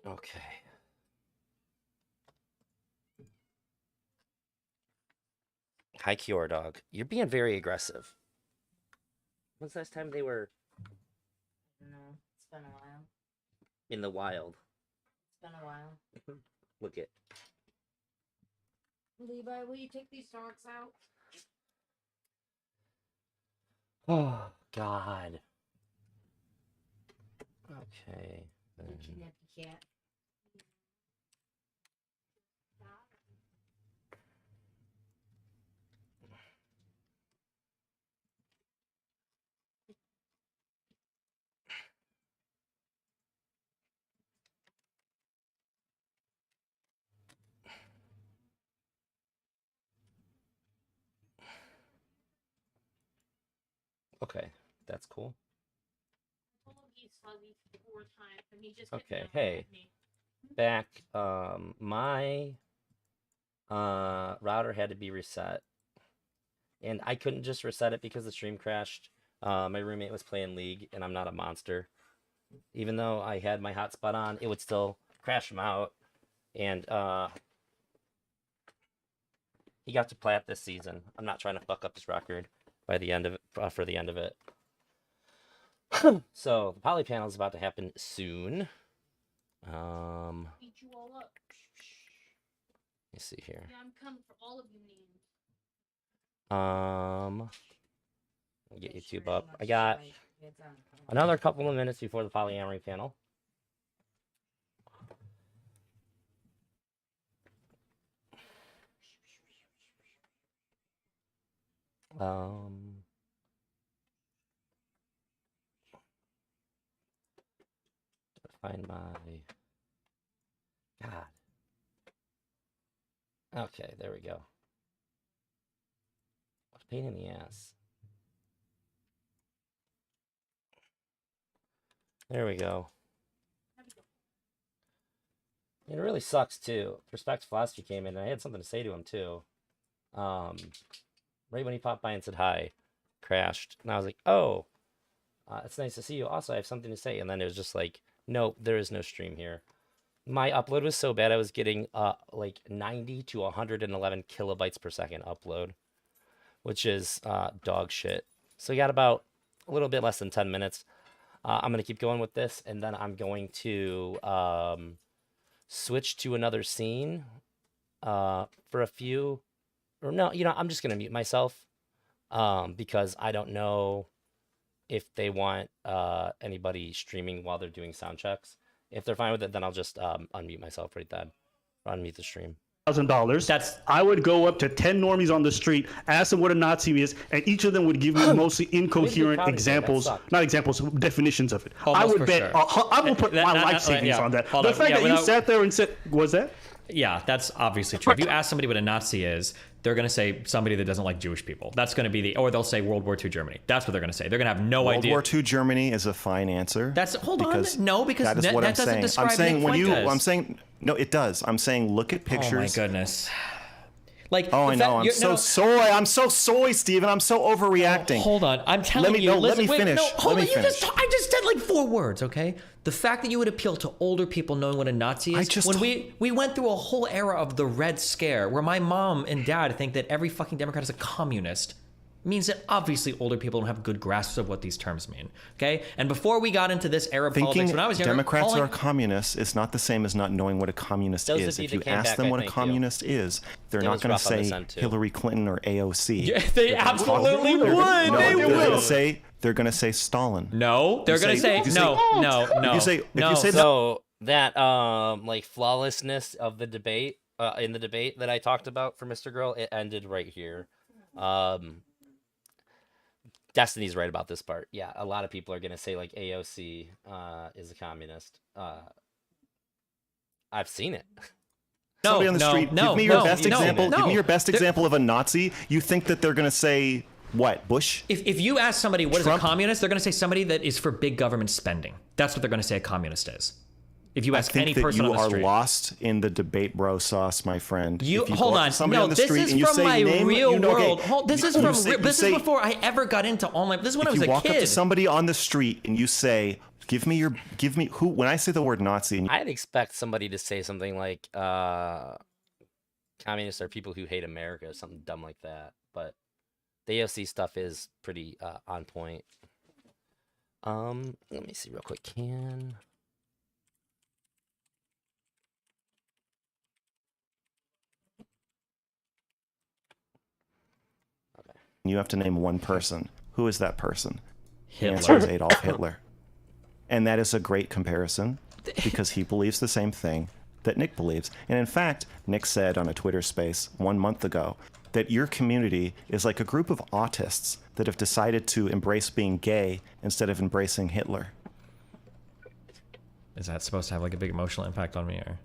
Okay. Hi, Kiora dog. You're being very aggressive. When's the last time they were No, it's been a while. in the wild? It's been a while. Look it. Levi, will you take these dogs out? Oh, God. Okay. Kidnap the cat. Okay, that's cool. Okay, Okay, hey. Back, my router had to be reset. And I couldn't just reset it because the stream crashed. My roommate was playing League, and I'm not a monster. Even though I had my hotspot on, it would still crash him out. And he got to plat this season. I'm not trying to fuck up his record by the end of it, for the end of it. So the poly panel is about to happen soon. Beat you all up. Let me see here. Yeah, I'm coming for all of you names. I'll get YouTube up. I got another couple of minutes before the polyamory panel. Find my God. Okay, there we go. What a pain in the ass. There we go. It really sucks too. Respect Philosophy came in, and I had something to say to him too. Right when he popped by and said hi, crashed, and I was like, "Oh, it's nice to see you. Also, I have something to say." And then it was just like, "No, there is no stream here." My upload was so bad; I was getting like 90 to 111 kilobytes per second upload, which is dog shit. So we got about a little bit less than 10 minutes. I'm gonna keep going with this, and then I'm going to switch to another scene for a few. Or no, you know, I'm just gonna mute myself because I don't know if they want anybody streaming while they're doing sound checks. If they're fine with it, then I'll just unmute myself right then, or unmute the stream. $1,000. I would go up to 10 normies on the street, ask them what a Nazi is, and each of them would give me mostly incoherent examples, not examples, definitions of it. I would bet, I will put my life savings on that. The fact that you sat there and said, was that? Yeah, that's obviously true. If you ask somebody what a Nazi is, they're going to say somebody that doesn't like Jewish people. That's going to be or they'll say World War II Germany. That's what they're going to say. They're going to have no idea. World War II Germany is a fine answer. Hold on. No, because that is what I'm doesn't saying. describe I'm saying Nick when Fuentes. I'm saying, no, it does. I'm saying look at pictures. Oh my goodness. Like, oh, I know. I'm so soy. I'm so soy, Steven. I'm so overreacting. Hold on. I'm telling you. Let me finish. Hold on. I just said like 4 words, okay? The fact that you would appeal to older people knowing what a Nazi is. When we went through a whole era of the Red Scare, where my mom and dad think that every fucking Democrat is a communist, means that obviously older people don't have good grasps of what these terms mean, okay? And before we got into this era of politics, when I was younger, Democrats are communists is not the same as not knowing what a communist is. If you ask them what a communist is, they're not going to say Hillary Clinton or AOC. Yeah, they absolutely would. No, they will. They're going to say Stalin. No, they're going to say no. If you say so that like flawlessness of the debate in the debate that I talked about for Mr. Girl, it ended right here. Destiny's right about this part. Yeah, a lot of people are going to say like AOC is a communist. I've seen it. Somebody on the street, give me your best example. Give me your best example of a Nazi. You think that they're going to say what? Bush? If you ask somebody what is a communist, they're going to say somebody that is for big government spending. That's what they're going to say a communist is. If you ask any person on the street. You are lost in the debate bro sauce, my friend. Hold on. No, this is from my real world. This is before I ever got into online. This is when I was a kid. If you walk up to somebody on the street and you say, Give me who, when I say the word Nazi. And I'd expect somebody to say something like, communists are people who hate America, or something dumb like that. But the AOC stuff is pretty on point. Let me see real quick. You have to name one person. Who is that person? Hitler. The answer is Adolf Hitler. And that is a great comparison because he believes the same thing that Nick believes. And in fact, Nick said on a Twitter space 1 month ago that your community is like a group of autists that have decided to embrace being gay instead of embracing Hitler. Is that supposed to have like a big emotional impact on me, or?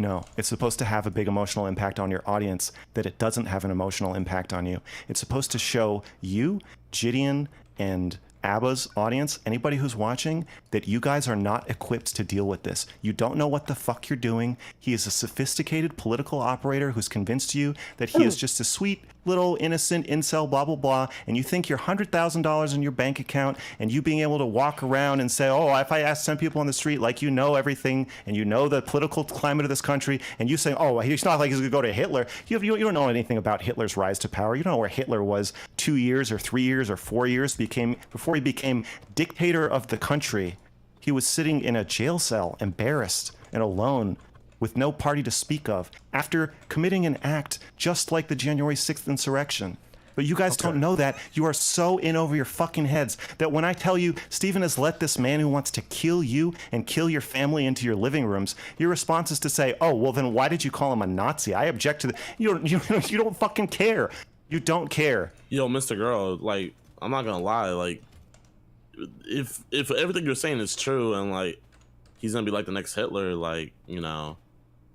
No, it's supposed to have a big emotional impact on your audience that it doesn't have an emotional impact on you. It's supposed to show you, Gideon, and ABBA's audience, anybody who's watching, that you guys are not equipped to deal with this. You don't know what the fuck you're doing. He is a sophisticated political operator who's convinced you that he is just a sweet little innocent incel, blah, blah, blah, and you think your $100,000 in your bank account and you being able to walk around and say, oh, if I ask 10 people on the street, like you know everything and you know the political climate of this country, and you say, oh, he's not like he's going to go to Hitler. You don't know anything about Hitler's rise to power. You don't know where Hitler was 2 years or 3 years or 4 years before he became dictator of the country. He was sitting in a jail cell, embarrassed and alone, with no party to speak of, after committing an act just like the January 6th insurrection. But you guys don't know that. You are so in over your fucking heads that when I tell you Stephen has let this man who wants to kill you and kill your family into your living rooms, your response is to say, oh, well then why did you call him a Nazi? I object to the... You don't fucking care. You don't care. Yo, Mr. Girl, like, I'm not gonna lie, like, if everything you're saying is true and like he's gonna be like the next Hitler, like, you know,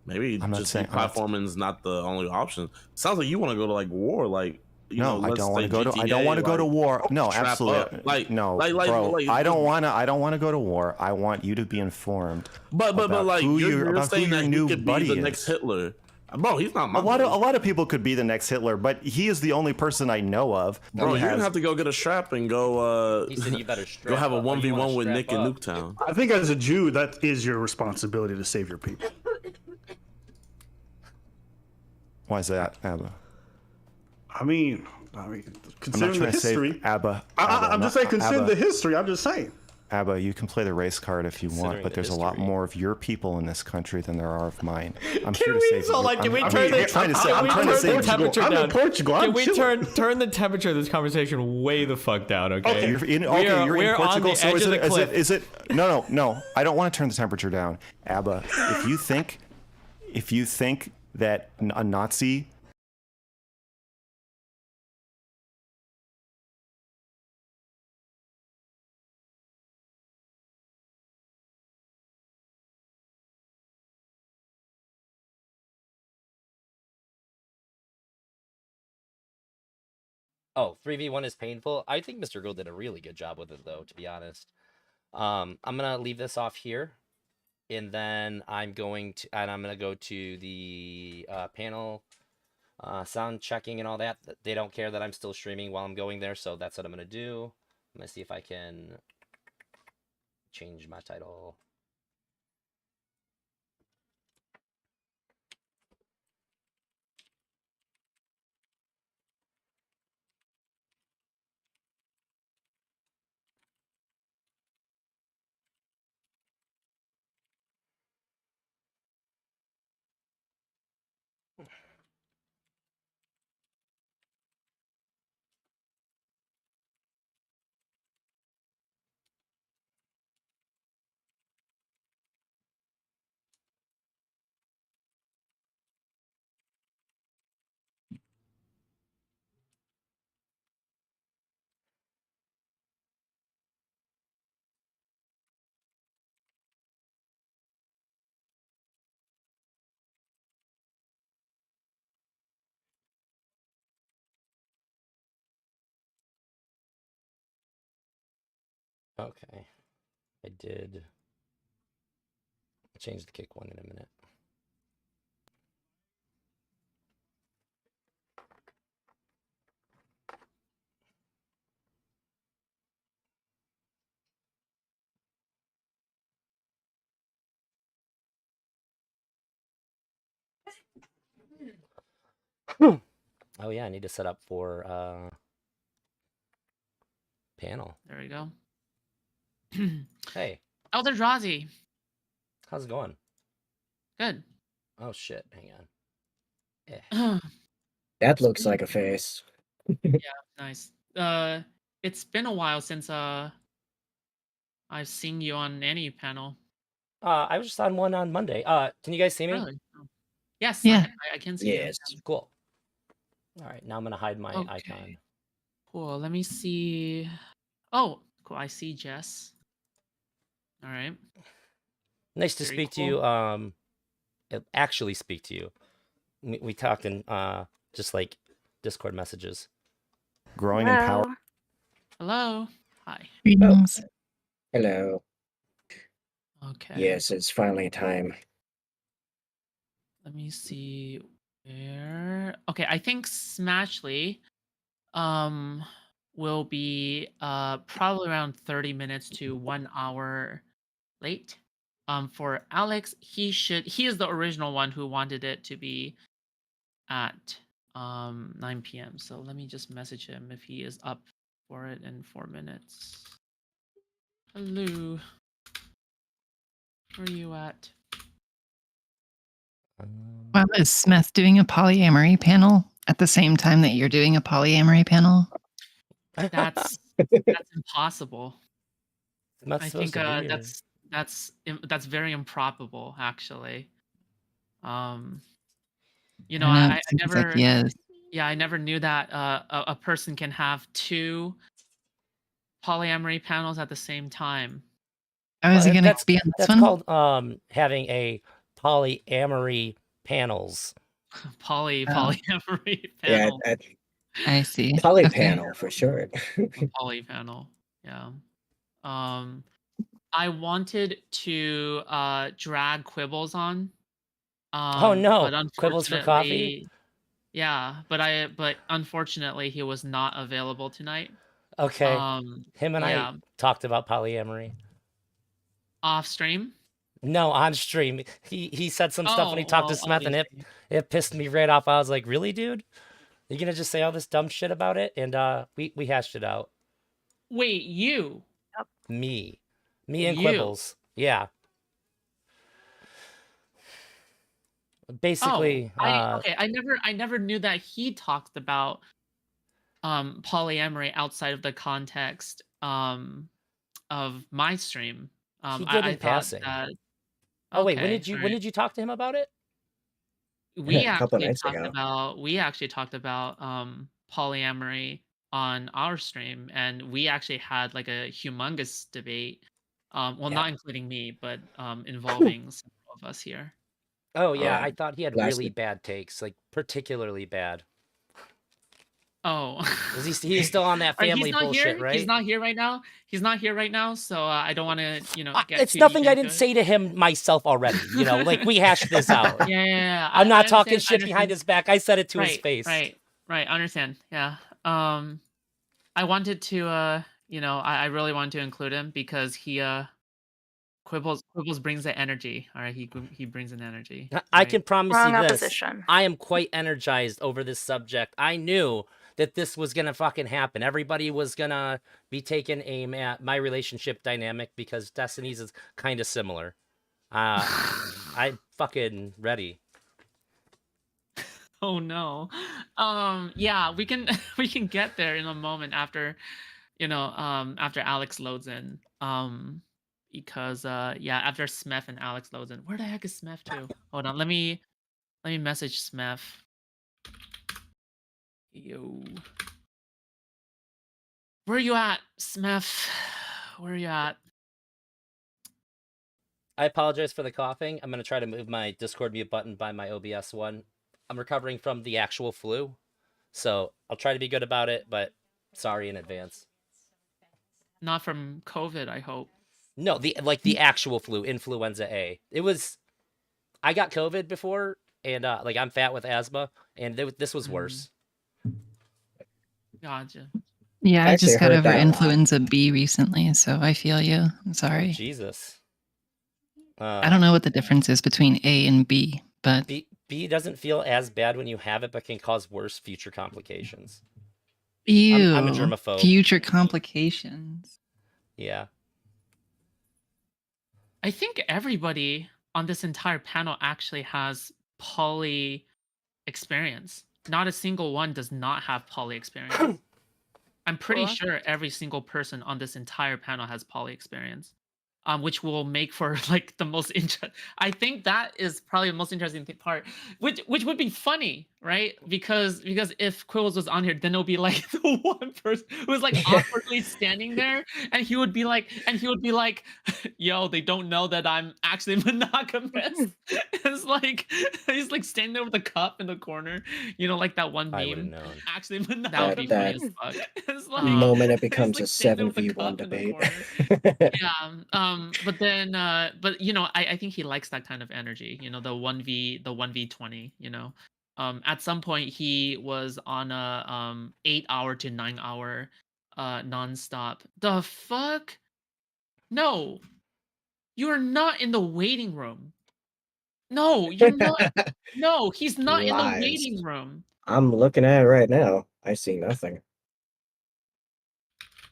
maybe just platforming's not the only option. Sounds like you want to go to like war, like, you know, I don't want to go to. I don't want to go to war. No, absolutely. Like, no, bro. I don't want to. I don't want to go to war. I want you to be informed. But like you're saying that new he could be the next Hitler. Bro, he's not my a lot of people could be the next Hitler, but he is the only person I know of. Bro, you're gonna have to go get a strap and go. He said you better go have a 1v1 with Nick in Nuketown. I think as a Jew, that is your responsibility to save your people. Why is that, Abba? I mean, considering the history, Abba. I'm just saying, considering the history. I'm just saying. Abba, you can play the race card if you want, but there's a lot more of your people in this country than there are of mine. I'm here to save you. Can we turn the temperature down? I'm in Portugal. Can we turn the temperature of this conversation way the fuck down? Okay. You're in Portugal. So is it? No. I don't want to turn the temperature down, Abba. If you think that a Nazi. Oh, 3v1 is painful. I think Mr. Girl did a really good job with it, though, to be honest. I'm gonna leave this off here, and then I'm gonna go to the panel sound checking and all that. They don't care that I'm still streaming while I'm going there, so that's what I'm gonna do. I'm gonna see if I can change my title. Okay, I did change the kick one in a minute. Oh yeah, I need to set up for panel. There we go. Hey, Eldrazi. how's it going? Good. Oh shit, hang on. That looks like a face. Yeah, nice. It's been a while since I've seen you on any panel. I was just on one on Monday. Can you guys see me? Really? Oh. Yes. Yeah. I can see Yes. you. Cool. All right, now I'm gonna hide my icon. Cool. Let me see. Oh, cool. I see Jess. All right. Nice to Very speak to cool. you. Actually speak to you. We talked in just like Discord messages. Growing in power. Hello. Hi. Greetings. Hello. Okay. Yes, it's finally time. Let me see where. Okay, I think Smashley will be probably around 30 minutes to 1 hour late. For Alex, he is the original one who wanted it to be at 9 p.m. So let me just message him if he is up for it in 4 minutes. Hello. Where are you at? Well, is Smith doing a polyamory panel at the same time that you're doing a polyamory panel? That's impossible. I think that's very improbable, actually. You know, I never. Like he is. Yeah, I never knew that a person can have 2 polyamory panels at the same time. Oh, is he going to be on this That's one? called having a polyamory panels. Polyamory panel. Yeah, I see. Poly Okay. panel for sure. Poly panel. Yeah. I wanted to drag Quibbles on. Oh no, but Quibbles for coffee. unfortunately, yeah, but unfortunately he was not available tonight. Okay. Him and yeah. I talked about polyamory. Off stream? No, on stream. He said some stuff when he talked to Smith, and it pissed me right off. I was like, really, dude? You gonna just say all this dumb shit about it? And we hashed it out. Wait, you? Me and Quibbles. Yeah. Basically, I never knew that he talked about polyamory outside of the context of my stream. He did in passing. Oh wait, when did you talk to him about it? We A couple actually nights talked ago. about polyamory on our stream, and we actually had like a humongous debate. Well, not including me, but involving several of us here. Oh yeah, I thought he had really bad takes, like particularly bad. Oh, he's still on that family bullshit, right? He's not here right now. He's not here right now, so I don't want to, get it's too nothing deep I didn't say to him myself already. Like we hashed this out. Yeah. I'm not talking shit behind his back. I said it to his face. Right. I understand. Yeah. I wanted to, I really wanted to include him because he, Quibbles brings the energy. All right, he brings an energy. Right? I can promise you this. I am quite energized over this subject. I knew that this was gonna fucking happen. Everybody was gonna be taking aim at my relationship dynamic because Destiny's is kind of similar. I'm fucking ready. Oh no. Yeah, we can get there in a moment after, after Alex loads in. Because after Smith and Alex loads in. Where the heck is Smith too? Hold on, let me message Smith. Yo. Where are you at, Smith? Where are you at? I apologize for the coughing. I'm gonna try to move my Discord mute button by my OBS one. I'm recovering from the actual flu, so I'll try to be good about it, but sorry in advance. Not from COVID, I hope. No, the actual flu, influenza A. I got COVID before, and I'm fat with asthma, and this was worse. Gotcha. Yeah, I just got over influenza B recently, so I feel you. I'm sorry. Jesus. I don't know what the difference is between A and B, but B doesn't feel as bad when you have it, but can cause worse future complications. Ew. I'm a germaphobe. Future complications. Yeah. I think everybody on this entire panel actually has poly experience. Not a single one does not have poly experience. I'm pretty sure every single person on this entire panel has poly experience. Which will make for like the most interesting. I think that is probably the most interesting part, which would be funny, right? Because if Quibbles was on here, then it'll be like the one person who's like awkwardly standing there, and he would be like, "Yo, they don't know that I'm actually monogamous." It's like he's like standing there with a cup in the corner, like that one I would've meme. known. Actually, monogamous. That would be funny as fuck. It's like, moment it he's, becomes like, a standing there with 7v1 cup in the debate. corner. Yeah. But then, I think he likes that kind of energy. The 1v20. At some point he was on a 8-hour to 9-hour nonstop. The fuck? No, you are not in the waiting room. No, you're not. No, he's not in the Lies. waiting room. I'm looking at it right now. I see nothing.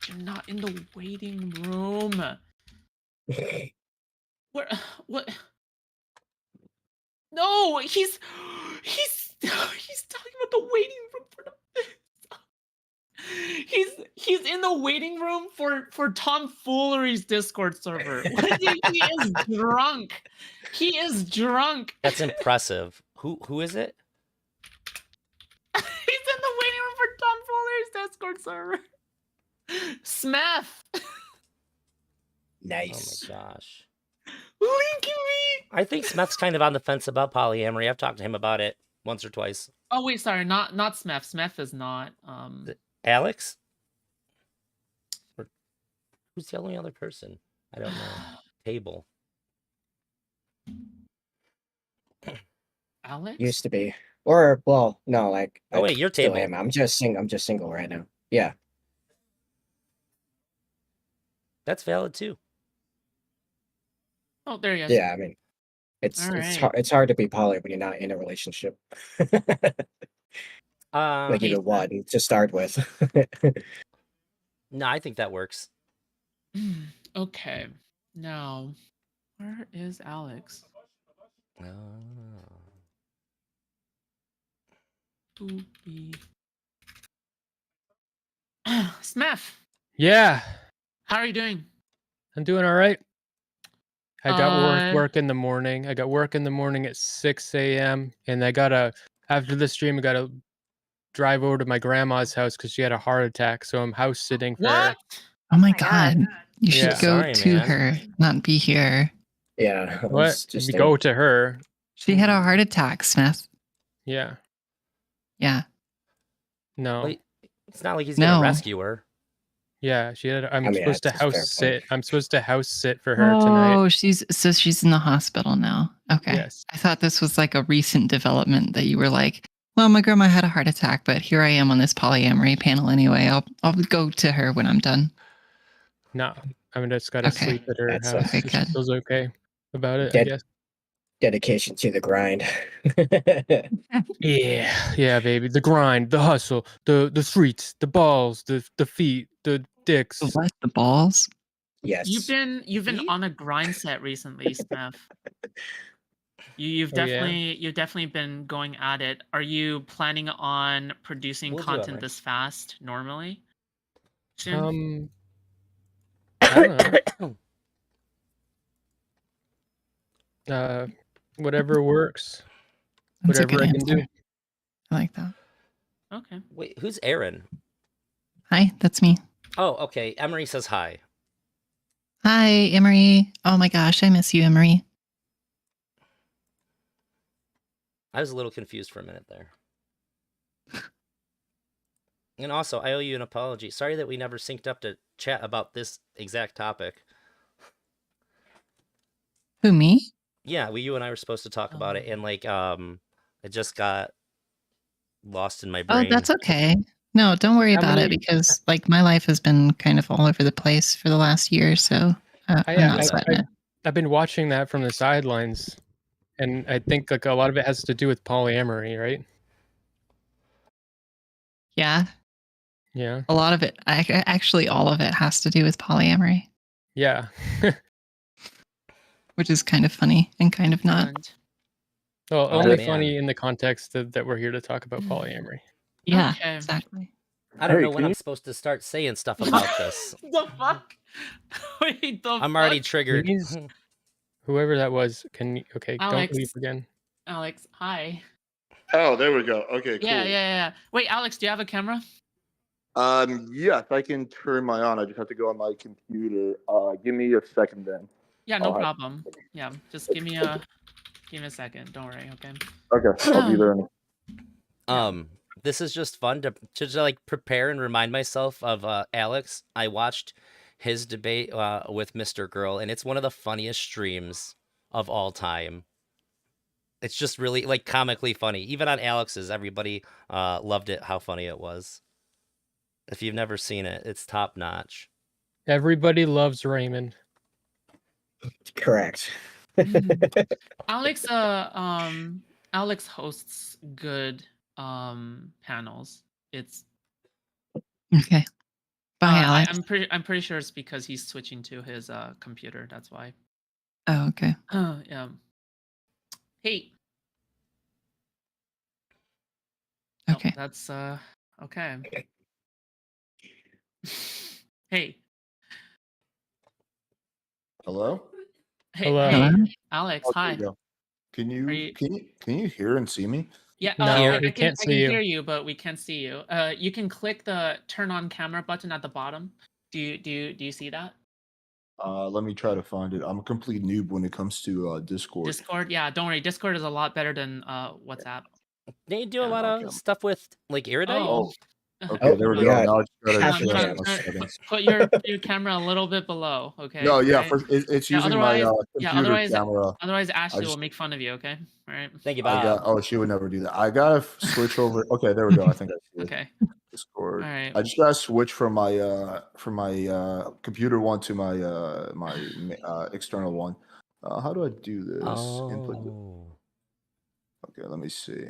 You're not in the waiting room. Where? What? No, he's talking about the waiting room for the. He's in the waiting room for tomfoolery's Discord server. He is drunk. He is drunk. That's impressive. Who is it? He's in the waiting room for tomfoolery's Discord server. Smith. Nice. Oh my gosh. Linky me. I think Smeth's kind of on the fence about polyamory. I've talked to him about it once or twice. Oh wait, sorry, not Smith. Smith is not. Alex? Or who's the only other person? I don't know. Table. Alex? Used to be. Or well, no, like Oh wait, you're still table. am. I'm just single right now. Yeah. That's valid too. Oh, there he is. Yeah, I mean it's hard to be poly when you're not in a relationship. Like even one to start with. No, I think that works. Okay. Now, where is Alex? Smith. Yeah. How are you doing? I'm doing all right. I got work in the morning. I got work in the morning at 6 a.m. And after the stream, I gotta drive over to my grandma's house because she had a heart attack. So I'm house sitting for her. Oh my God. You should go Sorry, to man. her, not be here. Yeah. What? We go to her. She had a heart attack, Smith. Yeah. Yeah. No. Wait, it's not like he's gonna rescue her. Yeah, she had. I'm mean, supposed to that's a fair house sit. point. I'm supposed to house sit for her tonight. Oh, she's in the hospital now. Okay. Yes. I thought this was like a recent development that you were like, well, my grandma had a heart attack, but here I am on this polyamory panel anyway. I'll go to her when I'm done. No, I'm just gotta sleep at her That's house. okay, She good. feels okay about it, I guess. Dedication to the grind. Yeah, baby. The grind, the hustle, the streets, the balls, the feet, the dicks. What, the balls? Yes. You've been on a grind set recently, Smith. You've definitely been going at it. Are you planning on producing content this fast normally? Soon? I don't know. Whatever works. That's Whatever I can do. I like that. Okay. Wait, who's Aaron? Hi, that's me. Oh, okay. Emery says hi. Hi, Emery. Oh my gosh, I miss you, Emery. I was a little confused for a minute there. And also, I owe you an apology. Sorry that we never synced up to chat about this exact topic. Who, me? Yeah, you and I were supposed to talk about it, and like, it just got lost in my brain. Oh, that's okay. No, don't worry about it because like my life has been kind of all over the place for the last year, so I'm not sweating it. I've been watching that from the sidelines. And I think like a lot of it has to do with polyamory, right? Yeah. Yeah. A lot of it, actually, all of it has to do with polyamory. Yeah. Which is kind of funny and kind of not. Well, Oh, only man. funny in the context that we're here to talk about polyamory. Yeah, Okay. exactly. I don't Hey, know when can I'm you- supposed to start saying stuff about this. The fuck? Wait, the I'm already fuck? triggered. Please, whoever that was, okay, don't Alex. leave again. Alex, hi. Oh, there we go. Okay, cool. Yeah. Wait, Alex, do you have a camera? Yes, I can turn my on. I just have to go on my computer. Give me a second then. Yeah, no I'll have- problem. Yeah, just give me a second. Don't worry, okay? Okay, I'll be there. This is just fun to like prepare and remind myself of Alex. I watched his debate with Mr. Girl, and it's one of the funniest streams of all time. It's just really like comically funny. Even on Alex's, everybody loved it. How funny it was. If you've never seen it, it's top notch. Everybody loves Raymond. Correct. Alex Alex hosts good panels. It's Okay. Bye, Alex. I'm pretty sure it's because he's switching to his computer. That's why. Oh, okay. Yeah. Hey. Okay. No, that's okay. Hey. Hello? Hey, Hello. hey, Hello? Alex, Oh, hi. there you go. Can you, you- can you hear and see me? Yeah, No, I we can can't see you. hear you, but we can't see you. You can click the turn on camera button at the bottom. Do you see that? Let me try to find it. I'm a complete noob when it comes to Discord. Discord? Yeah, don't worry. Discord is a lot better than WhatsApp. They do a Yeah, lot of okay. stuff with like Erudite. Oh. Okay, there we go. Yeah. Now I just gotta Half share cam. my settings. Put your camera a little bit below, okay? No, yeah, Right? it's Yeah, using my otherwise- computer camera. Otherwise, Ashley just- will make fun of you, okay? All right. Thank you, I Bob. got. Oh, she would never do that. I gotta switch over. Okay, there we go. I think I see it. Okay. Discord. All right. I just gotta switch from my computer one to my external one. How do I do this? Input. Oh. Okay, let me see.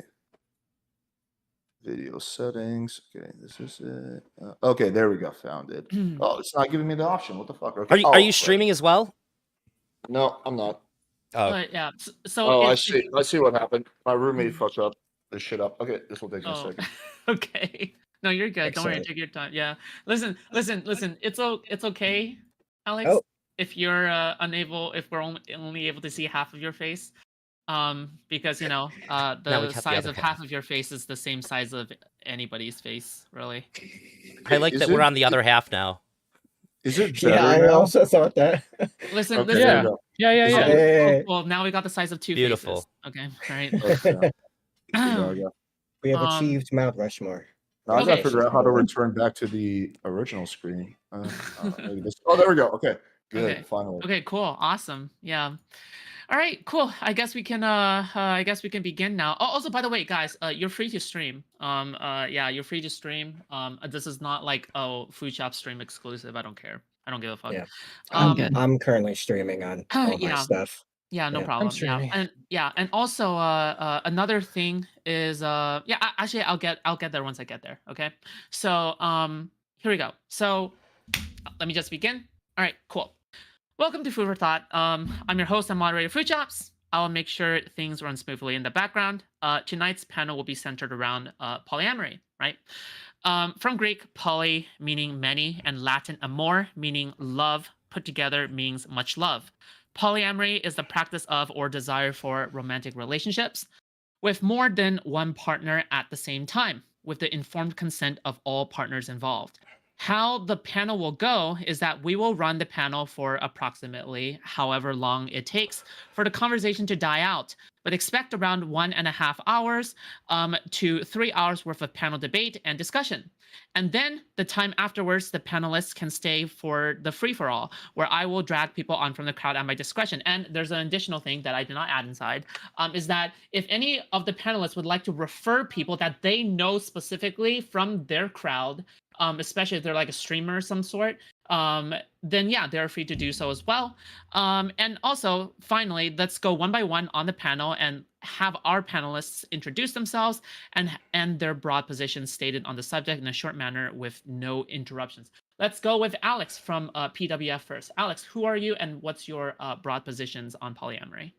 Video settings. Okay, this is it. Okay, there we go. Found it. Oh, it's not giving me the option. What the fuck? Okay. Are you streaming as well? No, I'm not. Oh, But yeah. So Oh, I if- see. I see what happened. My roommate fucked up this shit up. Okay, this will take me a Oh, second. okay. No, you're good. Don't worry. Excellent. Take your time. Yeah. Listen. It's okay, Alex. Oh. If you're unable, if we're only able to see half of your face, because you know, Now we the got the size other of half. half of your face is the same size of anybody's face, really. I like Is that we're it- on the other half now. Is it better Yeah, I now? also thought that. Listen, Okay, listen. there Yeah. we go. Yeah. Hey. Well, now we got the size of two Beautiful. faces. Okay. All right. Okay. There we go. We have Um, achieved Mount Rushmore. Now I gotta Okay. figure out how to return back to the original screen. Maybe this. Oh, there we go. Okay, good. Okay. Finally. Okay, cool. Awesome. Yeah. All right, cool. I guess we can begin now. Oh, also by the way, guys, you're free to stream. Yeah, you're free to stream. This is not like Food Shop stream exclusive. I don't care. I don't give a fuck. Yeah. I'm good. I'm currently streaming on all my yeah. stuff. Yeah, no Yeah. problem. streaming. And also another thing is actually I'll get there once I get there. Okay. So here we go. So let me just begin. All right, cool. Welcome to Food for Thought. I'm your host and moderator, Food Chops. I'll make sure things run smoothly in the background. Tonight's panel will be centered around polyamory, right? From Greek, poly meaning many, and Latin amor meaning love, put together means much love. Polyamory is the practice of or desire for romantic relationships with more than one partner at the same time, with the informed consent of all partners involved. How the panel will go is that we will run the panel for approximately however long it takes for the conversation to die out, but expect around 1.5 hours to 3 hours worth of panel debate and discussion. And then the time afterwards, the panelists can stay for the free-for-all, where I will drag people on from the crowd at my discretion. And there's an additional thing that I did not add inside, is that if any of the panelists would like to refer people that they know specifically from their crowd, especially if they're like a streamer of some sort, then yeah, they're free to do so as well. And also, finally, let's go one by one on the panel and have our panelists introduce themselves and their broad positions stated on the subject in a short manner with no interruptions. Let's go with Alex from PWF first. Alex, who are you and what's your broad positions on polyamory?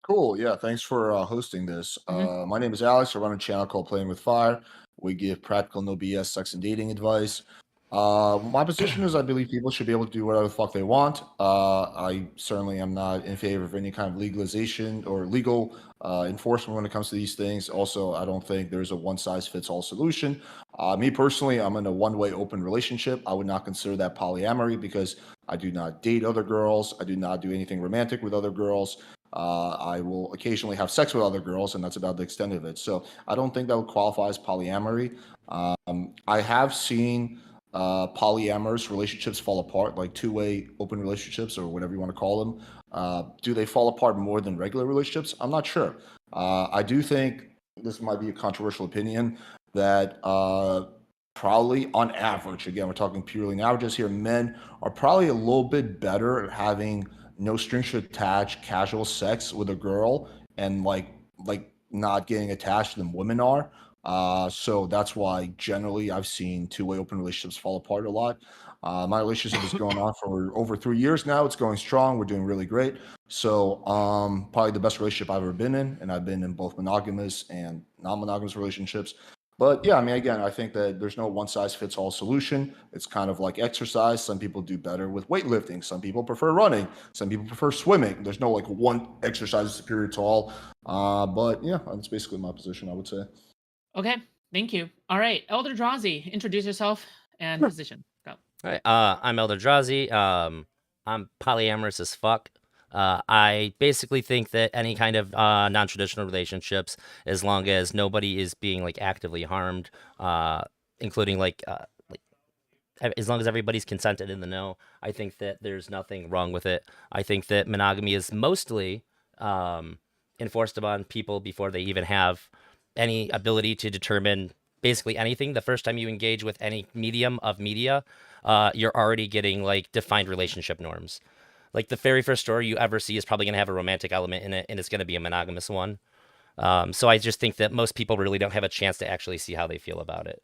Cool. Yeah. Thanks for hosting this. My name is Alex. I run a channel called Playing with Fire. We give practical, no BS sex and dating advice. My position is I believe people should be able to do whatever the fuck they want. I certainly am not in favor of any kind of legalization or legal enforcement when it comes to these things. Also, I don't think there's a one size fits all solution. Me personally, I'm in a one-way open relationship. I would not consider that polyamory because I do not date other girls. I do not do anything romantic with other girls. I will occasionally have sex with other girls, and that's about the extent of it. So I don't think that would qualify as polyamory. I have seen polyamorous relationships fall apart, like two-way open relationships or whatever you want to call them. Do they fall apart more than regular relationships? I'm not sure. I do think this might be a controversial opinion that probably on average, again, we're talking purely in averages here, men are probably a little bit better at having no strings attached casual sex with a girl and like not getting attached than women are. So that's why generally I've seen two-way open relationships fall apart a lot. My relationship is going on for over 3 years now. It's going strong. We're doing really great. So probably the best relationship I've ever been in, and I've been in both monogamous and non-monogamous relationships. But yeah, I mean, again, I think that there's no one size fits all solution. It's kind of like exercise. Some people do better with weightlifting. Some people prefer running. Some people prefer swimming. There's no like one exercise is superior to all. But yeah, that's basically my position, I would say. Okay, thank you. All right, Elder Drazi, introduce yourself and position. Go. All right, I'm Elder Drazi. I'm polyamorous as fuck. I basically think that any kind of non-traditional relationships, as long as nobody is being like actively harmed, including like as long as everybody's consented in the know, I think that there's nothing wrong with it. I think that monogamy is mostly enforced upon people before they even have any ability to determine basically anything. The first time you engage with any medium of media, you're already getting like defined relationship norms. Like the very first story you ever see is probably going to have a romantic element in it, and it's going to be a monogamous one. So I just think that most people really don't have a chance to actually see how they feel about it.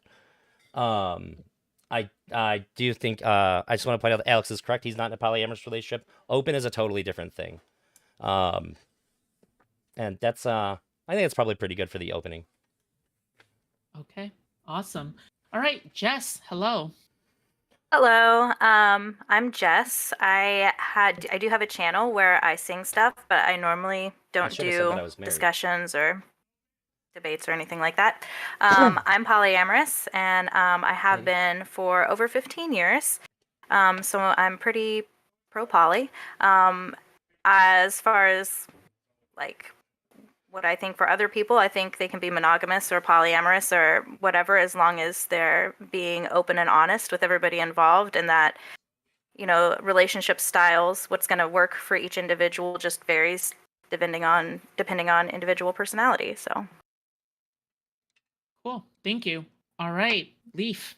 I do think I just want to point out that Alex is correct. He's not in a polyamorous relationship. Open is a totally different thing. And that's I think it's probably pretty good for the opening. Okay, awesome. All right, Jess, hello. Hello, I'm Jess. I do have a channel where I sing stuff, but I normally don't do discussions or debates or anything like that. I'm polyamorous, and I have been for over 15 years. So I'm pretty pro poly. As far as like what I think for other people, I think they can be monogamous or polyamorous or whatever, as long as they're being open and honest with everybody involved, and that, you know, relationship styles, what's going to work for each individual just varies depending on individual personality. So cool, thank you. All right, Leaf.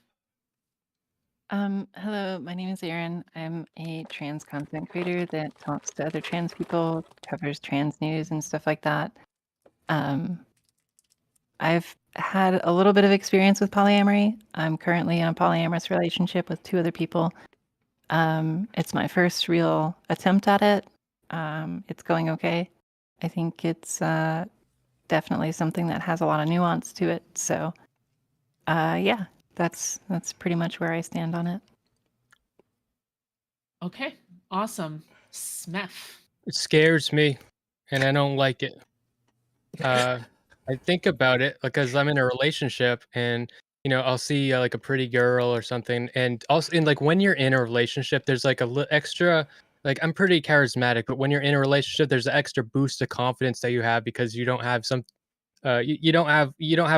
Hello, my name is Erin. I'm a trans content creator that talks to other trans people, covers trans news and stuff like that. I've had a little bit of experience with polyamory. I'm currently in a polyamorous relationship with 2 other people. It's my first real attempt at it. It's going okay. I think it's definitely something that has a lot of nuance to it. So, yeah, that's pretty much where I stand on it. Okay, awesome. Smeth. It scares me, and I don't like it. I think about it because I'm in a relationship, and you know, I'll see like a pretty girl or something, and also in like when you're in a relationship, there's like a extra. Like I'm pretty charismatic, but when you're in a relationship, there's an extra boost of confidence that you have because you don't have some, you don't have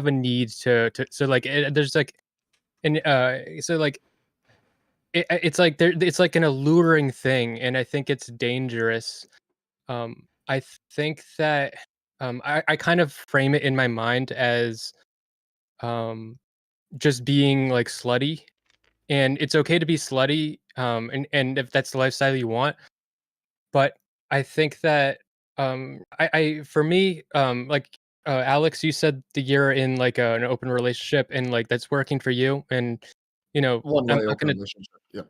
a need to so like there's like, and so like it's like it's like an alluring thing, and I think it's dangerous. I think that I kind of frame it in my mind as just being like slutty, and it's okay to be slutty and if that's the lifestyle you want. But I think that I for me, like Alex, you said that you're in like an open relationship and like that's working for you, and you know, One I'm way not open gonna, relationship. Yeah.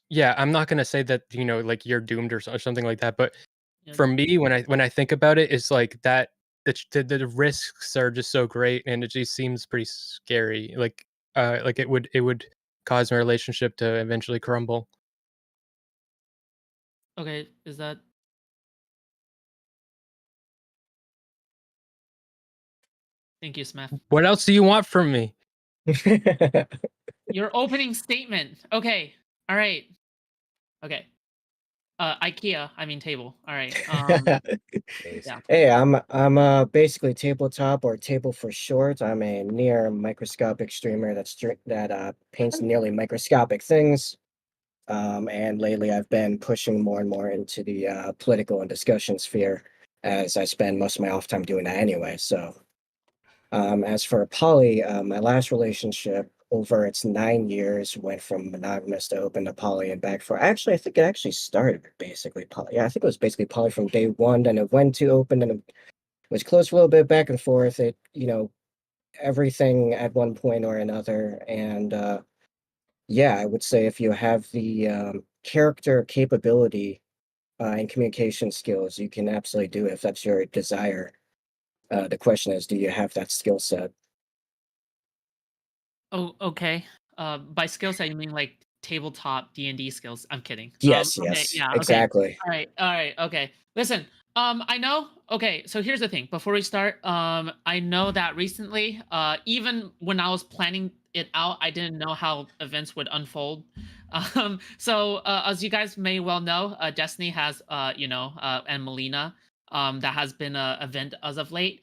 yeah, I'm not gonna say that, you know, like you're doomed or, or something like that. But Yeah. for me, when I think about it, it's like that the risks are just so great, and it just seems pretty scary. Like it would cause my relationship to eventually crumble. Okay, is that Thank you, Smith. What else do you want from me? Your opening statement. Okay. All right. Okay. IKEA. I mean table. All right. Yeah. Hey, I'm basically tabletop or table for short. I'm a near microscopic streamer that paints nearly microscopic things. And lately I've been pushing more and more into the political and discussion sphere as I spend most of my off time doing that anyway. So, as for poly, my last relationship over its 9 years went from monogamous to open to poly and back for. Actually, I think it actually started basically poly. Yeah, I think it was basically poly from day one. Then it went to open, and it was close a little bit back and forth. It, everything at one point or another. And yeah, I would say if you have the character capability and communication skills, you can absolutely do it if that's your desire. The question is, do you have that skill set? Oh, okay. By skill set, you mean like tabletop D&D skills? I'm kidding. Yes, Okay, yes, yeah, okay. exactly. All right, okay. Listen, I know. Okay, so here's the thing. Before we start, I know that recently, even when I was planning it out, I didn't know how events would unfold. So as you guys may well know, Destiny has, and Melina, that has been a event as of late.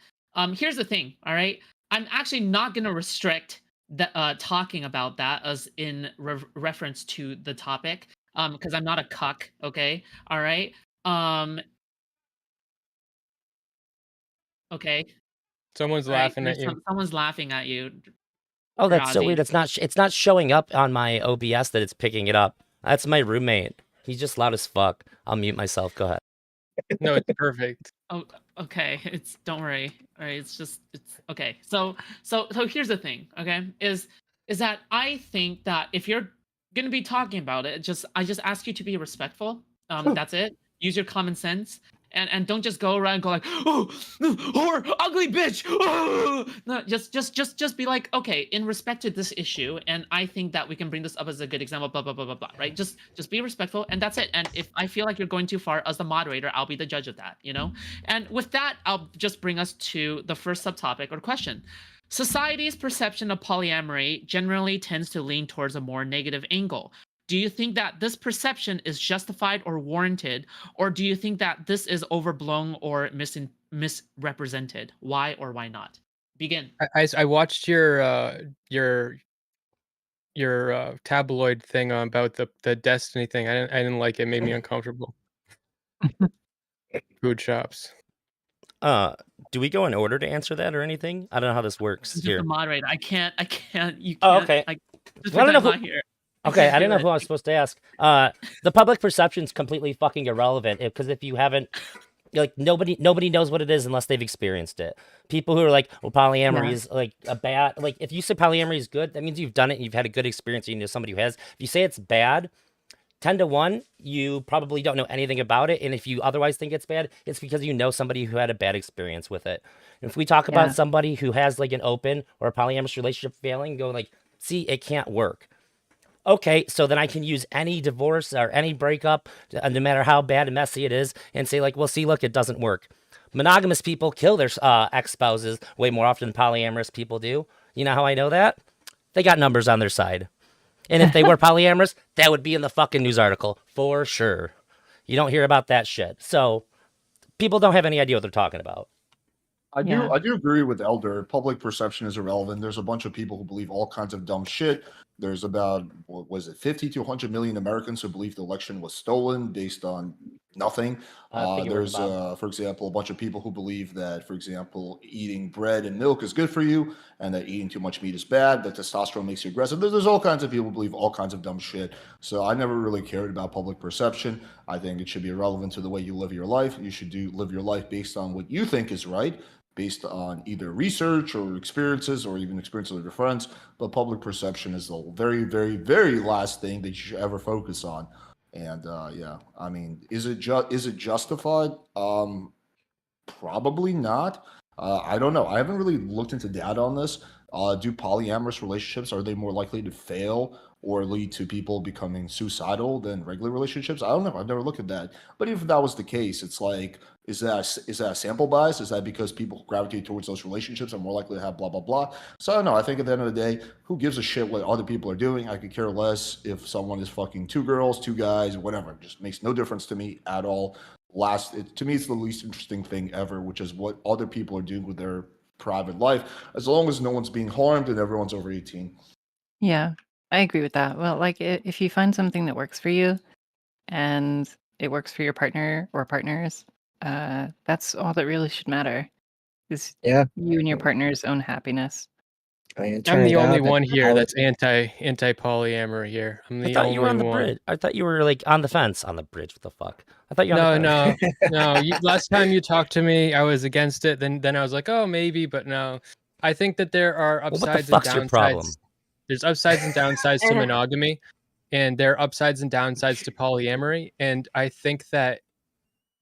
Here's the thing. All right, I'm actually not gonna restrict talking about that as in reference to the topic, because I'm not a cuck. Okay, all right. Okay. Someone's All right. laughing at you. Someone's laughing at you. Oh, that's so weird. Razi. It's not showing up on my OBS that it's picking it up. That's my roommate. He's just loud as fuck. I'll mute myself. Go ahead. No, it's perfect. Oh, okay. Don't worry. All right. It's okay. So here's the thing. Okay, is that I think that if you're gonna be talking about it, I just ask you to be respectful. That's it. Use your common sense. And don't just go around and go like, oh, whore, ugly bitch. Oh! No, just be like, okay, in respect to this issue, and I think that we can bring this up as a good example, blah blah blah blah blah, right? Just be respectful, and that's it. And if I feel like you're going too far as the moderator, I'll be the judge of that, you know. And with that, I'll just bring us to the first subtopic or question. Society's perception of polyamory generally tends to lean towards a more negative angle. Do you think that this perception is justified or warranted, or do you think that this is overblown or misrepresented? Why or why not? Begin. I watched your tabloid thing about the Destiny thing. I didn't like it. It made me uncomfortable. Food shops. Do we go in order to answer that or anything? I don't know how this works I'm here. just a moderator. I can't. You can't. Oh, okay. Just I don't know who, here. Okay, I don't know who I was supposed to ask. The public perception is completely fucking irrelevant because if you haven't, like, nobody knows what it is unless they've experienced it. People who are like, well, polyamory is like a bad, like, if you say polyamory is good, that means you've done it and you've had a good experience. You know somebody who has. If you say it's bad, 10 to 1, you probably don't know anything about it. And if you otherwise think it's bad, it's because you know somebody who had a bad experience with it. And if we talk about somebody who has like an open or a polyamorous relationship failing, go like, see, it can't work. Okay, so then I can use any divorce or any breakup, no matter how bad and messy it is, and say like, well, see, look, it doesn't work. Monogamous people kill their ex-spouses way more often than polyamorous people do. You know how I know that? They got numbers on their side. And if they were polyamorous, that would be in the fucking news article for sure. You don't hear about that shit. So people don't have any idea what they're talking about. I do agree with Elder. Public perception is irrelevant. There's a bunch of people who believe all kinds of dumb shit. There's about, what was it, 50 to 100 million Americans who believe the election was stolen based on nothing. There's, Bob. for example, a bunch of people who believe that, for example, eating bread and milk is good for you, and that eating too much meat is bad. That testosterone makes you aggressive. There's all kinds of people who believe all kinds of dumb shit. So I never really cared about public perception. I think it should be irrelevant to the way you live your life. You should live your life based on what you think is right, based on either research or experiences, or even experiences of your friends. But public perception is the very, very, very last thing that you should ever focus on. And yeah, I mean, is it justified? Probably not. I don't know. I haven't really looked into data on this. Do polyamorous relationships, are they more likely to fail or lead to people becoming suicidal than regular relationships? I don't know. I've never looked at that. But even if that was the case, it's like, is that a sample bias? Is that because people who gravitate towards those relationships are more likely to have blah blah blah? So I don't know. I think at the end of the day, who gives a shit what other people are doing? I could care less if someone is fucking two girls, two guys, whatever. It just makes no difference to me at all. To me, it's the least interesting thing ever, which is what other people are doing with their private life, as long as no one's being harmed and everyone's over 18. Yeah, I agree with that. Well, like if you find something that works for you and it works for your partner or partners, that's all that really should matter, is Yeah. you and your partner's own happiness. I mean, it I'm the turned only out that one here poly- that's anti polyamory here. I'm I the thought only you were on the one. bridge. I thought you were like on the fence, on the bridge. What the fuck? I thought you were on No, the fence. no, no. Last time you talked to me, I was against it. Then I was like, oh, maybe, but no. I think that there are Well, what the upsides and fuck's your problem? downsides. There's upsides and downsides to monogamy, and there are upsides and downsides to polyamory. And I think that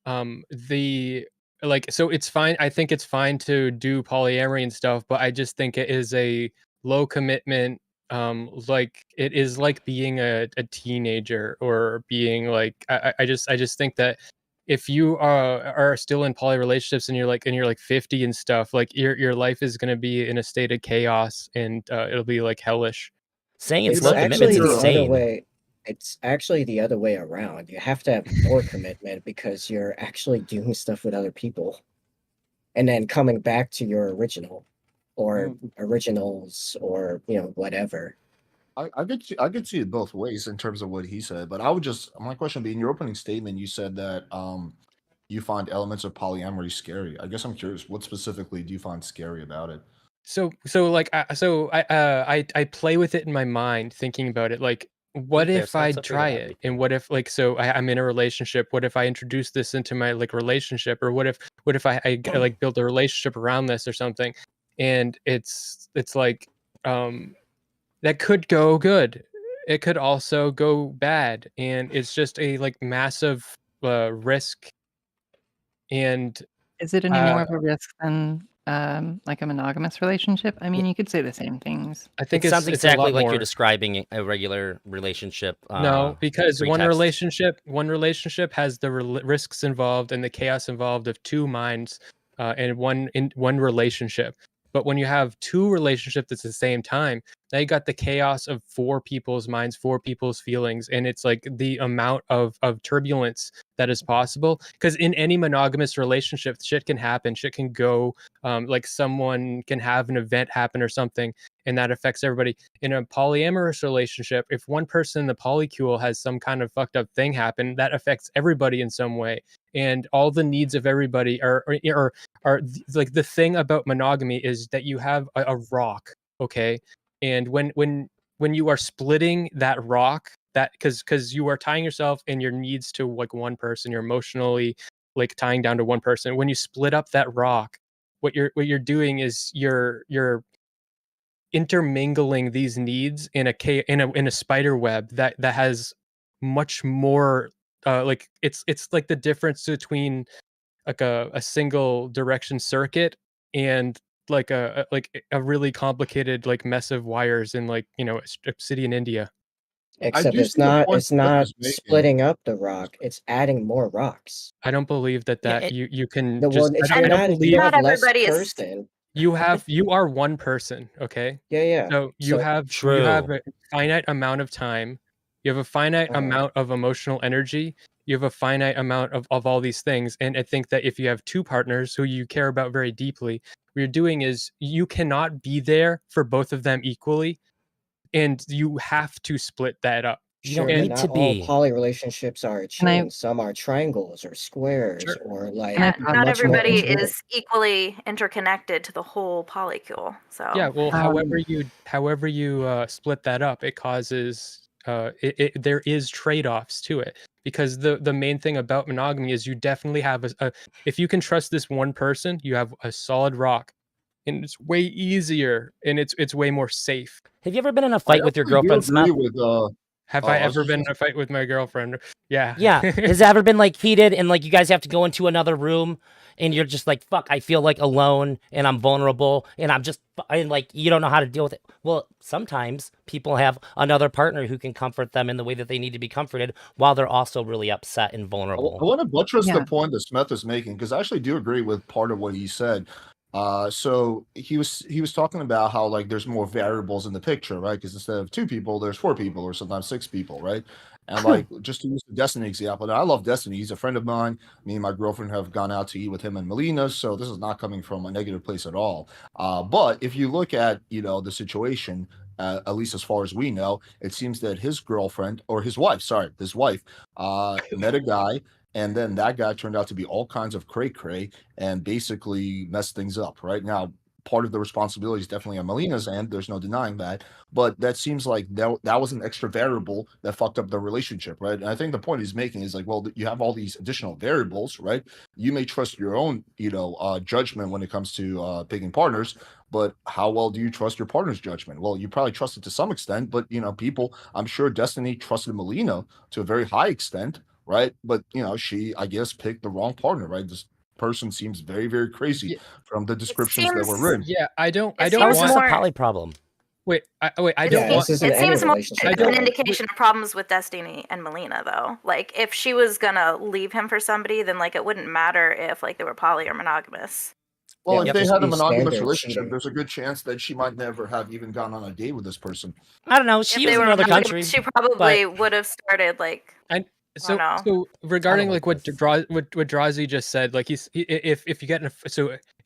the like, so it's fine. I think it's fine to do polyamory and stuff, but I just think it is a low commitment. Like it is like being a teenager, or being like, I just think that if you are still in poly relationships and you're like 50 and stuff, like your life is going to be in a state of chaos, and it'll be like hellish. Saying it's It's low commitment's actually the other insane. way. It's actually the other way around. You have to have more commitment because you're actually doing stuff with other people, and then coming back to your original, or originals, or whatever. I could see it both ways in terms of what he said, but I would just, my question being, your opening statement, you said that you find elements of polyamory scary. I guess I'm curious, what specifically do you find scary about it? So like I play with it in my mind, thinking about it. Like, what Fair, if so I it's okay to try have it? big And what if, like, so I'm in a relationship? What if I introduce this into my like relationship? Or what if I like build a relationship around this or something? And it's like that could go good. It could also go bad, and it's just a like massive risk. And Is it any more of a risk than like a monogamous relationship? I mean, you could say the same things. I think It sounds it's a exactly lot like you're more. describing a regular relationship. No, because one pretext. relationship has the risks involved and the chaos involved of two minds, and one relationship. But when you have two relationships at the same time, now you got the chaos of four people's minds, four people's feelings, and it's like the amount of turbulence that is possible. Because in any monogamous relationship, shit can happen, shit can go. Like someone can have an event happen or something, and that affects everybody. In a polyamorous relationship, if one person in the polycule has some kind of fucked up thing happen, that affects everybody in some way, and all the needs of everybody like, the thing about monogamy is that you have a rock, okay? And when you are splitting that rock, that because you are tying yourself and your needs to like one person, you're emotionally like tying down to one person. When you split up that rock, what you're doing is you're intermingling these needs in a spider web that has much more like it's like the difference between like a single direction circuit and like a really complicated like mess of wires in, like, Obsidian India. I Except do it's see the not point it's Jeff not is making. splitting up the rock, it's adding more rocks. I don't believe that Yeah, you can No, well, just if I you're don't not, you believe Not have less everybody is. person. you are one person, okay? Yeah. So So you have True. a finite amount of time. You have a finite amount of emotional energy. You have a finite amount of all these things. And I think that if you have two partners who you care about very deeply, what you're doing is you cannot be there for both of them equally, and you have to split that up. You don't Sure, but need not to all be. poly relationships are Can I chains. Some are triangles or squares Sure. or like Yeah, I not much more everybody intimate. is equally interconnected to the whole polycule. So Yeah, well, Um, however you split that up, it causes there is trade-offs to it, because the main thing about monogamy is you definitely have a if you can trust this one person, you have a solid rock, and it's way easier and it's way more safe. Have you ever been in a I fight with your definitely do girlfriend, agree Smith? with Have oh, I I was ever just been gonna in a fight with my girlfriend? Yeah. Yeah. Has it ever been like heated and like you guys have to go into another room and you're just like, fuck, I feel like alone and I'm vulnerable and and like you don't know how to deal with it? Well, sometimes people have another partner who can comfort them in the way that they need to be comforted while they're also really upset and I vulnerable. want to buttress the Yeah. point that Smith is making, because I actually do agree with part of what he said. So he was talking about how like there's more variables in the picture, right? Because instead of 2 people, there's 4 people or sometimes 6 people, right? And like just to use the Destiny example, and I love Destiny. He's a friend of mine. Me and my girlfriend have gone out to eat with him and Melina, so this is not coming from a negative place at all. But if you look at the situation, at least as far as we know, it seems that his girlfriend or his wife, sorry, his wife, met a guy, and then that guy turned out to be all kinds of cray cray and basically messed things up. Right now, part of the responsibility is definitely on Melina's end. There's no denying that, but that seems like that was an extra variable that fucked up the relationship, right? And I think the point he's making is like, well, you have all these additional variables, right? You may trust your own, judgment when it comes to picking partners, but how well do you trust your partner's judgment? Well, you probably trust it to some extent, but people, I'm sure Destiny trusted Melina to a very high extent, right? But she, I guess, picked the wrong partner, right? This person seems very, very crazy from the descriptions that were written. Yeah, I don't How want is this a poly problem? Wait, I It don't want seems, it seems more like an wait. indication of problems with Destiny and Melina, though. Like, if she was gonna leave him for somebody, then like it wouldn't matter if like they were poly or monogamous. Well, Yeah, if they just had a be monogamous standard relationship, cheating. there's a good chance that she might never have even gone on a date with this person. I don't know. If She they was in were another monogamous, country. she probably would have started like. So regarding like what Drazi just said, like if you get in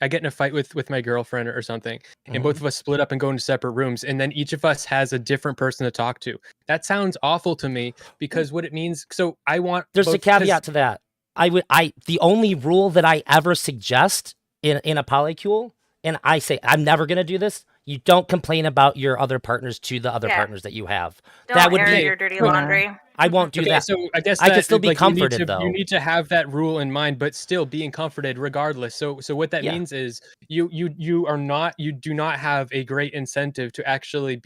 I get in a fight with my girlfriend or something, and both of us split up and go into separate rooms, and then each of us has a different person to talk to. That sounds awful to me, because what it means. So I want. There's a caveat to that. The only rule that I ever suggest in a polycule, and I say I'm never gonna do this. You don't complain about your other partners to the other partners that you have. Don't that would air be your dirty laundry. I won't do that. So I guess I can still be like, comforted though. You need to have that rule in mind, but still being comforted regardless. So what that means is you do not have a great incentive to actually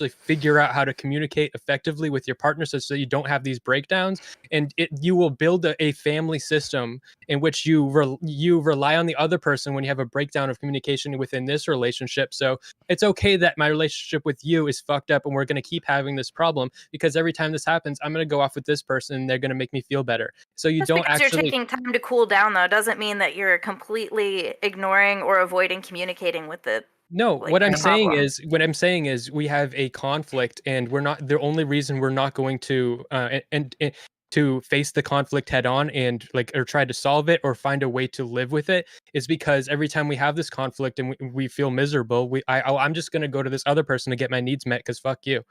figure out how to communicate effectively with your partner, so you don't have these breakdowns, and you will build a family system in which you rely on the other person when you have a breakdown of communication within this relationship. So it's okay that my relationship with you is fucked up and we're going to keep having this problem, because every time this happens, I'm going to go off with this person and they're going to make me feel better. So you Just don't because actually. You're taking time to cool down, though, doesn't mean that you're completely ignoring or avoiding communicating with the. No, like, what I'm the saying problem. is we have a conflict, and we're not the only reason we're not going to to face the conflict head on and or try to solve it or find a way to live with it is because every time we have this conflict and we feel miserable, I'm just going to go to this other person to get my needs met, because fuck you.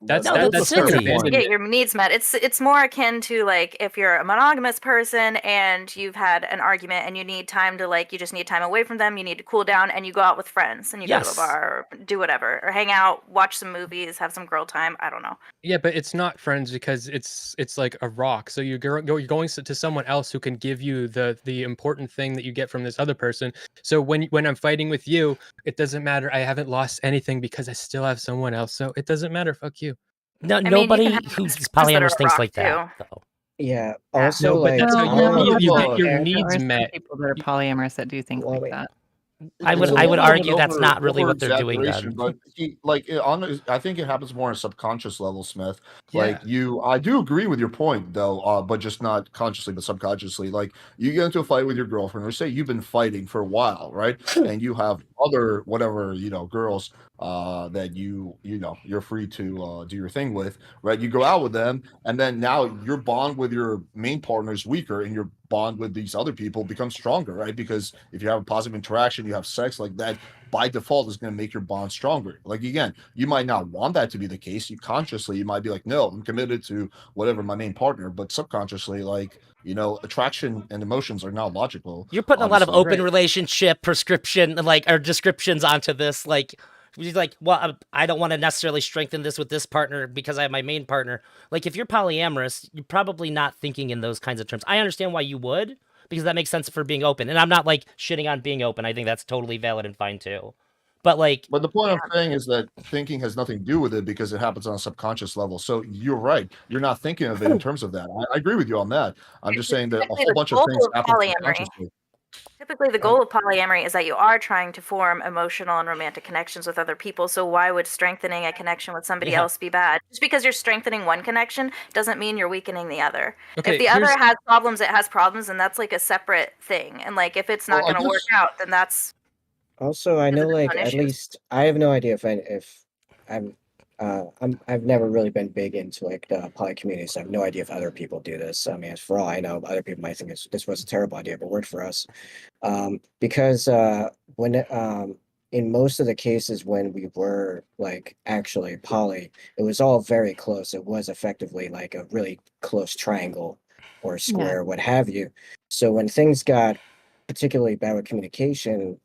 That's silly. To get your needs met. It's more akin to like if you're a monogamous person and you've had an argument and you need time to you just need time away from them, you need to cool down, and you go out with friends and you go to a bar or do whatever or hang out, watch some movies, have some girl time. I don't know. Yeah, but it's not friends, because it's like a rock. So you're going to someone else who can give you the important thing that you get from this other person. So when I'm fighting with you, it doesn't matter. I haven't lost anything because I still have someone else. So it doesn't matter. Fuck you. No, nobody who's polyamorous thinks like that, though. Yeah. Also, no, but that's how you get your needs met. People that are polyamorous that do things like that. I would argue that's not really what they're doing then. But I think it happens more on a subconscious level, Smith. Yeah. I do agree with your point though, but just not consciously, but subconsciously. Like you get into a fight with your girlfriend, or say you've been fighting for a while, right? And you have other whatever girls that you're free to do your thing with, right? You go out with them, and then now your bond with your main partner is weaker, and your bond with these other people becomes stronger, right? Because if you have a positive interaction, you have sex, like that by default is going to make your bond stronger. Like, again, you might not want that to be the case. You consciously, you might be like, no, I'm committed to whatever my main partner, but subconsciously, like, you know, attraction and emotions are not logical. You're putting obviously. a lot of open Right. relationship prescription, like, or descriptions onto this. Like, he's like, well, I don't want to necessarily strengthen this with this partner because I have my main partner. Like, if you're polyamorous, you're probably not thinking in those kinds of terms. I understand why you would, because that makes sense for being open. And I'm not like shitting on being open. I think that's totally valid and fine too. But like, But the point I'm saying is that thinking has nothing to do with it because it happens on a subconscious level. So you're right. You're not thinking of it in terms of that. I agree with you on that. I'm just saying that a Typically, whole the bunch of goal things of happen polyamory. subconsciously. Typically, the goal of polyamory is that you are trying to form emotional and romantic connections with other people. So why would strengthening a connection with somebody else be bad? Just because you're strengthening one connection doesn't mean you're weakening the other. Okay, If the other has problems, it has problems, and that's like a separate thing. And like if it's not Well, I going to work guess- out, then that's Also, I know, like, at least I have no idea if I've never really been big into like the poly community, so I have no idea if other people do this. I mean, for all I know, other people might think this was a terrible idea, but worked for us. Because when in most of the cases when we were like actually poly, it was all very close. It was effectively like a really close triangle or square, what have you. So when things got particularly bad with communication,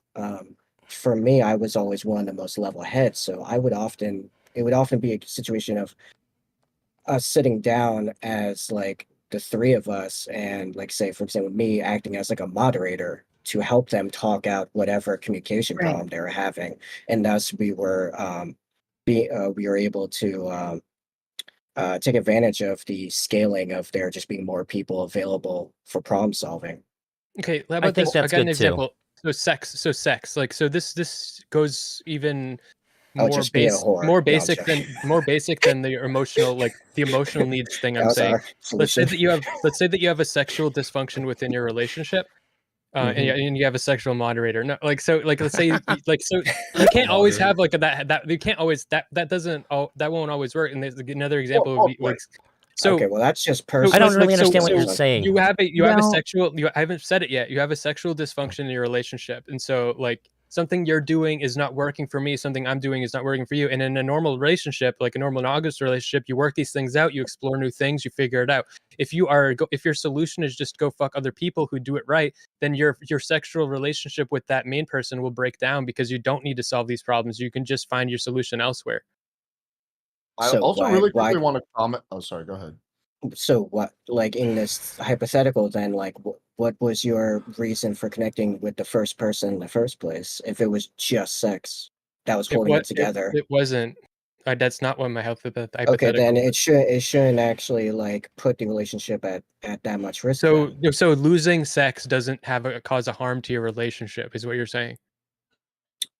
for me, I was always one of the most level heads. So it would often be a situation of us sitting down as like the three of us and like say for example me acting as like a moderator to help them talk out whatever communication problem they were having, and thus we were able to take advantage of the scaling of there just being more people available for problem solving. Okay, how I about think this? that's I got an good too. example. So sex. Like, so this goes even Oh, more just be a whore. No, I'm basic than the emotional, like the emotional needs thing. I'm saying, our let's say solution. that you have a sexual dysfunction within your relationship, and you have a sexual moderator. No, like, so, like, let's say, like, so you can't always have like that you can't always that won't always work. And there's another example would be like, so Okay, well that's just personal. I don't really understand what so- you're saying. you have a No. sexual, I haven't said it yet. You have a sexual dysfunction in your relationship. And so like something you're doing is not working for me, something I'm doing is not working for you. And in a normal relationship, like a normal monogamous relationship, you work these things out, you explore new things, you figure it out. If your solution is just go fuck other people who do it right, then your sexual relationship with that main person will break down because you don't need to solve these problems. You can just find your solution elsewhere. I So also why- really why- quickly want to comment. Oh, sorry. Go ahead. So what, like in this hypothetical, then, like, what was your reason for connecting with the first person in the first place? If it was just sex that was holding it together, It wasn't. That's not what my hypothetical. okay, then it shouldn't actually like put the relationship at that much risk. So losing sex doesn't cause a harm to your relationship, is what you're saying?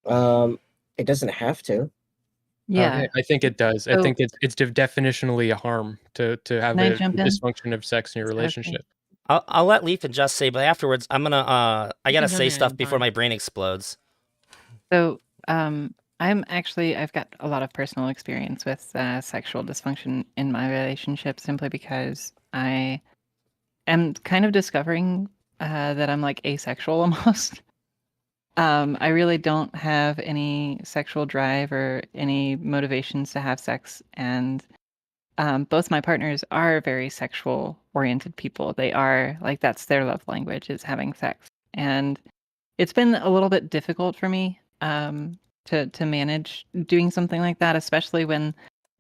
It doesn't have to. Yeah. I think it does. I So- think it's definitionally a harm to have Can I a jump in? dysfunction of sex in your relationship. I'll let Leaf and Just say, but afterwards I'm gonna I gotta can say jump in stuff before anytime. my brain explodes. So, I've got a lot of personal experience with sexual dysfunction in my relationship simply because I am kind of discovering that I'm like asexual almost. I really don't have any sexual drive or any motivations to have sex, and both my partners are very sexual oriented people. They are like that's their love language is having sex, and it's been a little bit difficult for me to manage doing something like that, especially when,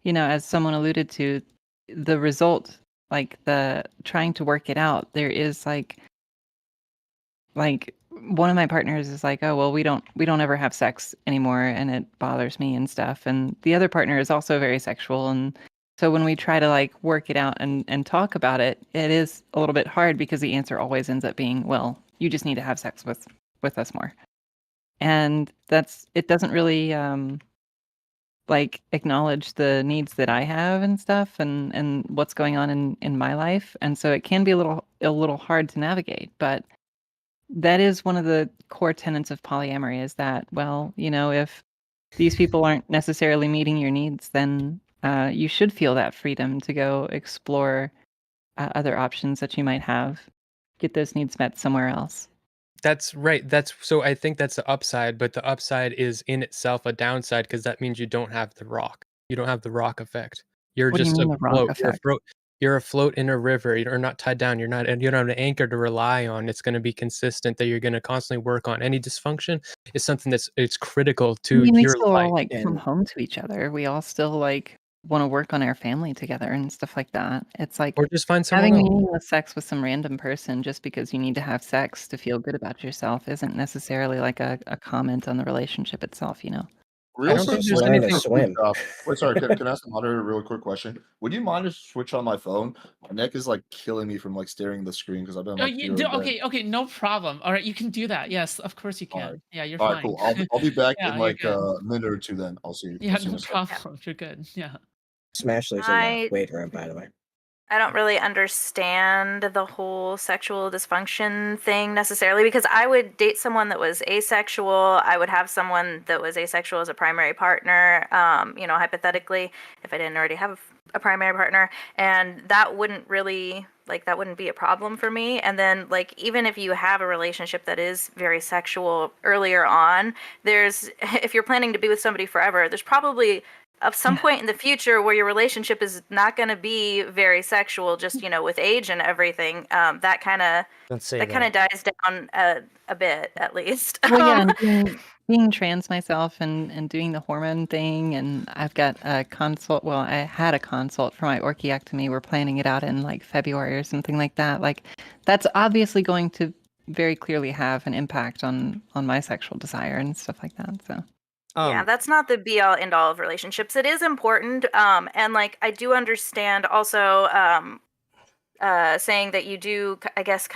as someone alluded to, the result, like the trying to work it out, there is like one of my partners is like, oh well, we don't ever have sex anymore, and it bothers me and stuff, and the other partner is also very sexual, and so when we try to like work it out and talk about it, it is a little bit hard because the answer always ends up being, well, you just need to have sex with us more. And it doesn't really like acknowledge the needs that I have and stuff and what's going on in my life. And so it can be a little hard to navigate. But that is one of the core tenets of polyamory is that, well, if these people aren't necessarily meeting your needs, then you should feel that freedom to go explore other options that you might have. get those needs met somewhere else. That's right. So I think that's the upside, but the upside is in itself a downside because that means you don't have the rock. You don't have the rock effect. You're What do you just mean the rock afloat. effect? You're afloat in a river. You're not tied down. You don't have an anchor to rely on. It's going to be consistent that you're going to constantly work on. Any dysfunction is something it's critical I to mean, we your still all life. come home to each other. We all still want to work on our family together and stuff like that. It's like Or just find someone having else. meaningless sex with some random person just because you need to have sex to feel good about yourself isn't necessarily like a comment on the relationship itself, you know? Real don't quick, think there's swim. anything- Swim. Wait, sorry. Can I ask the moderator a real quick question? Would you mind to switch on my phone? My neck is like killing me from like staring at the screen because I've been on my computer all day. Okay, no problem. All right, you can do that. Yes, of course you can. right. Yeah, you're All fine. right, cool. I'll be back Yeah, in you're like good. a minute or two. Then I'll see. Yeah, I'll see you in no a second. problem. You're good. Yeah. Smashley's in the weight room, by the way. I don't really understand the whole sexual dysfunction thing necessarily because I would date someone that was asexual. I would have someone that was asexual as a primary partner, hypothetically, if I didn't already have a primary partner. And that wouldn't really, that wouldn't be a problem for me. And then, even if you have a relationship that is very sexual earlier on, if you're planning to be with somebody forever, there's probably at some point in the future where your relationship is not going to be very sexual, just with age and everything, that kind of dies down a bit, at least. Well, yeah, and being trans myself and doing the hormone thing, and I've got a consult. Well, I had a consult for my orchiectomy. We're planning it out in February or something like that. That's obviously going to very clearly have an impact on my sexual desire and stuff like that. So. Yeah, that's not the be all end all of relationships. It is important. And I do understand also saying that you do, I guess,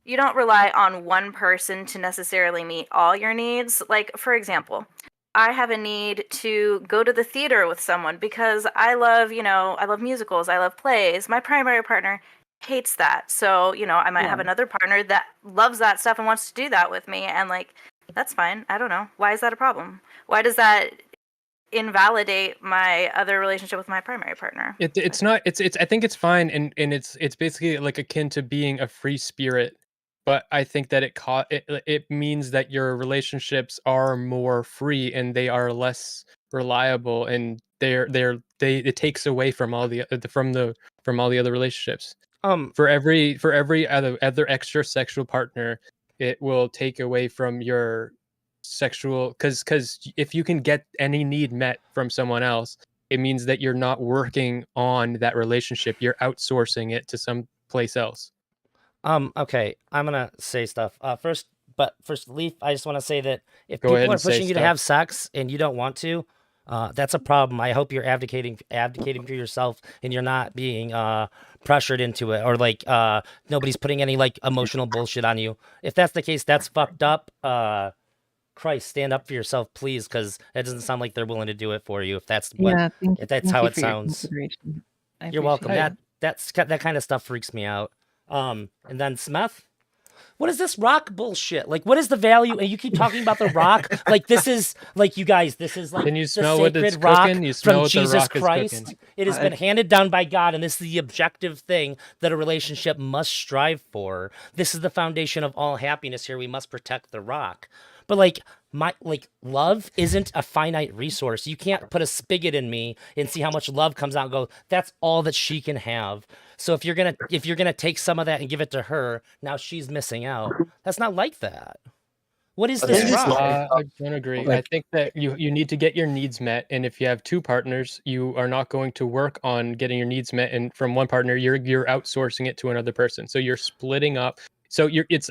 you don't rely on one person to necessarily meet all your needs. For example, I have a need to go to the theater with someone because I love musicals, I love plays. My primary partner hates that. So, I might have another partner that loves that stuff and wants to do that with me. And that's fine. I don't know. Why is that a problem? Why does that invalidate my other relationship with my primary partner? It's not. I think it's fine, and it's basically akin to being a free spirit. But I think that it means that your relationships are more free and they are less reliable, and it takes away from all the other relationships. For every other extra sexual partner, it will take away from your sexual because if you can get any need met from someone else, it means that you're not working on that relationship. You're outsourcing it to some place else. Okay, I'm gonna say stuff. First, Leaf, I just want to say that if Go people ahead are and say pushing you to stuff. have sex and you don't want to, that's a problem. I hope you're advocating for yourself and you're not being pressured into it, or nobody's putting any emotional bullshit on you. If that's the case, that's fucked up. Christ, stand up for yourself, please, because it doesn't sound like they're willing to do it for you. If that's Thank how you it for your sounds. consideration. You're welcome. appreciate it. That kind of stuff freaks me out. And then Smith, what is this rock bullshit? What is the value? And you keep talking about the rock. This is you guys. This is Can you the smell what it's sacred rock cooking? You smell from what the Jesus rock is Christ. cooking. It has been handed down by God, and this is the objective thing that a relationship must strive for. This is the foundation of all happiness. Here, we must protect the rock. But love isn't a finite resource. You can't put a spigot in me and see how much love comes out and go, that's all that she can have. So if you're gonna take some of that and give it to her, now she's missing out. That's not like that. What is this rock? I don't agree. I think that you need to get your needs met, and if you have two partners, you are not going to work on getting your needs met, and from one partner, you're outsourcing it to another person. So you're splitting up. So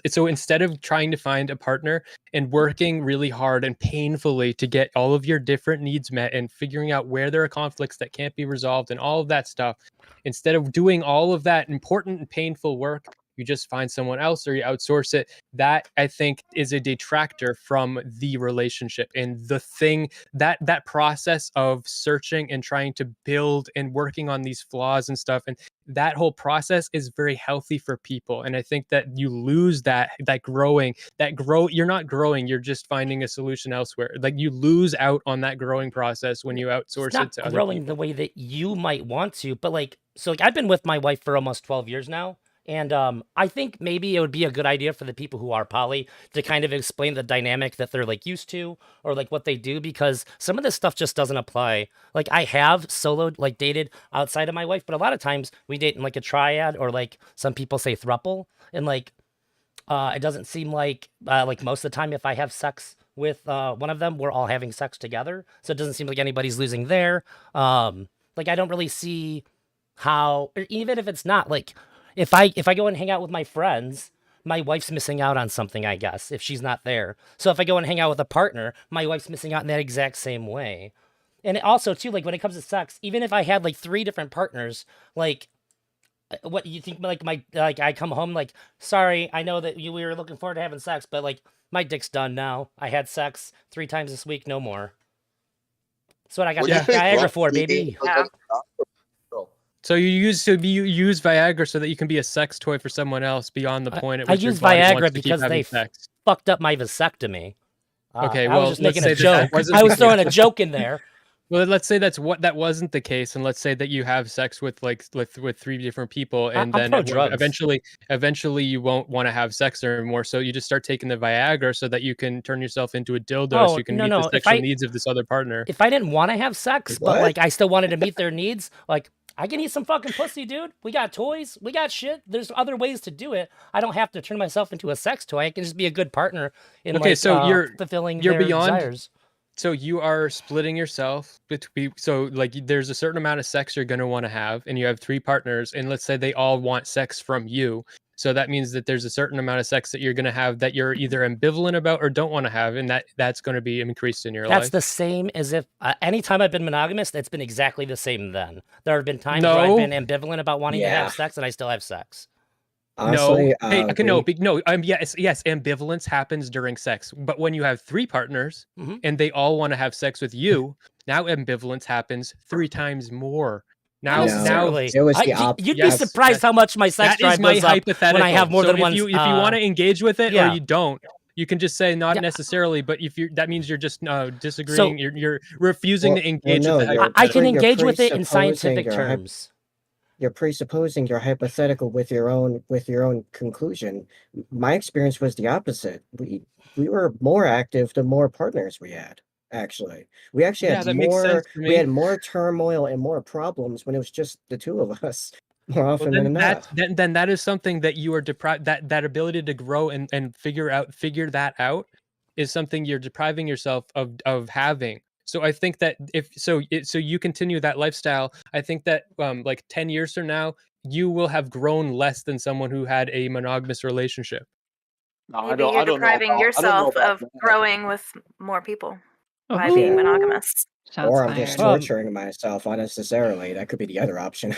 so instead of trying to find a partner and working really hard and painfully to get all of your different needs met and figuring out where there are conflicts that can't be resolved and all of that stuff, instead of doing all of that important and painful work, you just find someone else or you outsource it. That, I think, is a detractor from the relationship, and the thing that process of searching and trying to build and working on these flaws and stuff, and that whole process is very healthy for people. And I think that you lose that you're not growing, you're just finding a solution elsewhere. You lose out on that growing process when you outsource It's not it to other growing people. the way that you might want to, but I've been with my wife for almost 12 years now, And I think maybe it would be a good idea for the people who are poly to kind of explain the dynamic that they're like used to or like what they do, because some of this stuff just doesn't apply. Like I have soloed, like dated outside of my wife, but a lot of times we date in like a triad, or like some people say throuple. And like it doesn't seem like most of the time if I have sex with one of them, we're all having sex together. So it doesn't seem like anybody's losing there. Like I don't really see how, even if it's not like, if I go and hang out with my friends, my wife's missing out on something, I guess, if she's not there. So if I go and hang out with a partner, my wife's missing out in that exact same way. And it also too, like when it comes to sex, even if I had like 3 different partners, like what you think, like I come home like, sorry, I know that we were looking forward to having sex, but like my dick's done now. I had sex 3 times this week, no more. That's what I got Viagra for, baby. Yeah. So you use Viagra so that you can be a sex toy for someone else beyond the point at which I use your body Viagra wants to because keep they sex. fucked up my vasectomy. Okay, I well, was just let's making a say joke. I was throwing a joke in there. Well, let's say that wasn't the case, and let's say that you have sex with 3 different people, and then eventually you won't want to have sex anymore. So you just start taking the Viagra so that you can turn yourself into a dildo, so you can meet the sexual needs of this other partner. If I didn't want to have sex, but like I still wanted to meet their needs, like I can eat some fucking pussy, dude. We got toys, we got shit. There's other ways to do it. I don't have to turn myself into a sex toy. I can just be a good partner in fulfilling their desires. So you are splitting yourself between, so like there's a certain amount of sex you're going to want to have, and you have 3 partners, and let's say they all want sex from you. So that means that there's a certain amount of sex that you're going to have that you're either ambivalent about or don't want to have, and that's going to be increased in your life. That's the same as if anytime I've been monogamous, it's been exactly the same then. There have been times where I've been ambivalent about wanting to have sex, and I still have sex. Honestly, yes, ambivalence happens during sex, but when you have 3 partners and they all want to have sex with you, now ambivalence happens 3 times more. Now it was the opposite. You'd be surprised how much my sex drive goes up when I have more than one. If you want to engage with it or you don't, you can just say not necessarily. But if that means you're just disagreeing. So, you're refusing to engage with the I can engage with it in scientific terms. You're presupposing your hypothetical with your own conclusion. My experience was the opposite. We were more active the more partners we had. Actually, we actually had more turmoil and more problems when it was just the 2 of us more often than not. Then that is something that you are deprived. That ability to grow and figure that out is something you're depriving yourself of having. So I think that so you continue that lifestyle, I think that like 10 years from now, you will have grown less than someone who had a monogamous relationship. Maybe you're depriving yourself of growing with more people by being monogamous. Or I'm just torturing myself unnecessarily. That could be the other option.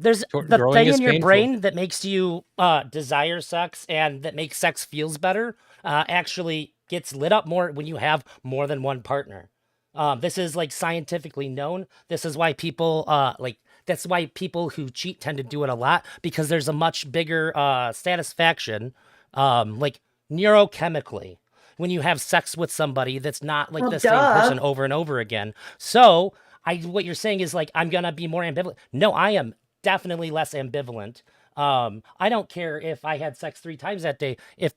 There's the thing in your brain that makes you desire sex and that makes sex feels better actually gets lit up more when you have more than one partner. This is like scientifically known. This is why people that's why people who cheat tend to do it a lot, because there's a much bigger satisfaction like neurochemically when you have sex with somebody that's not like the same person over and over again. So what you're saying is like, I'm gonna be more ambivalent. No, I am definitely less ambivalent. I don't care if I had sex 3 times that day. If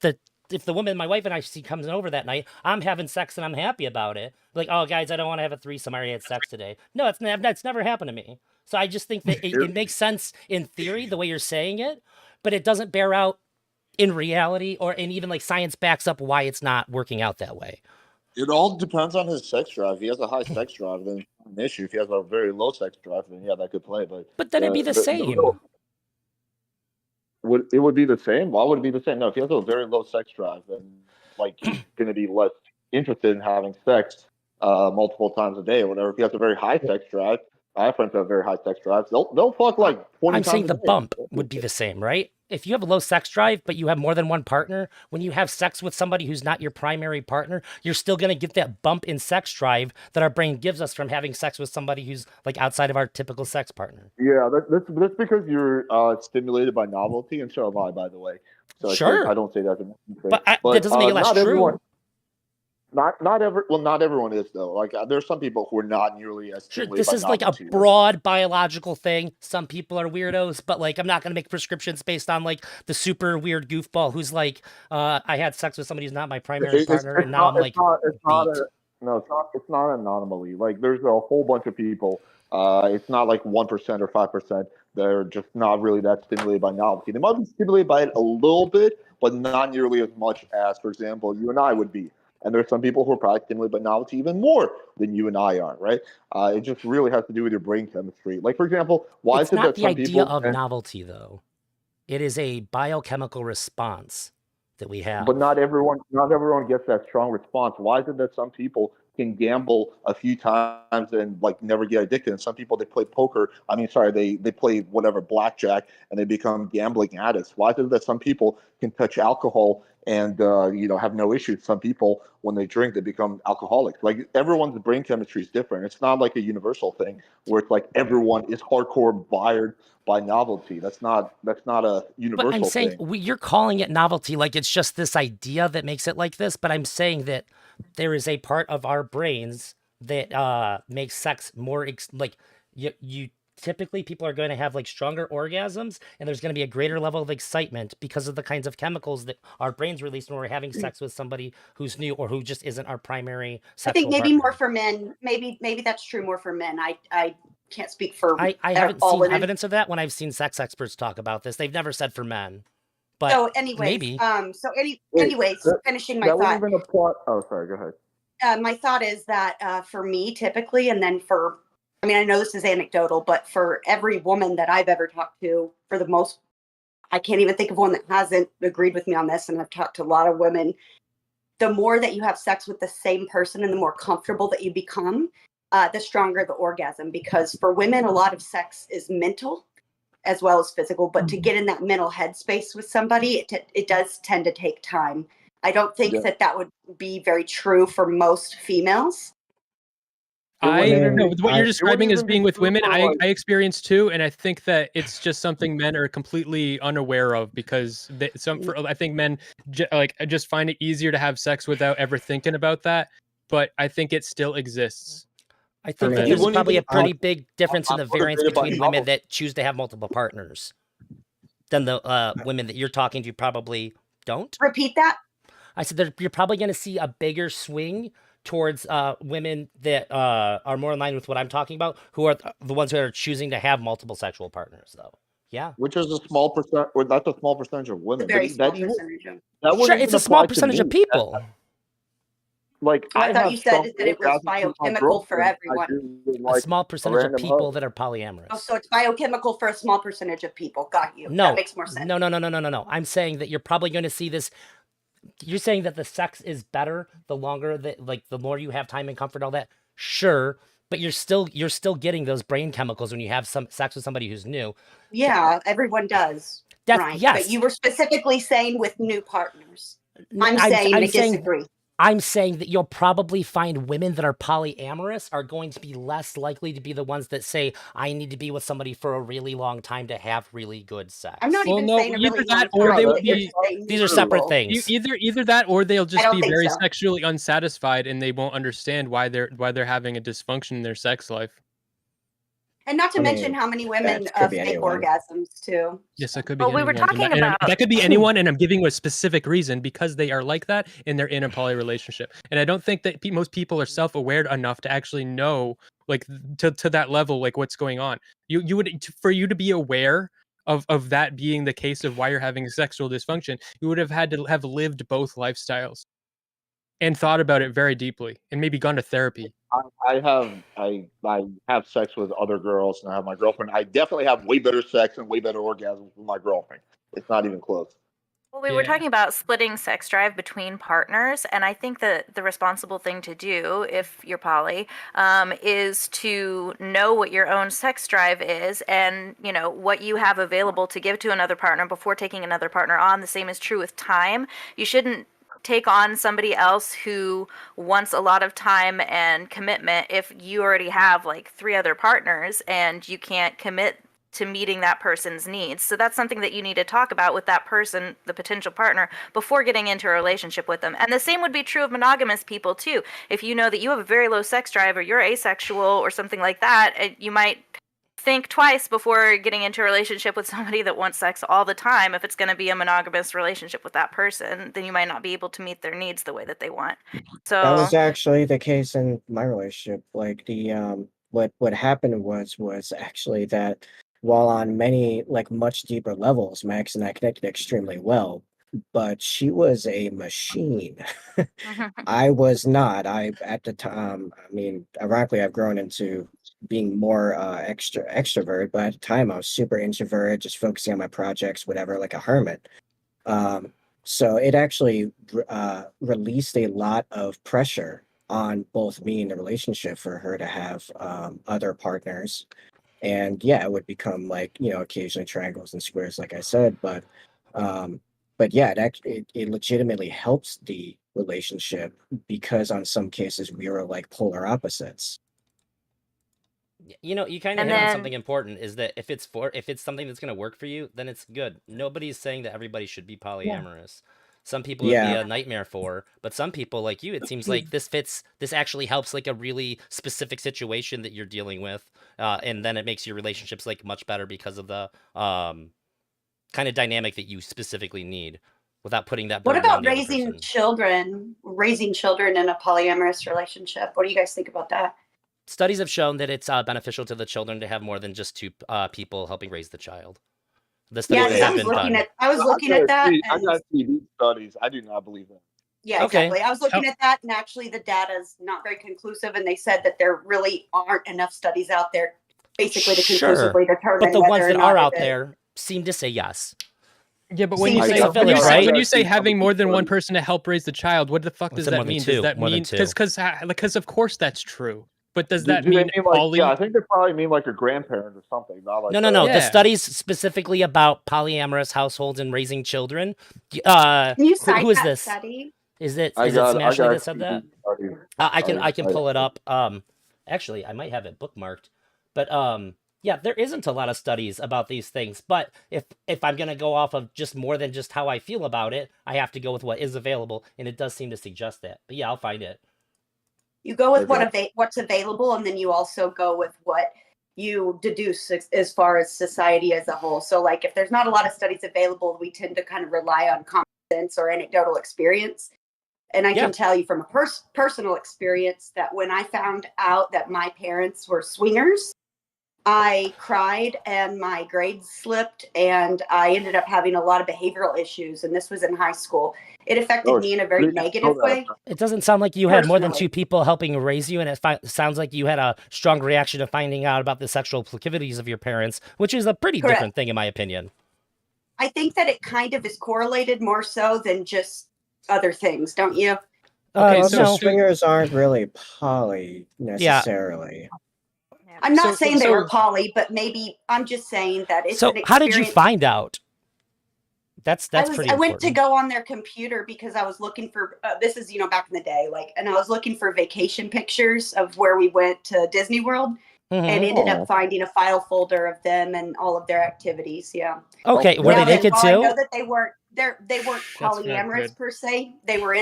the woman, my wife and I see comes over that night, I'm having sex and I'm happy about it. Like, oh guys, I don't want to have a threesome. I already had sex today. No, that's never happened to me. So I just think that it makes sense in theory, the way you're saying it, but it doesn't bear out in reality, and even like science backs up why it's not working out that way. It all depends on his sex drive. If he has a high sex drive, then it's an issue. If he has a very low sex drive, then yeah, that could play. But then it'd be the same. It would be the same? Why would it be the same? No, if he has a very low sex drive, then like he's going to be less interested in having sex multiple times a day or whatever. If he has a very high sex drive, I have friends who have very high sex drives. They'll fuck like 20 I'm times saying a the day. bump would be the same, right? If you have a low sex drive, but you have more than one partner, when you have sex with somebody who's not your primary partner, you're still going to get that bump in sex drive that our brain gives us from having sex with somebody who's like outside of our typical sex partner. Yeah, that's because you're stimulated by novelty, and so am I, by the way. So sure. I don't say that. But that doesn't make it less true. Not everyone is though. Like there's some people who are not nearly as Sure, stimulated this by is like a novelty. broad biological thing. Some people are weirdos, but like I'm not gonna make prescriptions based on like the super weird goofball who's like, I had sex with somebody who's not my primary partner, and now I'm like beat. It's not an anomaly. Like there's a whole bunch of people. It's not like 1% or 5%. They're just not really that stimulated by novelty. They might be stimulated by it a little bit, but not nearly as much as, for example, you and I would be. And there's some people who are probably stimulated by novelty even more than you and I are, right? It just really has to do with your brain chemistry. Like, for example, why It's is it not that the some idea people of novelty, though. It is a biochemical response that we have. But not everyone gets that strong response. Why is it that some people can gamble a few times and like never get addicted, and some people they play poker? I mean, sorry, they play whatever blackjack and they become gambling addicts. Why is it that some people can touch alcohol and have no issues? Some people when they drink they become alcoholics. Like everyone's brain chemistry is different. It's not like a universal thing where it's like everyone is hardcore wired by novelty. That's not a universal But I'm saying thing. you're calling it novelty like it's just this idea that makes it like this. But I'm saying that there is a part of our brains that makes sex more like you typically people are going to have like stronger orgasms, and there's going to be a greater level of excitement because of the kinds of chemicals that our brains release when we're having sex with somebody who's new or who just isn't our primary sexual I think maybe partner. more for men. Maybe that's true more for men. I can't speak for I haven't all seen women. evidence of that when I've seen sex experts talk about this. They've never said for men. But so anyways, maybe. Finishing my thought. Wouldn't even apply. Oh, sorry. Go ahead. My thought is that for me, typically, and then I know this is anecdotal, but for every woman that I've ever talked to, for the most, I can't even think of one that hasn't agreed with me on this. And I've talked to a lot of women. The more that you have sex with the same person and the more comfortable that you become, the stronger the orgasm. Because for women, a lot of sex is mental as well as physical. But to get in that mental headspace with somebody, it does tend to take time. I don't think that would be very true for most females. What you're describing as being with women, I experience too, and I think that it's just something men are completely unaware of because I think men just find it easier to have sex without ever thinking about that, but I think it still exists. I think that there's probably a pretty big difference in the variance between women that choose to have multiple partners than the women that you're talking to probably don't. Repeat that. I said you're probably going to see a bigger swing towards women that are more in line with what I'm talking about, who are the ones who are choosing to have multiple sexual partners, though. Yeah. Which is a small percent, or that's a small percentage of women. Very small percentage. Sure, it's a small percentage of people. I thought you said that it was biochemical for everyone. A small percentage of people that are polyamorous. Oh, so it's biochemical for a small percentage of people. Got you. No, that makes more sense. No. I'm saying that you're probably going to see this. You're saying that the sex is better the longer that, like, the more you have time and comfort, all that. Sure, but you're still getting those brain chemicals when you have some sex with somebody who's new. Yeah, everyone does. Right. Yes. But you were specifically saying with new partners. I'm saying I disagree. I'm saying that you'll probably find women that are polyamorous are going to be less likely to be the ones that say, I need to be with somebody for a really long time to have really good sex. I'm not even saying either that or they would be. These are separate things. Either that or they'll just be very sexually unsatisfied and they won't understand why they're having a dysfunction in their sex life. And not to mention how many women fake orgasms too. Yes, that could be. Well, we were talking about that could be anyone, and I'm giving you a specific reason because they are like that and they're in a poly relationship. And I don't think that most people are self-aware enough to actually know, like, to that level, like what's going on. You would, for you to be aware of that being the case of why you're having sexual dysfunction, you would have had to have lived both lifestyles and thought about it very deeply and maybe gone to therapy. I have sex with other girls and I have my girlfriend. I definitely have way better sex and way better orgasms with my girlfriend. It's not even close. Well, we were talking about splitting sex drive between partners, and I think that the responsible thing to do, if you're poly, is to know what your own sex drive is and, you know, what you have available to give to another partner before taking another partner on. The same is true with time. You shouldn't take on somebody else who wants a lot of time and commitment if you already have like 3 other partners and you can't commit to meeting that person's needs. So that's something that you need to talk about with that person, the potential partner, before getting into a relationship with them. And the same would be true of monogamous people too. If you know that you have a very low sex drive or you're asexual or something like that, you might think twice before getting into a relationship with somebody that wants sex all the time. If it's going to be a monogamous relationship with that person, then you might not be able to meet their needs the way that they want. So that was actually the case in my relationship. Like what happened was actually that while on many like much deeper levels, Max and I connected extremely well, but she was a machine. I was not. I at the time, I mean, ironically, I've grown into being more extrovert, but at the time I was super introverted, just focusing on my projects, whatever, like a hermit. So it actually released a lot of pressure on both me and the relationship for her to have other partners. And yeah, it would become like, occasionally triangles and squares, like I said, but yeah, it legitimately helps the relationship because on some cases we were like polar opposites. You know, you kind of hit on something important, is that if it's something that's going to work for you, then it's good. Nobody's saying that everybody should be polyamorous. Some people it would be a nightmare for, but some people like you, it seems like this actually helps like a really specific situation that you're dealing with. And then it makes your relationships like much better because of the kind of dynamic that you specifically need without putting that burden What on about the other raising person. raising children in a polyamorous relationship? What do you guys think about that? Studies have shown that it's beneficial to the children to have more than just two people helping raise the child. The studies that have been done. I was looking at that. I got see these studies. I do not believe that. Yeah, exactly. I was looking at that, and actually the data is not very conclusive, and they said that there really aren't enough studies out there basically to conclusively determine but the ones that are out it there seem to say yes. Yeah, but when you say when you say having more than one person to help raise the child, what the fuck does that mean? Does that mean because of course that's true. But does that mean like, yeah, I think they probably mean like a grandparent or something. Not like no. The studies specifically about polyamorous households and raising children. Can you cite who is that this? study? Is it Smashley that said that? I can pull it up. Actually, I might have it bookmarked. But yeah, there isn't a lot of studies about these things. But if I'm gonna go off of just more than just how I feel about it, I have to go with what is available, and it does seem to suggest that. But yeah, I'll find it. You go with what's available, and then you also go with what you deduce as far as society as a whole. So like if there's not a lot of studies available, we tend to kind of rely on common sense or anecdotal experience. And I can tell you from a personal experience that when I found out that my parents were swingers, I cried and my grades slipped and I ended up having a lot of behavioral issues. And this was in high school. It affected me in a very negative way. It doesn't sound like you had more than two people helping raise you. And it sounds like you had a strong reaction to finding out about the sexual proclivities of your parents, which is a pretty different thing in my opinion. I think that it kind of is correlated more so than just other things, don't you? Okay, so swingers aren't really poly necessarily. Yeah. I'm not saying they were poly, but maybe I'm just saying that it's an experience. How did you find out? That's pretty important. I went to go on their computer because I was looking for this is back in the day, and I was looking for vacation pictures of where we went to Disney World. And ended up finding a file folder of them and all of their activities. Yeah. Okay. Were they naked too? I know that they weren't polyamorous per se. They were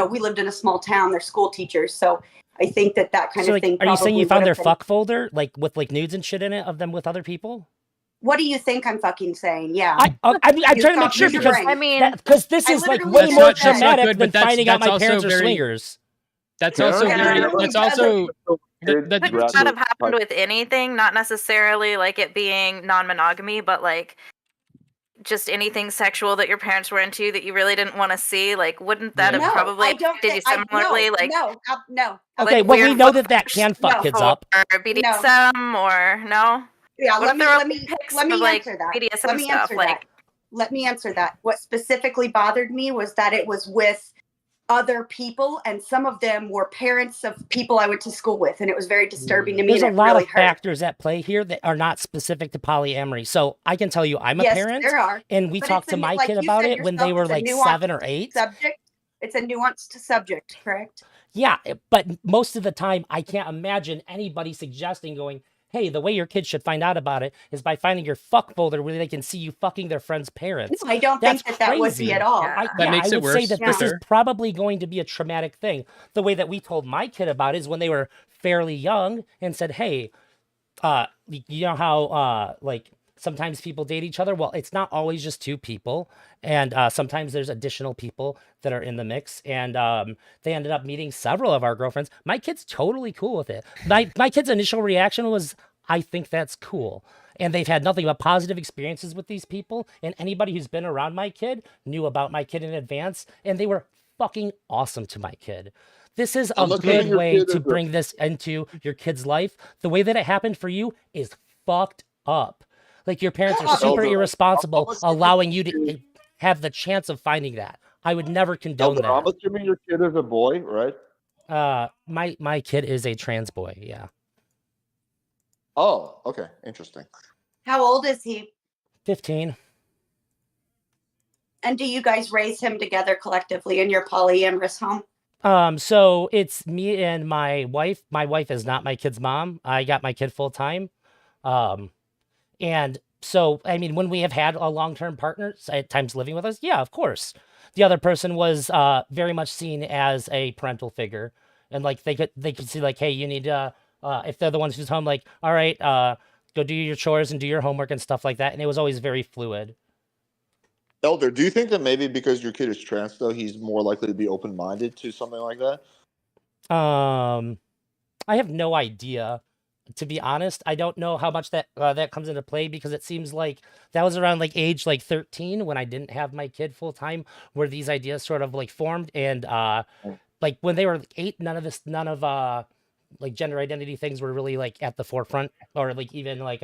we lived in a small town. They're school teachers, so I think that kind of thing. Are you saying you found their fuck folder, like with like nudes and shit in it of them with other people? What do you think I'm fucking saying? Yeah. I'm trying to make sure because this is like way more traumatic than finding out my parents are swingers. That's also that could not have happened with anything, not necessarily like it being non-monogamy, but like just anything sexual that your parents were into that you really didn't want to see. Like, wouldn't that have probably affected you similarly? No. Okay, well, we know that can fuck kids up. Or BDSM or no? Yeah, let me answer that. BDSM let me answer that. What specifically bothered me was that it was with other people, and some of them were parents of people I went to school with, and it was very disturbing to me. There's a lot of factors at play here that are not specific to polyamory. So I can tell you, I'm a parent, there are, and we talked to my kid about it when they were like 7 or 8. It's a nuanced subject, correct? Yeah, but most of the time, I can't imagine anybody suggesting going, hey, the way your kids should find out about it is by finding your fuck folder where they can see you fucking their friends' parents. No, I don't That's think that would be crazy. at all. That makes I it would say worse that for this is sure. probably going to be a traumatic thing. The way that we told my kid about it is when they were fairly young and said, hey, you know how like sometimes people date each other? Well, it's not always just two people, and sometimes there's additional people that are in the mix, and they ended up meeting several of our girlfriends. My kid's totally cool with it. My kid's initial reaction was, I think that's cool. And they've had nothing but positive experiences with these people, and anybody who's been around my kid knew about my kid in advance, and they were fucking awesome to my kid. This is a good way to bring this into your kid's life. The way that it happened for you is fucked up. Like, your parents are super irresponsible allowing you to have the chance of finding that. I would never condone that. I'm assuming your kid is a boy, right? My kid is a trans boy, yeah. Oh, okay. Interesting. How old is he? 15. And do you guys raise him together collectively in your polyamorous home? So it's me and my wife. My wife is not my kid's mom. I got my kid full time. And so, I mean, when we have had a long-term partner at times living with us, yeah, of course. The other person was very much seen as a parental figure. And like they could see like, hey, you need to if they're the ones who's home, like, all right, go do your chores and do your homework and stuff like that. And it was always very fluid. Elder, do you think that maybe because your kid is trans, though, he's more likely to be open-minded to something like that? I have no idea, to be honest. I don't know how much that that comes into play, because it seems like that was around like age like 13 when I didn't have my kid full time, where these ideas sort of like formed. And like when they were like 8, none of like gender identity things were really like at the forefront, or like even like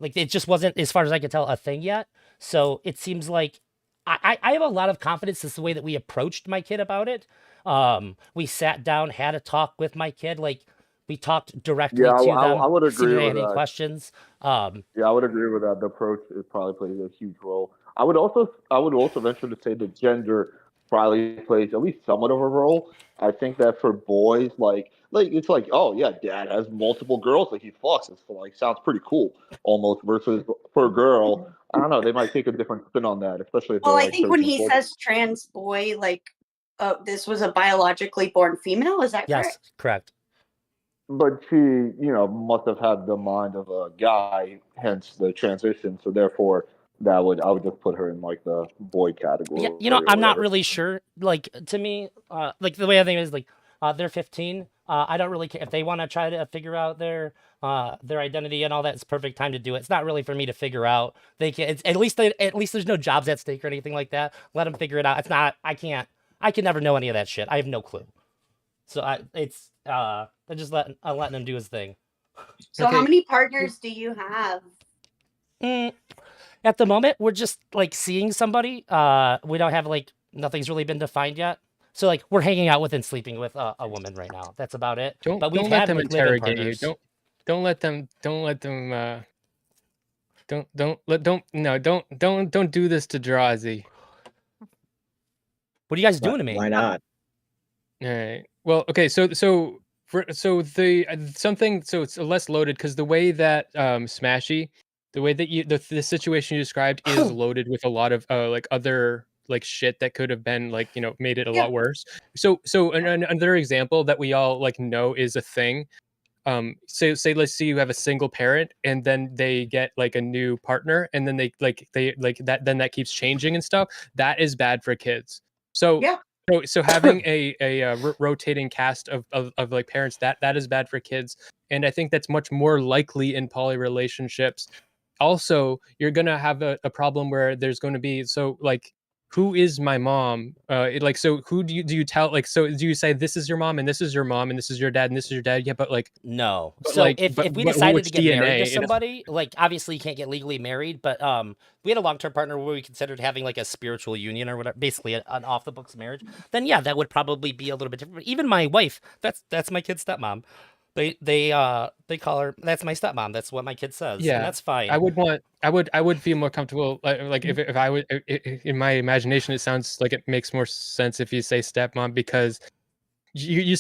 it just wasn't, as far as I could tell, a thing yet. So it seems like I have a lot of confidence in the way that we approached my kid about it. We sat down, had a talk with my kid, like we talked directly to them. I would see if agree they with had any that. questions. Yeah, I would agree with that. The approach probably plays a huge role. I would also venture to say that gender probably plays at least somewhat of a role. I think that for boys, like it's like, oh yeah, dad has multiple girls that he fucks. It's like sounds pretty cool almost. Versus for a girl, I don't know, they might take a different spin on that, especially if Well, they're I like think when 13, he 14. says trans boy, like this was a biologically born female. Is that correct? Yes, correct. But she, must have had the mind of a guy, hence the transition. So therefore, I would just put her in like the boy category. Yeah, I'm not really sure. Like, to me, like the way I think is like they're 15. I don't really care if they want to try to figure out their identity and all that. It's perfect time to do it. It's not really for me to figure out. They can. At least there's no jobs at stake or anything like that. Let them figure it out. It's not. I can't. I can never know any of that shit. I have no clue. So I'm just letting him do his thing. So how many partners do you have? At the moment, we're just like seeing somebody. We don't have like, nothing's really been defined yet. So like we're hanging out with and sleeping with a woman right now. That's about it. But we've don't had let them like, live-in interrogate you. partners. Don't let them don't do this to Drazi. What are you guys doing to me? Why not? All right. Well, okay. So it's less loaded because the way that Smashy, the way that the situation you described is loaded with a lot of like other like shit that could have been like made it a lot worse. So another example that we all like know is a thing. Say let's say you have a single parent and then they get like a new partner and then they that then that keeps changing and stuff. That is bad for kids. So so having a rotating cast of like parents, that is bad for kids, and I think that's much more likely in poly relationships. Also, you're gonna have a problem where there's going to be like, who is my mom? Like, so who do you tell? Like, so do you say this is your mom and this is your mom and this is your dad and this is your dad? Yeah, but like no. But so like, if we but decided which to get married to DNA? somebody, like obviously you can't get legally married, but we had a long-term partner where we considered having like a spiritual union or whatever, basically an off-the-books marriage. Then yeah, that would probably be a little bit different. But even my wife, that's my kid's stepmom. They call her, that's my stepmom. That's what my kid says. Yeah, and that's fine. I would feel more comfortable like if I would in my imagination. It sounds like it makes more sense if you say stepmom, because you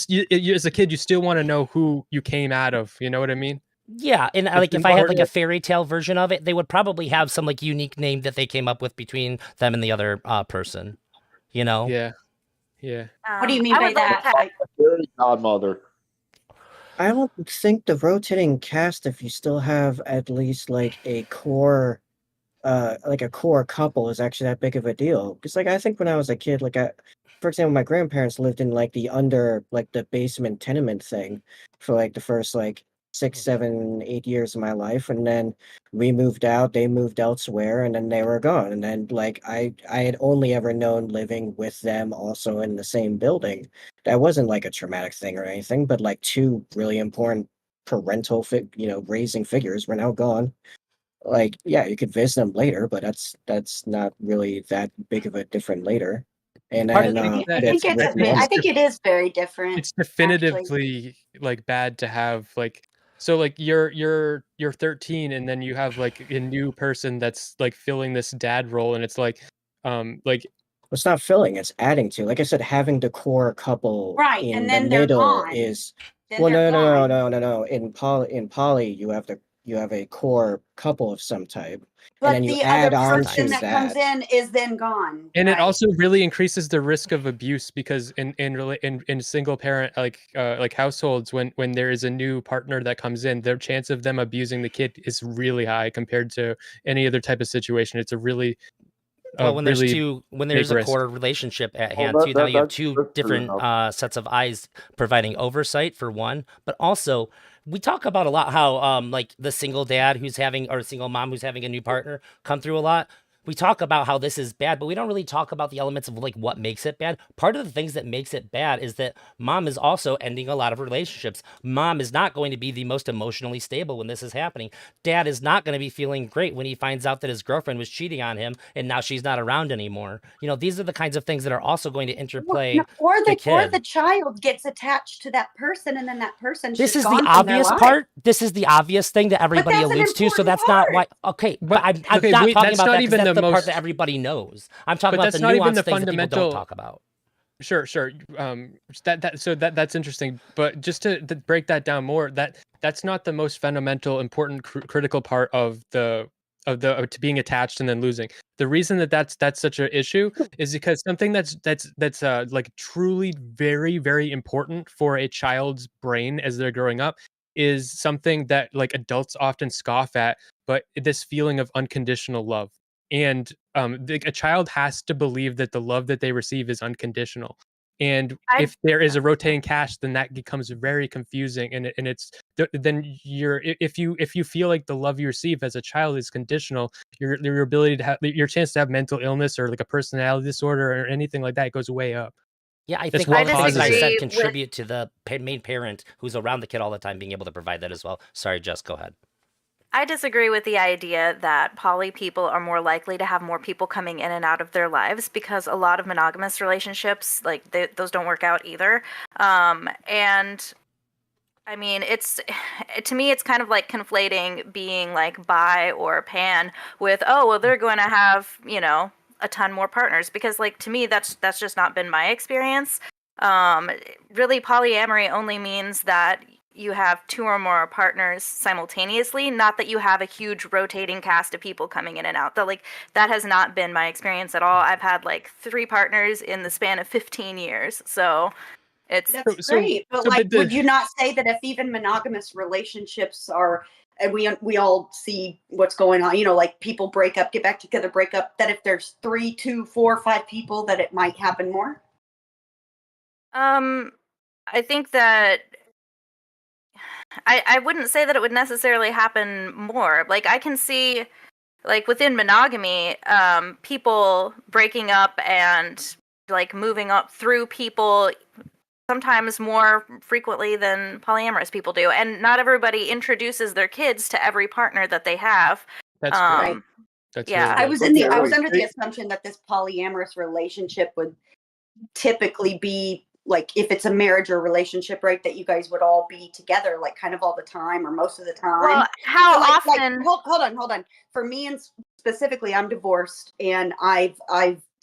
as a kid you still want to know who you came out of. You know what I mean? Yeah, and like if I had like a fairy tale version of it, they would probably have some like unique name that they came up with between them and the other person. You know? Yeah. Yeah. What do you mean by that? Fairy godmother. I don't think the rotating cast, if you still have at least like a core couple, is actually that big of a deal. Because like I think when I was a kid, for example, my grandparents lived in like the basement tenement thing for like the first like 6, 7, 8 years of my life, and then we moved out, they moved elsewhere, and then they were gone. And then like I had only ever known living with them also in the same building. That wasn't like a traumatic thing or anything, but like two really important parental raising figures were now gone. Like, yeah, you could visit them later, but that's not really that big of a different later. And then I think it is very different. It's definitively like bad to have like, so like you're 13 and then you have like a new person that's like filling this dad role, and it's like it's not filling, it's adding to. Like I said, having the core couple right, in and the then they're middle gone. is Then well, they're no. In poly, you have a core couple of some type, but and then you the add other on person to that comes in is then gone. And right? it also really increases the risk of abuse, because in single parent like households, when there is a new partner that comes in, their chance of them abusing the kid is really high compared to any other type of situation. It's a really Well, when really there's a risk. core relationship at Well, hand too, now you have two that's true different enough. sets of eyes providing oversight for one, but also we talk about a lot how like the single dad who's having or single mom who's having a new partner come through a lot. We talk about how this is bad, but we don't really talk about the elements of like what makes it bad. Part of the things that makes it bad is that mom is also ending a lot of relationships. Mom is not going to be the most emotionally stable when this is happening. Dad is not going to be feeling great when he finds out that his girlfriend was cheating on him and now she's not around anymore. You know, these are the kinds of things that are also going to interplay or the kid. the child gets attached to that person, and then that person's This just is the gone from their obvious life. part. This is the obvious thing that everybody that's an alludes to. So important that's not why. part. Okay, but I'm okay, not wait, talking that's about not that because even that's the the part most- that everybody knows. I'm talking But about the that's not even nuanced the things that people fundamental. don't talk about. Sure. That's interesting. But just to break that down more, that's not the most fundamental, important, critical part of to being attached and then losing. The reason that's such an issue is because something that's like truly very, very important for a child's brain as they're growing up is something that like adults often scoff at, but this feeling of unconditional love. And a child has to believe that the love that they receive is unconditional. And if there is a rotating cast, then that becomes very confusing. And it's then if you feel like the love you receive as a child is conditional, your ability to have your chance to have mental illness or like a personality disorder or anything like that goes way up. Yeah, I That's think all the things I it. said contribute to the main parent who's around the kid all the time being able to provide that as well. Sorry, Jess, go ahead. I disagree with the idea that poly people are more likely to have more people coming in and out of their lives, because a lot of monogamous relationships, like those don't work out either. And I mean, to me, it's kind of like conflating being like bi or pan with, oh, well, they're going to have, a ton more partners, because like to me, that's just not been my experience. Really, polyamory only means that you have two or more partners simultaneously, not that you have a huge rotating cast of people coming in and out. That has not been my experience at all. I've had like 3 partners in the span of 15 years. So that's great. But would you not say that if even monogamous relationships are, and we all see what's going on, like people break up, get back together, break up, that if there's 3, 2, 4, 5 people, that it might happen more? I think that I wouldn't say that it would necessarily happen more. Like I can see, like within monogamy, people breaking up and like moving up through people sometimes more frequently than polyamorous people do. And not everybody introduces their kids to every partner that they have. That's right. That's yeah. really I was under the assumption that this polyamorous relationship would typically be like, if it's a marriage or relationship, right, that you guys would all be together like kind of all the time or most of the time. Well, how often? Hold on. For me and specifically, I'm divorced, and I've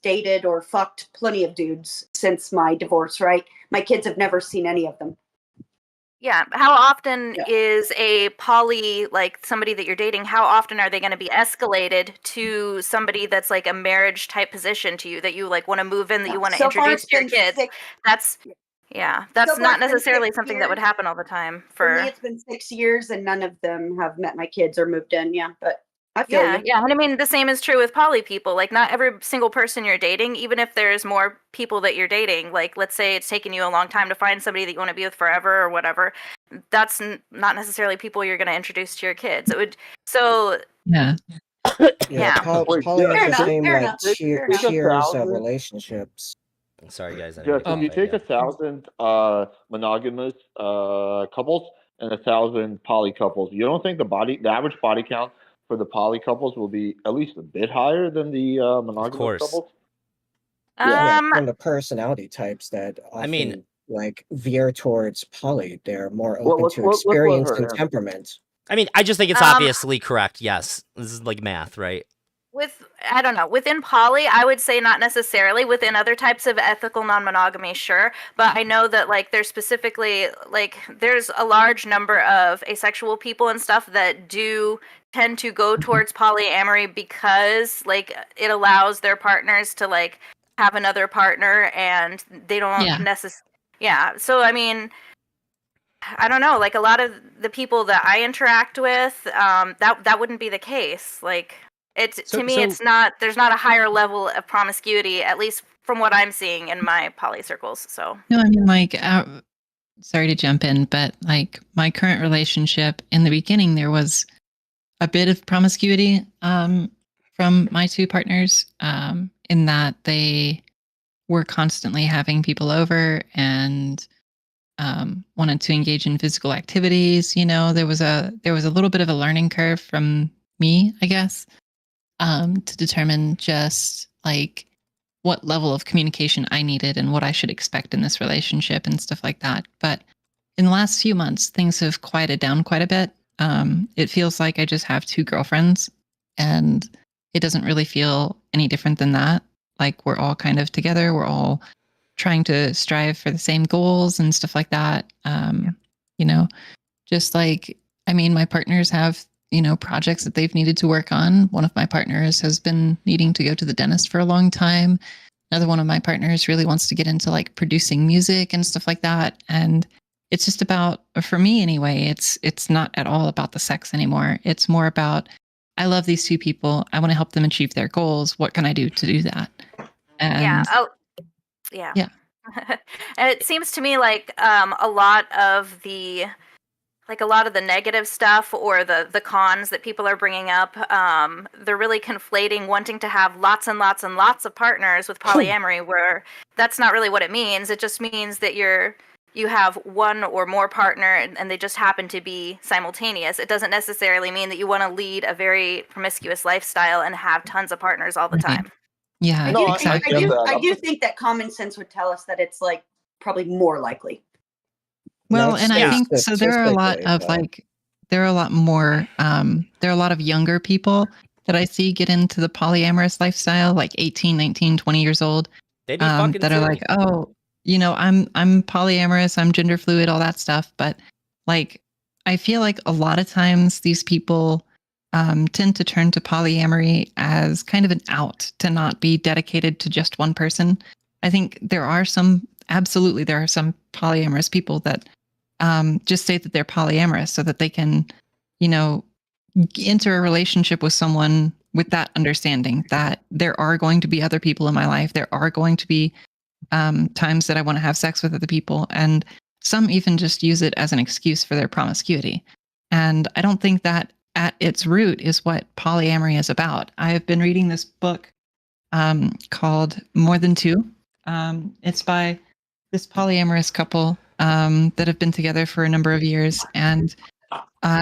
dated or fucked plenty of dudes since my divorce, right? My kids have never seen any of them. Yeah. How often Yeah. is a poly, like somebody that you're dating, how often are they going to be escalated to somebody that's like a marriage type position to you that you like want to move in, that you want to So far, introduce it's to your been kids? 6. That's, yeah, So that's far, not it's been necessarily 6 something that would years. happen all the time For me, for. it's been 6 years, and none of them have met my kids or moved in. Yeah, but I feel Yeah, you. yeah. And I mean, the same is true with poly people. Like, not every single person you're dating, even if there's more people that you're dating, like, let's say it's taken you a long time to find somebody that you want to be with forever or whatever, that's not necessarily people you're going to introduce to your kids. It would, so, Yeah. yeah. Wait, Poly has the same Fair like enough. Fair enough. tiers of relationships. Sorry, guys. I didn't Yes, mean to if you cut you take off. 1,000 monogamous couples and 1,000 poly couples, you don't think the average body count for the poly couples will be at least a bit higher than the monogamous couples? Yeah, Um, from the personality types that often I mean, like veer towards poly. They're more Well, open to let's let experience her and answer. temperament. I mean, I just think it's Um, obviously correct. Yes, this is like math, right? I don't know, within poly, I would say not necessarily. Within other types of ethical non-monogamy, sure. But I know that like there's specifically like there's a large number of asexual people and stuff that do tend to go towards polyamory because like it allows their partners to like have another partner and they don't necessarily. Yeah. So I mean, I don't know. Like a lot of the people that I interact with, that wouldn't be the case. Like to me, it's not. There's not a higher level of promiscuity, at least from what I'm seeing in my poly circles. So No, I mean, like, sorry to jump in, but like my current relationship in the beginning, there was a bit of promiscuity from my two partners in that they were constantly having people over and wanted to engage in physical activities. You know, there was a little bit of a learning curve from me, I guess, to determine just like what level of communication I needed and what I should expect in this relationship and stuff like that. But in the last few months, things have quieted down quite a bit. It feels like I just have two girlfriends, and it doesn't really feel any different than that. Like we're all kind of together. We're all trying to strive for the same goals and stuff like that. You know, just like, I mean, my partners have, you know, projects that they've needed to work on. One of my partners has been needing to go to the dentist for a long time. Another one of my partners really wants to get into like producing music and stuff like that. And it's just about, for me anyway, it's not at all about the sex anymore. It's more about, I love these two people. I want to help them achieve their goals. What can I do to do that? And yeah. Yeah. And it seems to me like a lot of the negative stuff or the cons that people are bringing up, they're really conflating wanting to have lots and lots and lots of partners with polyamory, where that's not really what it means. It just means that you have one or more partner and they just happen to be simultaneous. It doesn't necessarily mean that you want to lead a very promiscuous lifestyle and have tons of partners all the time. Yeah, I do think that common sense would tell us that it's like probably more likely. Well, and I think so. There are a lot of like, there are a lot more. There are a lot of younger people that I see get into the polyamorous lifestyle, like 18, 19, 20 years old, They'd be fucking that are like, oh, you know, I'm polyamorous, I'm gender fluid, all that stuff. But like, I feel like a lot of times these people tend to turn to polyamory as kind of an out to not be dedicated to just one person. I think there are some polyamorous people that just say that they're polyamorous so that they can, you know, enter a relationship with someone with that understanding that there are going to be other people in my life. There are going to be times that I want to have sex with other people. And some even just use it as an excuse for their promiscuity. And I don't think that at its root is what polyamory is about. I have been reading this book called More Than Two. It's by this polyamorous couple that have been together for a number of years. And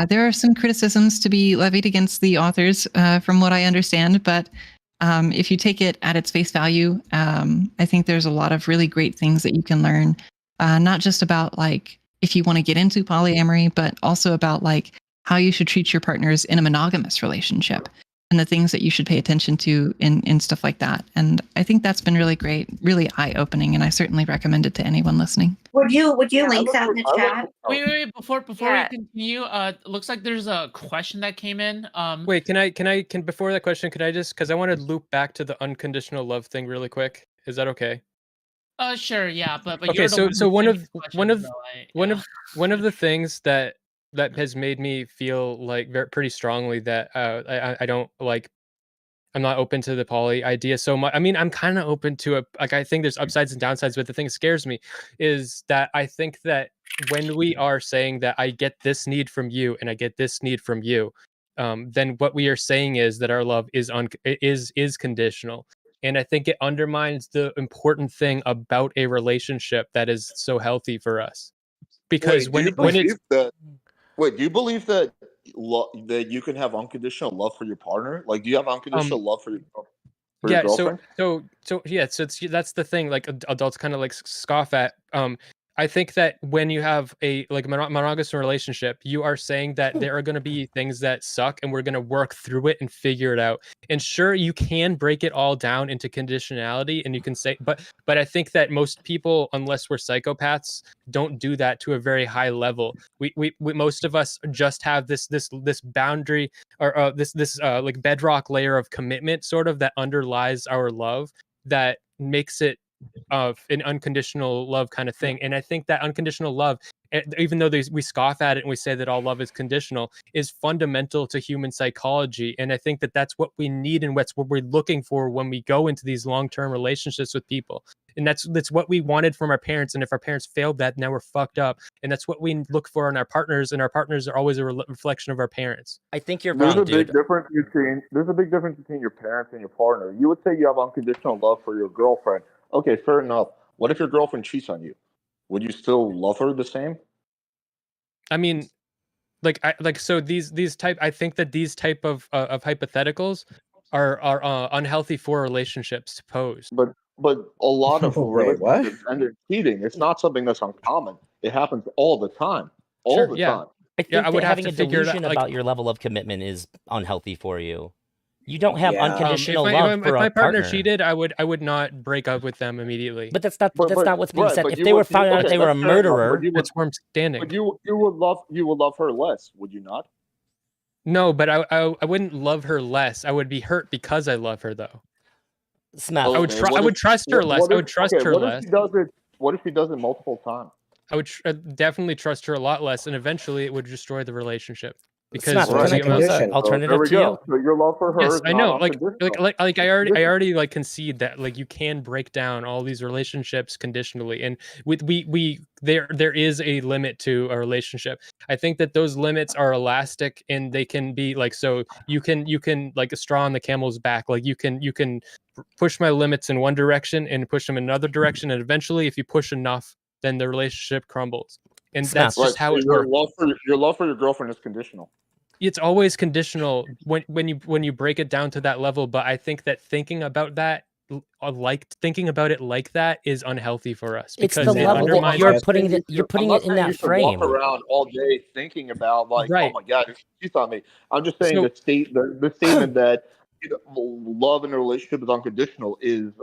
there are some criticisms to be levied against the authors, from what I understand. But if you take it at its face value, I think there's a lot of really great things that you can learn, not just about like if you want to get into polyamory, but also about like how you should treat your partners in a monogamous relationship. and the things that you should pay attention to in stuff like that. And I think that's been really great, really eye-opening, and I certainly recommend it to anyone listening. Would you link that in the chat? Wait, before we continue, looks like there's a question that came in. Wait, can before that question, could I just, because I want to loop back to the unconditional love thing really quick. Is that okay? Sure, yeah, but okay, you're the so one of the things that has made me feel like pretty strongly that I don't like, I'm not open to the poly idea so much. I mean, I'm kind of open to it. Like, I think there's upsides and downsides, but the thing that scares me is that I think that when we are saying that I get this need from you and I get this need from you, then what we are saying is that our love is conditional. And I think it undermines the important thing about a relationship that is so healthy for us. Because do you believe that that you can have unconditional love for your partner? Like, do you have unconditional love for your girlfriend? So that's the thing. Like, adults kind of like scoff at. I think that when you have a monogamous relationship, you are saying that there are going to be things that suck, and we're going to work through it and figure it out. And sure, you can break it all down into conditionality, and you can say, but I think that most people, unless we're psychopaths, don't do that to a very high level. We most of us just have this boundary or this like bedrock layer of commitment, sort of, that underlies our love, that makes it of an unconditional love kind of thing. And I think that unconditional love, even though we scoff at it and we say that all love is conditional, is fundamental to human psychology. And I think that that's what we need, and that's what we're looking for when we go into these long-term relationships with people. And that's what we wanted from our parents. And if our parents failed that, now we're fucked up. And that's what we look for in our partners. And our partners are always a reflection of our parents. I think you're wrong, dude. There's a big difference between your parents and your partner. You would say you have unconditional love for your girlfriend. Okay, fair enough. What if your girlfriend cheats on you? Would you still love her the same? I mean, so these type. I think that these type of hypotheticals are unhealthy for relationships to pose. But a lot of relationships end in cheating. It's not something that's uncommon. It happens all the time. All the time. I think that having a delusion about your level of commitment is unhealthy for you. You don't have unconditional love for if my a partner cheated, I would not break up with them immediately. But that's not what's being said. If they were found out they were a murderer, that's where I'm standing. But you would love her less, would you not? No, but I wouldn't love her less. I would be hurt because I love her, though. Smell. I would trust her less. I would trust her less. What if she does it multiple times? I would definitely trust her a lot less, and eventually it would destroy the relationship. Because alternative to you. So your love for her. Yes, is I know. not Like I already like concede that, like, you can break down all these relationships conditionally, and there is a limit to a relationship. I think that those limits are elastic, and they can be like, so you can like a straw on the camel's back. Like you can push my limits in one direction and push them in another direction, and eventually, if you push enough, then the relationship crumbles. And that's just how it works. Your love for your girlfriend is conditional. It's always conditional when you break it down to that level. But I think that thinking about it like that is unhealthy for us. It's the level that you're putting it in that frame. Walk around all day thinking about, like, oh my god, she's on me. I'm just saying the statement that love in a relationship is unconditional is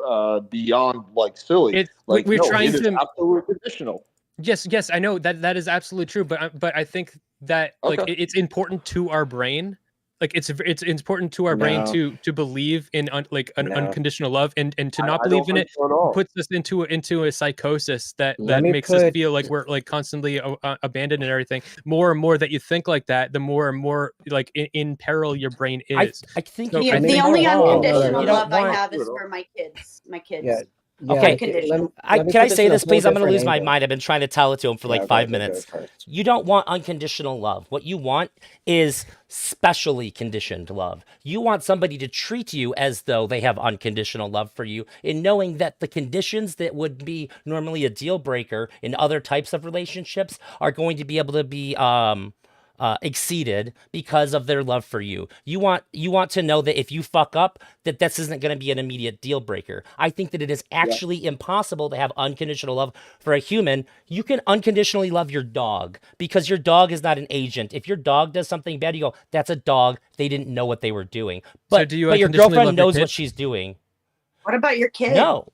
beyond like silly. It is absolutely conditional. Yes, I know that is absolutely true, but I think that it's important to our brain. Like it's important to our brain to believe in unconditional love, and to not believe in it puts us into a psychosis that makes us feel like we're like constantly abandoned and everything. More and more that you think like that, the more and more like in peril your brain is. I think the only unconditional love I have is for my kids. Yeah. Okay, can I say this, please? I'm going to lose my mind. I've been trying to tell it to him for like 5 minutes. You don't want unconditional love. What you want is specially conditioned love. You want somebody to treat you as though they have unconditional love for you, in knowing that the conditions that would be normally a deal breaker in other types of relationships are going to be able to be exceeded because of their love for you. You want to know that if you fuck up, that this isn't going to be an immediate deal breaker. I think that it is actually impossible to have unconditional love for a human. You can unconditionally love your dog because your dog is not an agent. If your dog does something bad, you go, that's a dog. They didn't know what they were doing. But, do you but your unconditionally girlfriend love your knows kid? what she's doing. What about your kid? No.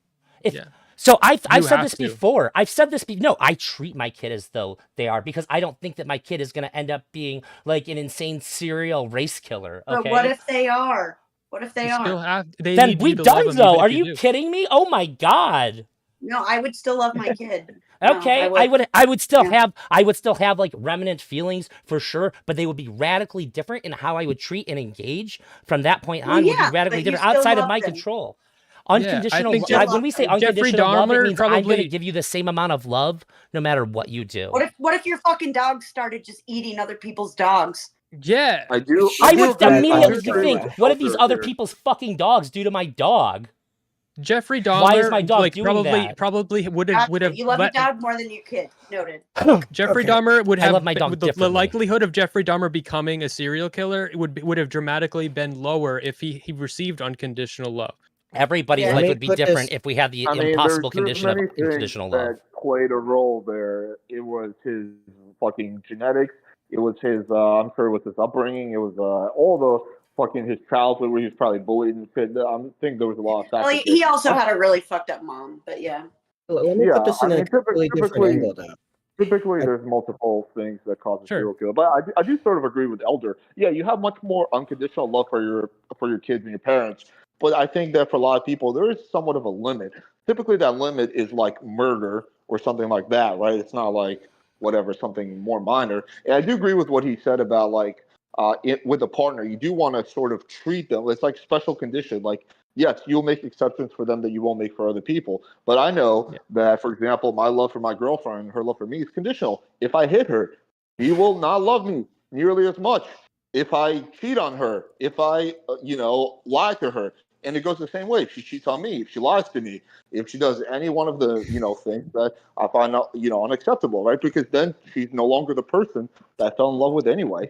So I've said this before. I've said this. No, I treat my kid as though they are because I don't think that my kid is going to end up being like an insane serial race killer. Okay. But what if they are? What if they are? Then we don't though. Are you kidding me? Oh my God. No, I would still love my kid. No, Okay, I would still have like remnant feelings for sure, but they would be radically different in how I would treat and engage from that point on. Would be radically different outside of my control. Unconditional love. When we say unconditional love, it means I'm going to give you the same amount of love no matter what you do. What if your fucking dog started just eating other people's dogs? Yeah, I do. I would immediately think, what did these other people's fucking dogs do to my dog? Jeffrey Dahmer. Why is my dog doing that? Probably would have You love your dog more than your kid. Noted. Jeffrey Dahmer would have. I love my dog the differently. likelihood of Jeffrey Dahmer becoming a serial killer would have dramatically been lower if he received unconditional love. Everybody's life would be different if we had the impossible condition of many unconditional things love. that played a role there. It was his fucking genetics. It was his, I'm sure it was his upbringing. It was all the fucking his childhood where he was probably bullied and shit. I think there was a lot of factors. Well, he also had a really fucked up mom, but yeah. Let me put this in a completely different angle, though. Typically, there's multiple things that cause a serial killer, but I do sort of agree with Elder. Yeah, you have much more unconditional love for your kids and your parents, but I think that for a lot of people, there is somewhat of a limit. Typically, that limit is like murder or something like that, right? It's not like whatever, something more minor. And I do agree with what he said about like with a partner, you do want to sort of treat them. It's like special condition. Like, yes, you'll make exceptions for them that you won't make for other people. But I know that, for example, my love for my girlfriend, her love for me is conditional. If I hit her, she will not love me nearly as much. If I cheat on her, if I, lie to her, and it goes the same way. If she cheats on me, if she lies to me, if she does any one of the, things that I find, unacceptable, right? Because then she's no longer the person that I fell in love with anyway.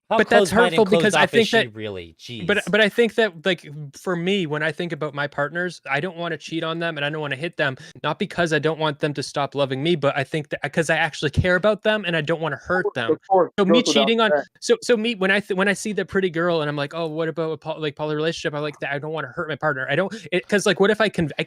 But that's hurtful because I think that really, geez. But I think that like for me, when I think about my partners, I don't want to cheat on them and I don't want to hit them, not because I don't want them to stop loving me, but I think that because I actually care about them and I don't want to hurt them. So me cheating on me when I see the pretty girl and I'm like, oh, what about a poly relationship? I like that. I don't want to hurt my partner. I don't because like what if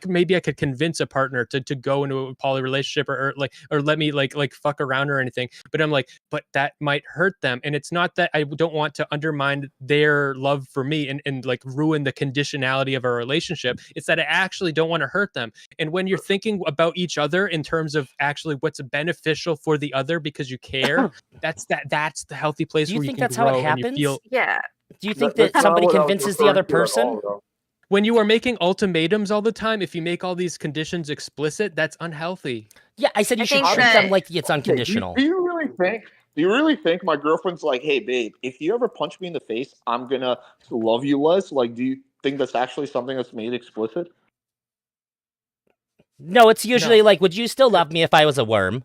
maybe I could convince a partner to go into a poly relationship or let me like fuck around or anything. But I'm like, but that might hurt them, and it's not that I don't want to undermine their love for me and like ruin the conditionality of our relationship. It's that I actually don't want to hurt them. And when you're thinking about each other in terms of actually what's beneficial for the other because you care, that's the healthy place. Do you where think you can that's how it grow and happens? you feel. Yeah. Do you think that somebody convinces the other person? When you are making ultimatums all the time, if you make all these conditions explicit, that's unhealthy. Yeah, I said you should treat them like it's unconditional. Do you really think my girlfriend's like, hey, babe, if you ever punch me in the face, I'm going to love you less? Like, do you think that's actually something that's made explicit? No, it's usually like, would you still love me if I was a worm?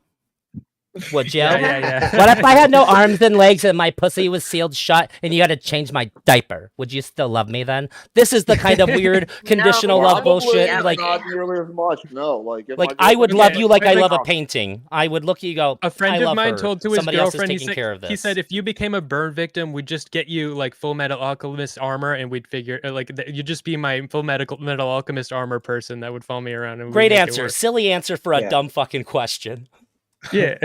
Would you? Yeah. What if I had no arms and legs and my pussy was sealed shut and you had to change my diaper? Would you still love me then? This is the kind of weird conditional love bullshit. Like, not nearly as much. No, like I would love you like I love a painting. I would look at you go. A friend of mine told to his Somebody else is girlfriend, taking care of this. he said, if you became a burn victim, we'd just get you like Full Metal Alchemist armor, and we'd figure like you'd just be my Full Metal Alchemist armor person that would follow me around. And great answer, silly answer for a dumb fucking question. Yeah.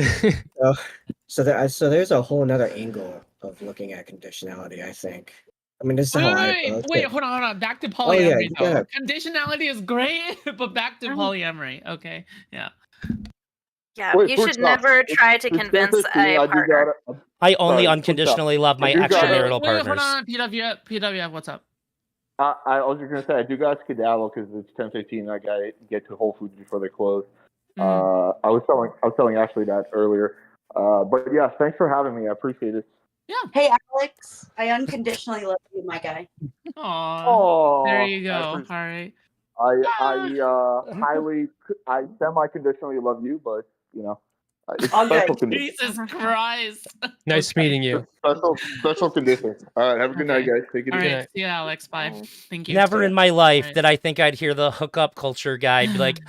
So there's a whole another angle of looking at conditionality, I think. I mean, this is how wait, hold on. Back to polyamory, though. Conditionality is great, but back to polyamory. Okay, yeah. Yeah, you should never try to convince a partner. I only unconditionally love my extramarital partners. Hold on, PWF, what's up? I was just gonna say I do got skedaddle because it's 10:15. I gotta get to Whole Foods before they close. I was telling Ashley that earlier. But yeah, thanks for having me. I appreciate it. Yeah. Hey, Alex, I unconditionally love you, my guy. Aww. There you go. All right. I semi-conditionally love you, but It's Okay. special condition. Jesus Christ. Nice meeting you. Special condition. All right, have a good night, guys. Take it All easy. right, see you, Alex. Bye. Thank you. Never in my life Right. did I think I'd hear the hookup culture guide be like,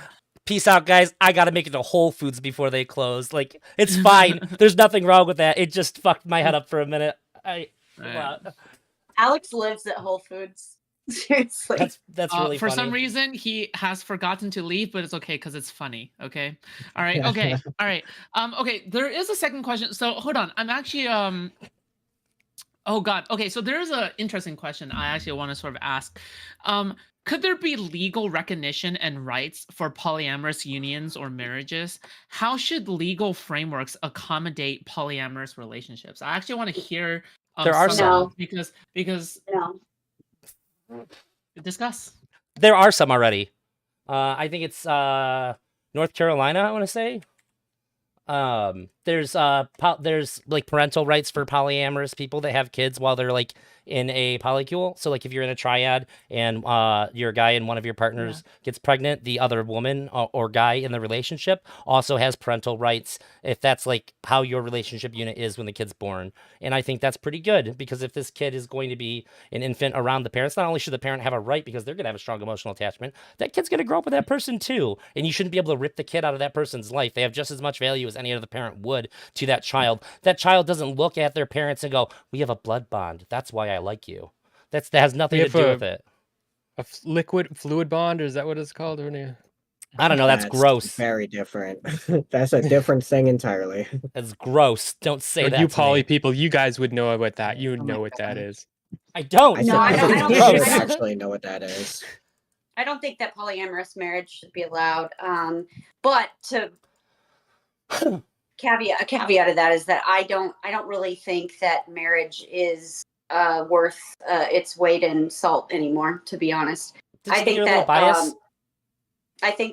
peace out, guys. I gotta make it to Whole Foods before they close. Like, it's fine. There's nothing wrong with that. It just fucked my head up for a minute. Alex lives at Whole Foods. Seriously. That's really for funny. some reason, he has forgotten to leave, but it's okay because it's funny. Okay. All right. Okay. All right. Okay. There is a second question. So hold on. I'm actually Oh God. Okay. So there is an interesting question I actually want to sort of ask. Could there be legal recognition and rights for polyamorous unions or marriages? How should legal frameworks accommodate polyamorous relationships? I actually want to hear there are some because no. Discuss. There are some already. I think it's North Carolina, I want to say. There's like parental rights for polyamorous people that have kids while they're like in a polycule. So like if you're in a triad and you're a guy and one of your partners gets pregnant, the other woman or guy in the relationship also has parental rights if that's like how your relationship unit is when the kid's born. And I think that's pretty good because if this kid is going to be an infant around the parents, not only should the parent have a right because they're going to have a strong emotional attachment, that kid's going to grow up with that person too. And you shouldn't be able to rip the kid out of that person's life. They have just as much value as any other parent would to that child. That child doesn't look at their parents and go, we have a blood bond. That's why I like you. That has nothing to do with it. A liquid fluid bond, or is that what it's called? I don't know. That's gross. Very different. That's a different thing entirely. That's gross. Don't say that. You to poly me. people, you guys would know what that. You would know what that is. I don't. I don't actually know what that is. I don't think that polyamorous marriage should be allowed. But to a caveat of that is that I don't really think that marriage is worth its weight in salt anymore, to be honest. I think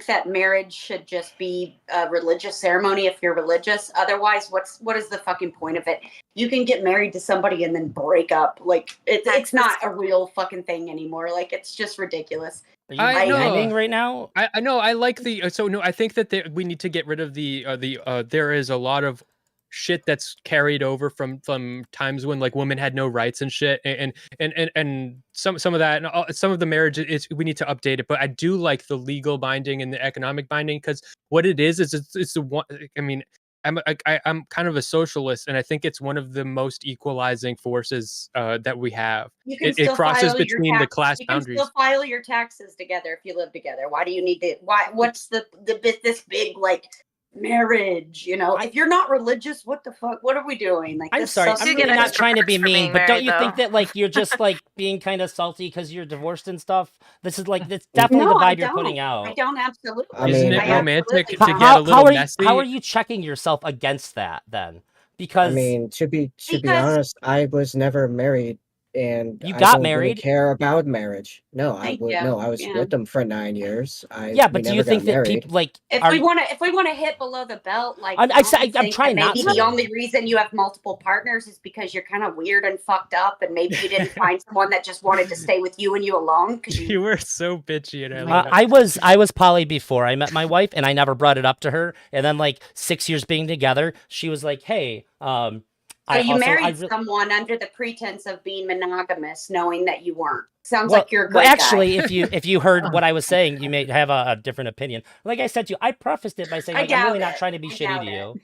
that marriage should just be a religious ceremony if you're religious. Otherwise, what is the fucking point of it? You can get married to somebody and then break up. Like it's not a real fucking thing anymore. Like it's just ridiculous. Are you whining right now? I know. I like the. So no, I think that we need to get rid of the. There is a lot of shit that's carried over from times when like women had no rights and shit, and some of that, and some of the marriage is we need to update it. But I do like the legal binding and the economic binding because what it is it's the one. I mean, I'm kind of a socialist, and I think it's one of the most equalizing forces that we have. It crosses between the class boundaries. You can still file your taxes together if you live together. Why do you need to? What's this big like marriage? You know, if you're not religious, what the fuck? What are we doing? Like, I'm sorry, I'm really not trying to be mean, but don't you think that like you're just like being kind of salty because you're divorced and stuff? This is like that's definitely the vibe you're putting out. I don't absolutely. Isn't it romantic to get a little messy? How are you checking yourself against that then? Because I mean, to be honest, I was never married, and you I got don't married. Really care about marriage? No, I was with them for 9 years. But do you think that people like if we want to hit below the belt, like I'm trying not to. Maybe the only reason you have multiple partners is because you're kind of weird and fucked up, and maybe you didn't find someone that just wanted to stay with you and you alone. You were so bitchy, and I was poly before I met my wife, and I never brought it up to her. And then like 6 years being together, she was like, "Hey, So you married someone under the pretense of being monogamous, knowing that you weren't. Sounds like you're a great actually, guy. if you heard what I was saying, you may have a different opinion. Like I said to you, I prefaced it by saying like, I'm really not trying to be shitty to you.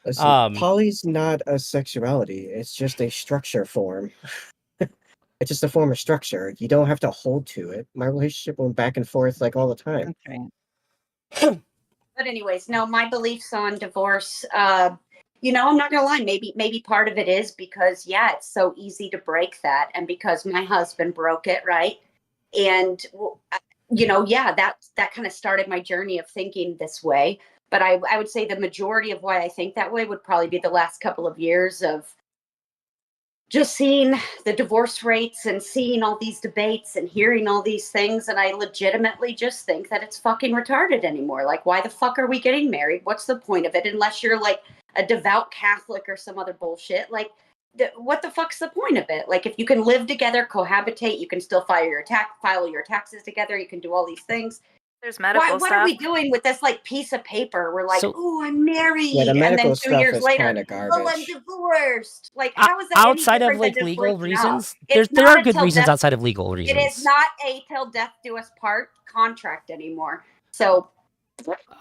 Listen, poly's not a sexuality. It's just a structure form. It's just a form of structure. You don't have to hold to it. My relationship went back and forth like all the time. But anyways, no, my beliefs on divorce, you know, I'm not gonna lie. Maybe part of it is because it's so easy to break that, and because my husband broke it, right? And you know, that kind of started my journey of thinking this way. But I would say the majority of why I think that way would probably be the last couple of years of just seeing the divorce rates and seeing all these debates and hearing all these things. And I legitimately just think that it's fucking retarded anymore. Like, why the fuck are we getting married? What's the point of it? Unless you're like a devout Catholic or some other bullshit. Like, what the fuck's the point of it? Like, if you can live together, cohabitate, you can still file your taxes together. You can do all these things. There's medical What stuff. are we doing with this like piece of paper? We're like, So- oh, I'm married, Yeah, the and then medical 2 stuff years is later, kinda oh, I'm garbage. divorced. Like, how is that any outside of different than like just legal breaking up? reasons, It's there not are good until reasons death. outside of legal It is reasons. not a till death do us part contract anymore. So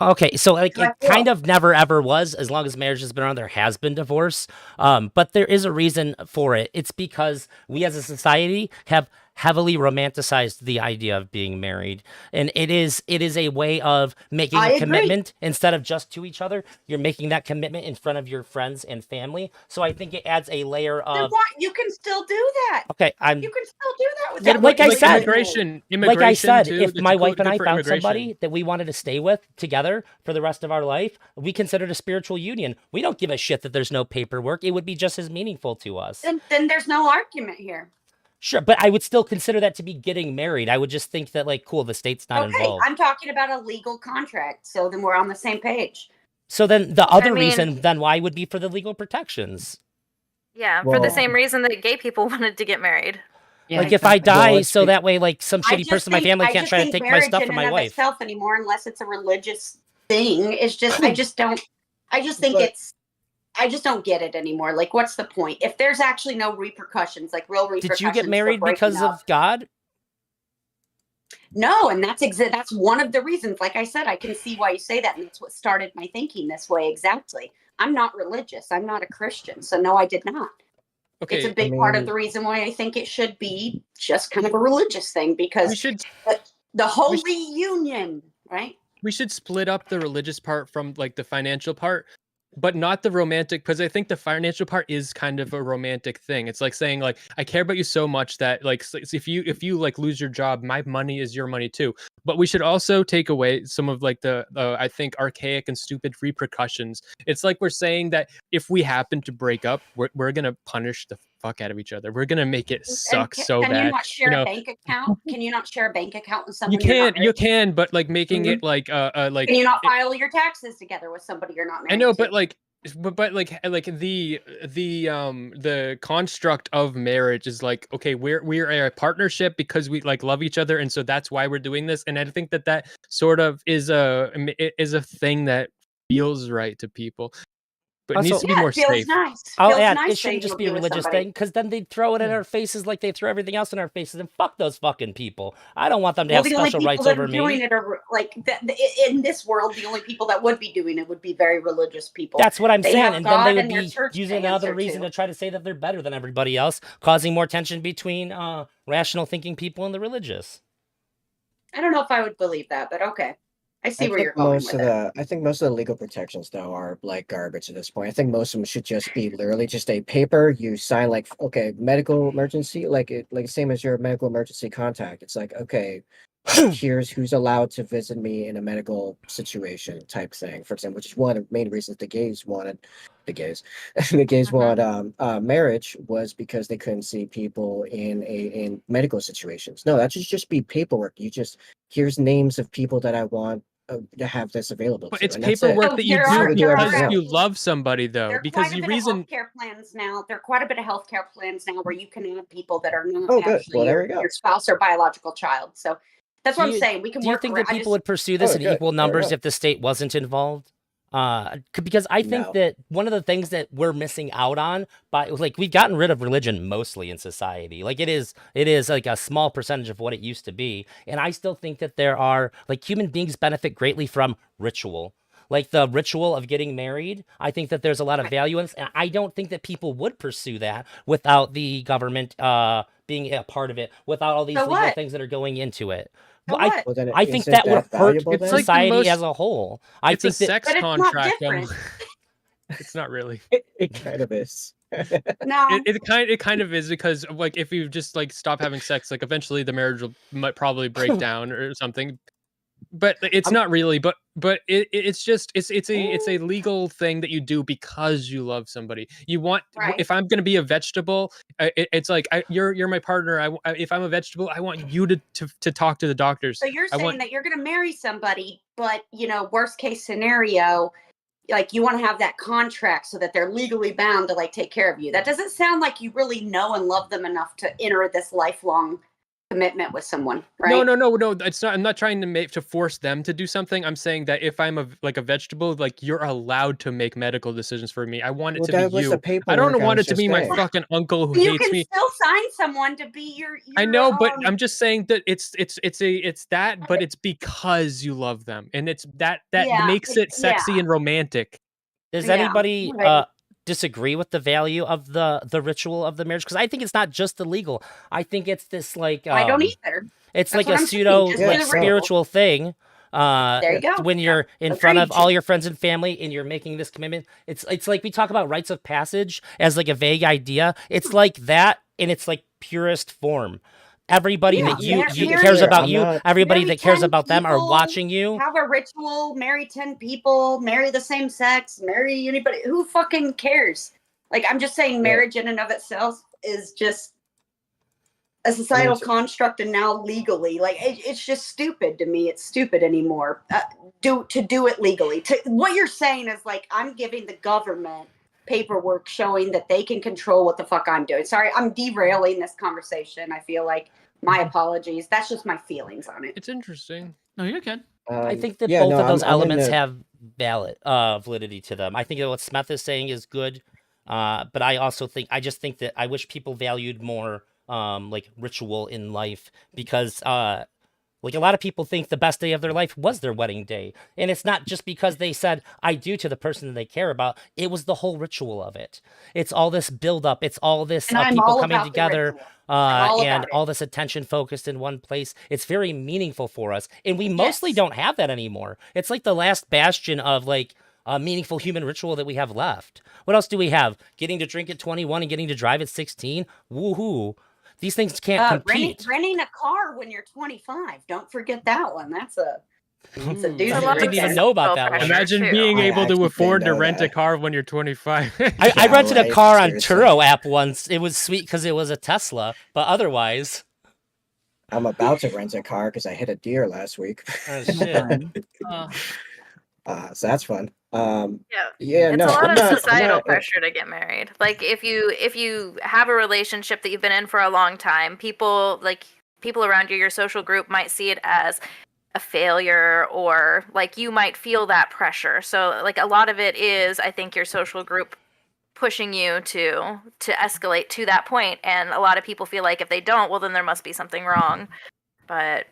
Okay, so like how I it kind feel. of never ever was. As long as marriage has been around, there has been divorce. But there is a reason for it. It's because we as a society have heavily romanticized the idea of being married, and it is a way of making I a agree. commitment instead of just to each other. You're making that commitment in front of your friends and family. So I think it adds a layer Then of what? You can still do that. okay. You can still do that with Yeah, that. like I like said, like I immigration said, too. if It's my wife good, and good I for found immigration. somebody that we wanted to stay with together for the rest of our life, we consider it a spiritual union. We don't give a shit that there's no paperwork. It would be just as meaningful to us. Then there's no argument here. Sure, but I would still consider that to be getting married. I would just think that, like, cool, the state's not Okay, involved. I'm talking about a legal contract, so then we're on the same page. So then the other mean- reason then why would be for the legal protections. Yeah, for the same reason that gay people wanted to get married. Yeah, Like if I die, so that way like some I shitty just person in my think- family I can't just try to think take my marriage stuff in from and my of wife. itself anymore, unless it's a religious thing. It's just I just don't. I just think I just don't get it anymore. Like, what's the point if there's actually no repercussions, like real repercussions? Did you get for married breaking because up? of God? No, and that's one of the reasons. Like I said, I can see why you say that, and that's what started my thinking this way. Exactly. I'm not religious. I'm not a Christian, so no, I did not. Okay, It's a big part of the reason why I think it should be just kind of a religious thing, because the holy union, right? We should split up the religious part from like the financial part, but not the romantic, because I think the financial part is kind of a romantic thing. It's like saying like, I care about you so much that like if you like lose your job, my money is your money too. But we should also take away some of like the I think archaic and stupid repercussions. It's like we're saying that if we happen to break up, we're gonna punish the fuck out of each other. We're gonna make it suck so bad. Can you not share a bank account? Can you not share a bank account with someone? You can, but like making it like like. Can you not file your taxes together with somebody you're not married I know, to? but like the construct of marriage is like, okay, we're a partnership because we like love each other, and so that's why we're doing this. And I think that sort of is a thing that feels right to people, but it needs to be more safe. Nice. I'll Feels add, nice it shouldn't saying just be you'll a with religious somebody. thing, because then they'd throw it in our faces like they throw everything else in our faces, and fuck those fucking people. I don't want them to have the only special people rights that over are doing me. it are like in this world. The only people that would be doing it would be very religious people. That's what I'm They saying, have and God then they would and their be church using to another answer reason to. to try to say that they're better than everybody else, causing more tension between rational thinking people and the religious. I don't know if I would believe that, but okay. I see where you're going with it. I think most of the legal protections though are like garbage at this point. I think most of them should just be literally just a paper you sign, like, okay, medical emergency, like same as your medical emergency contact. It's like, okay, here's who's allowed to visit me in a medical situation type thing, for example, which is one of the main reasons the gays wanted marriage, was because they couldn't see people in medical situations. No, that should just be paperwork. Here's names of people that I want to have this available But to, it's and that's it. paperwork that you There do are because you actually- love somebody, though. There are Because quite a the bit reason of healthcare plans now. There are quite a bit of healthcare plans now where you can add people that are not Oh, good. actually Well, there we go. your spouse or biological child. So that's what Do I'm you- saying. We can Do you work think around. that people would pursue this in good. equal There we numbers go. if the state wasn't involved? Because I think No. that one of the things that we're missing out on by like we've gotten rid of religion mostly in society. Like it is like a small percentage of what it used to be, and I still think that there are like human beings benefit greatly from ritual. Like the ritual of getting married, I think that there's a lot of value in this, and I don't think that people would pursue that without the government being a part of it, without all these So legal what? things that are going into it. So Well, what? Well, then I think isn't that would hurt valuable It's then? like the society most- as a whole. I it's a think that sex But it's not contract. different. It's not really. It kind of is. No, It kind of is, because like if you just like stop having sex, like eventually the marriage might probably break down or something. But it's not really. But it's just it's a legal thing that you do because you love somebody. You want Right. If I'm gonna be a vegetable, it's like you're my partner. If I'm a vegetable, I want you to talk to the doctors. so you're I saying want that you're going to marry somebody, but worst case scenario, like you want to have that contract so that they're legally bound to like take care of you. That doesn't sound like you really know and love them enough to enter this lifelong commitment with someone, right? No. It's not. I'm not trying to force them to do something. I'm saying that if I'm a vegetable, like you're allowed to make medical decisions for me. I want it to be you. I don't want it to be my fucking uncle who You hates can me. still sign someone to be your I know, but I'm just saying that it's that, but it's because you love them, and it's that makes it sexy and romantic. Does Yeah, anybody right. disagree with the value of the ritual of the marriage? Because I think it's not just illegal. I think it's this like I don't either. it's That's like what a I'm saying, pseudo just do like the ritual. spiritual thing. There you go. When you're in front of Agreed. all your friends and family and you're making this commitment, it's like we talk about rites of passage as like a vague idea. It's like that, and it's like purest form. Everybody that you cares about you, everybody that cares about them are watching you. Have a ritual, marry 10 people, marry the same sex, marry anybody. Who fucking cares? Like, I'm just saying marriage in and of itself is just a societal construct, and now legally, like it's just stupid to me. It's stupid anymore. To do it legally. What you're saying is like I'm giving the government paperwork showing that they can control what the fuck I'm doing. Sorry, I'm derailing this conversation. I feel like my apologies. That's just my feelings on it. It's interesting. No, you're good. I think that both of those elements have validity to them. I think that what Smith is saying is good, but I just think that I wish people valued more like ritual in life, because like a lot of people think the best day of their life was their wedding day, and it's not just because they said I do to the person that they care about. It was the whole ritual of it. It's all this build up. It's all this people coming together and all this attention focused in one place. It's very meaningful for us, and we mostly don't have that anymore. It's like the last bastion of like a meaningful human ritual that we have left. What else do we have? Getting to drink at 21 and getting to drive at 16. Woohoo! These things can't compete. Renting a car when you're 25. Don't forget that one. That's a doozy. I didn't even know about that one. Imagine being able to afford to rent a car when you're 25. I rented a car on Turo app once. It was sweet because it was a Tesla, but otherwise. I'm about to rent a car because I hit a deer last week. Oh, shit. So that's fun. It's a lot of societal pressure to get married. Like if you have a relationship that you've been in for a long time, people around you, your social group might see it as a failure, or like you might feel that pressure. So like a lot of it is, I think, your social group pushing you to escalate to that point, and a lot of people feel like if they don't, well then there must be something wrong. But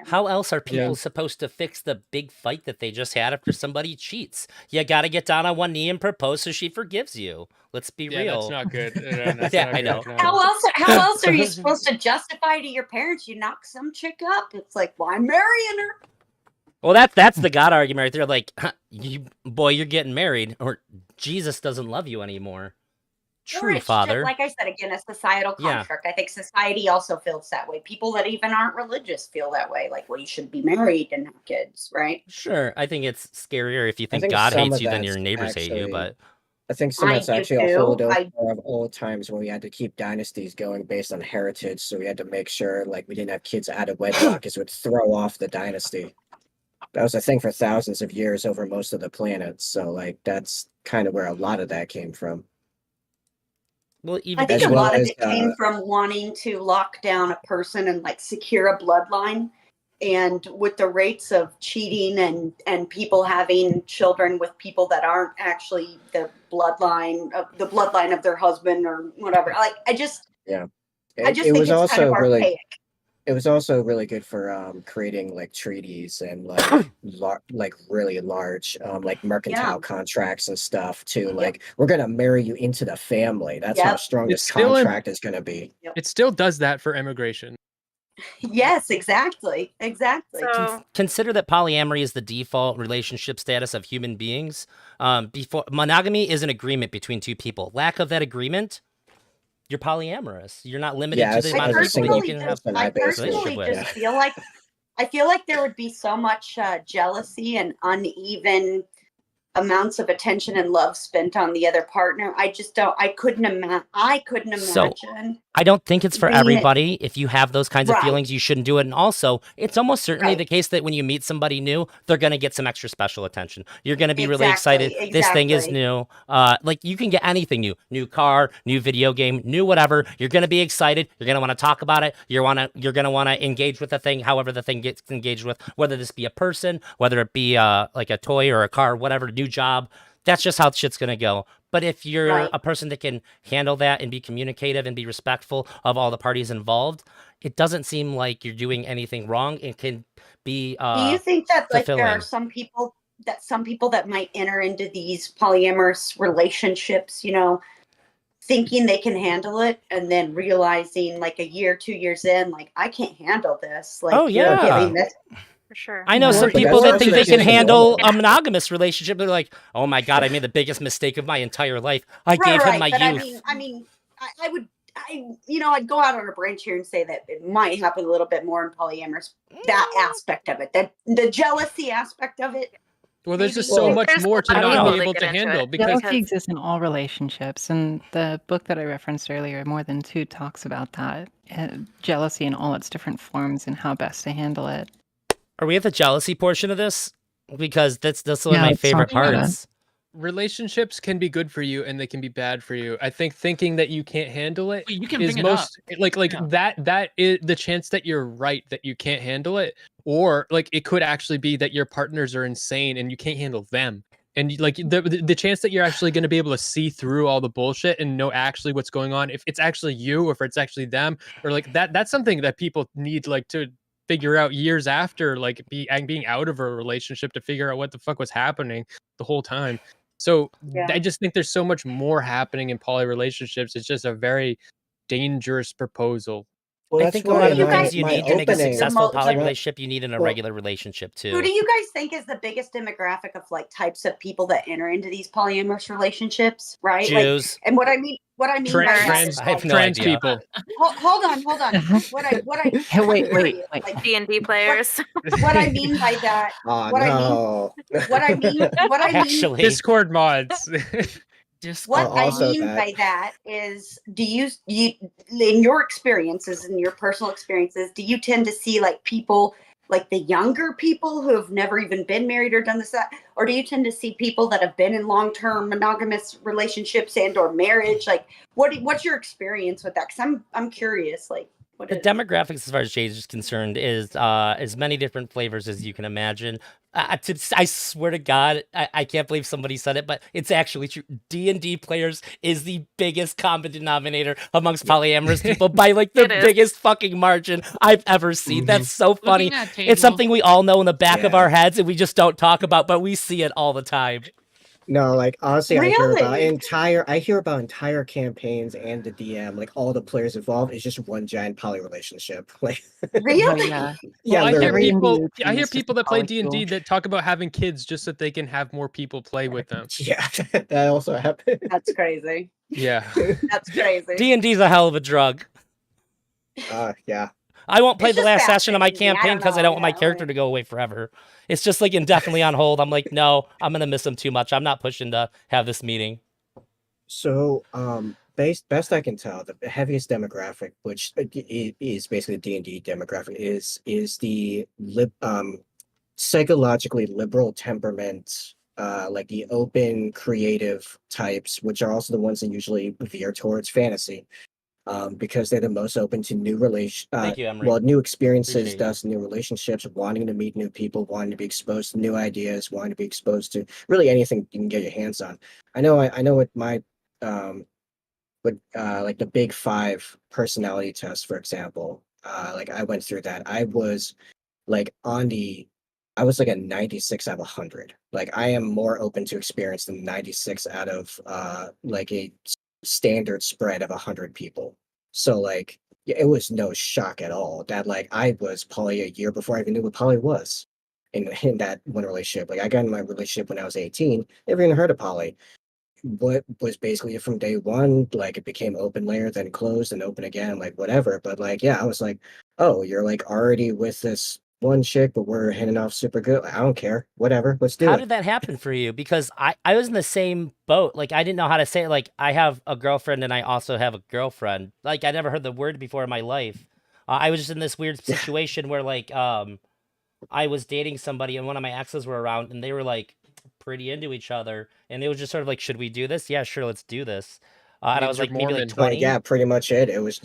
how else are people supposed to fix the big fight that they just had after somebody cheats? You got to get down on one knee and propose so she forgives you. Let's be real. That's not good. I know. How else are you supposed to justify to your parents you knock some chick up? It's like, well, I'm marrying her. Well, that's the God argument right there. Like, you're getting married, or Jesus doesn't love you anymore. True, Father. Like I said, again, a societal construct. I think society also feels that way. People that even aren't religious feel that way. Like, well, you should be married and have kids, right? Sure. I think it's scarier if you think God hates you than your neighbors hate you, but I think some of that's actually a holdover of old times when we had to keep dynasties going based on heritage. So we had to make sure like we didn't have kids out of wedlock, because it would throw off the dynasty. That was a thing for thousands of years over most of the planet. So like that's kind of where a lot of that came from. Well, I think a lot of it came from wanting to lock down a person and like secure a bloodline. And with the rates of cheating and people having children with people that aren't actually the bloodline of their husband or whatever, like I just think it's kind of archaic. It was also really good for creating like treaties and like really large like mercantile contracts and stuff too. Like we're gonna marry you into the family. That's how strong this contract is gonna be. It still does that for immigration. Yes, exactly. So, consider that polyamory is the default relationship status of human beings. Before monogamy is an agreement between two people. Lack of that agreement, you're polyamorous. You're not limited to the amount of people you can have I personally just feel like there would be so much jealousy and uneven amounts of attention and love spent on the other partner. I just don't. I couldn't imagine. So I don't think it's for being everybody. If you have those kinds of Right. feelings, you shouldn't do it. And also, it's almost certainly Right. the case that when you meet somebody new, they're going to get some extra special attention. You're going to be really excited. This thing is new. Like you can get anything new car, new video game, new whatever. You're going to be excited. You're going to want to talk about it. You're going to want to engage with the thing, however the thing gets engaged with, whether this be a person, whether it be like a toy or a car, whatever, new job. That's just how shit's going to go. But if you're a person that can handle that and be communicative and be respectful of all the parties involved, it doesn't seem like you're doing anything wrong. It can be Do you think that like there are fulfilling. some people that might enter into these polyamorous relationships, thinking they can handle it and then realizing like a year, 2 years in, like I can't handle this. Like you're giving this. For sure. I know some But people that's that think also they can taking handle advantage. a monogamous relationship. They're like, "Oh my god, I made the biggest mistake of my entire life. I gave him my but youth." I'd go out on a branch here and say that it might happen a little bit more in polyamorous, that aspect of it, that the jealousy aspect of it. Well, there's just so much more to not be able to handle because Jealousy exists in all relationships, and the book that I referenced earlier, More Than Two, talks about that. Jealousy in all its different forms and how best to handle it. Are we at the jealousy portion of this? Because that's one of my favorite parts. relationships can be good for you and they can be bad for you. I think thinking that you can't handle it You can is bring it up. like that is the chance that you're right that you can't handle it, or like it could actually be that your partners are insane and you can't handle them. And like the chance that you're actually going to be able to see through all the bullshit and know actually what's going on, if it's actually you or if it's actually them, or like that's something that people need like to figure out years after like being out of a relationship, to figure out what the fuck was happening the whole time. So I just think there's so much more happening in poly relationships. It's just a very dangerous proposal. Well, I that's think a lot of the why things you my need to make a opening- successful poly Well, relationship, you need in a regular relationship too. Who do you guys think is the biggest demographic of like types of people that enter into these polyamorous relationships? Right? Jews. Like, and what I mean by that is, I have no trans idea. people. Hold on. What I Wait. like D&D players. what I mean by that. Oh, what no. I mean. Actually, Discord mods. What I also mean that. by that is, do you in your experiences, in your personal experiences, do you tend to see like people, like the younger people who have never even been married or done this, that, or do you tend to see people that have been in long-term monogamous relationships and or marriage? Like, what's your experience with that? Because I'm curious. Like, what the is demographics, as far as Jay's is concerned, is as many different flavors as you can imagine. I swear to God, I can't believe somebody said it, but it's actually true. D&D players is the biggest common denominator amongst polyamorous people by like the biggest fucking margin I've ever seen. That's so funny. It's something we all know in the back of our heads and we just don't talk about, but we see it all the time. No, like honestly, I hear about Really? entire campaigns and the DM, like all the players involved is just one giant poly relationship. Like Really? Yeah. yeah, Well, I hear literally. people that play D&D that talk about having kids just so they can have more people play with them. Yeah, that also happened. That's crazy. Yeah. That's crazy. D&D's a hell of a drug. Yeah. I won't play It's the just last session of my fascinating to me. I campaign don't because I know, don't want my character to go away forever. It's just like indefinitely on hold. I'm like, no, I'm gonna miss him too much. I'm not pushing to have this meeting. So, best I can tell, the heaviest demographic, which is basically the D&D demographic, is the psychologically liberal temperament, like the open, creative types, which are also the ones that usually veer towards fantasy, because they're the most open to new Thank you, Emery. new experiences, Appreciate you. thus new relationships, wanting to meet new people, wanting to be exposed to new ideas, wanting to be exposed to really anything you can get your hands on. I know with my like the big 5 personality test, for example, like I went through that. I was like I was like a 96 out of 100. Like I am more open to experience than 96 out of like a standard spread of 100 people. So like it was no shock at all that like I was poly a year before I even knew what poly was in that one relationship. Like I got in my relationship when I was 18, never even heard of poly. What was basically from day one, like it became open layer, then closed and open again, like whatever. But like, yeah, I was like, oh, you're like already with this one chick, but we're hitting off super good. I don't care. Whatever. Let's do How it. did that happen for you? Because I was in the same boat. Like, I didn't know how to say it. Like, I have a girlfriend and I also have a girlfriend. Like, I never heard the word before in my life. I was just in this weird situation where, like, I was dating somebody and one of my exes were around and they were, like, pretty into each other. And it was just sort of like, should we do this? Yeah, sure, let's do this. And I was like, maybe like 20. Yeah, pretty much it. It was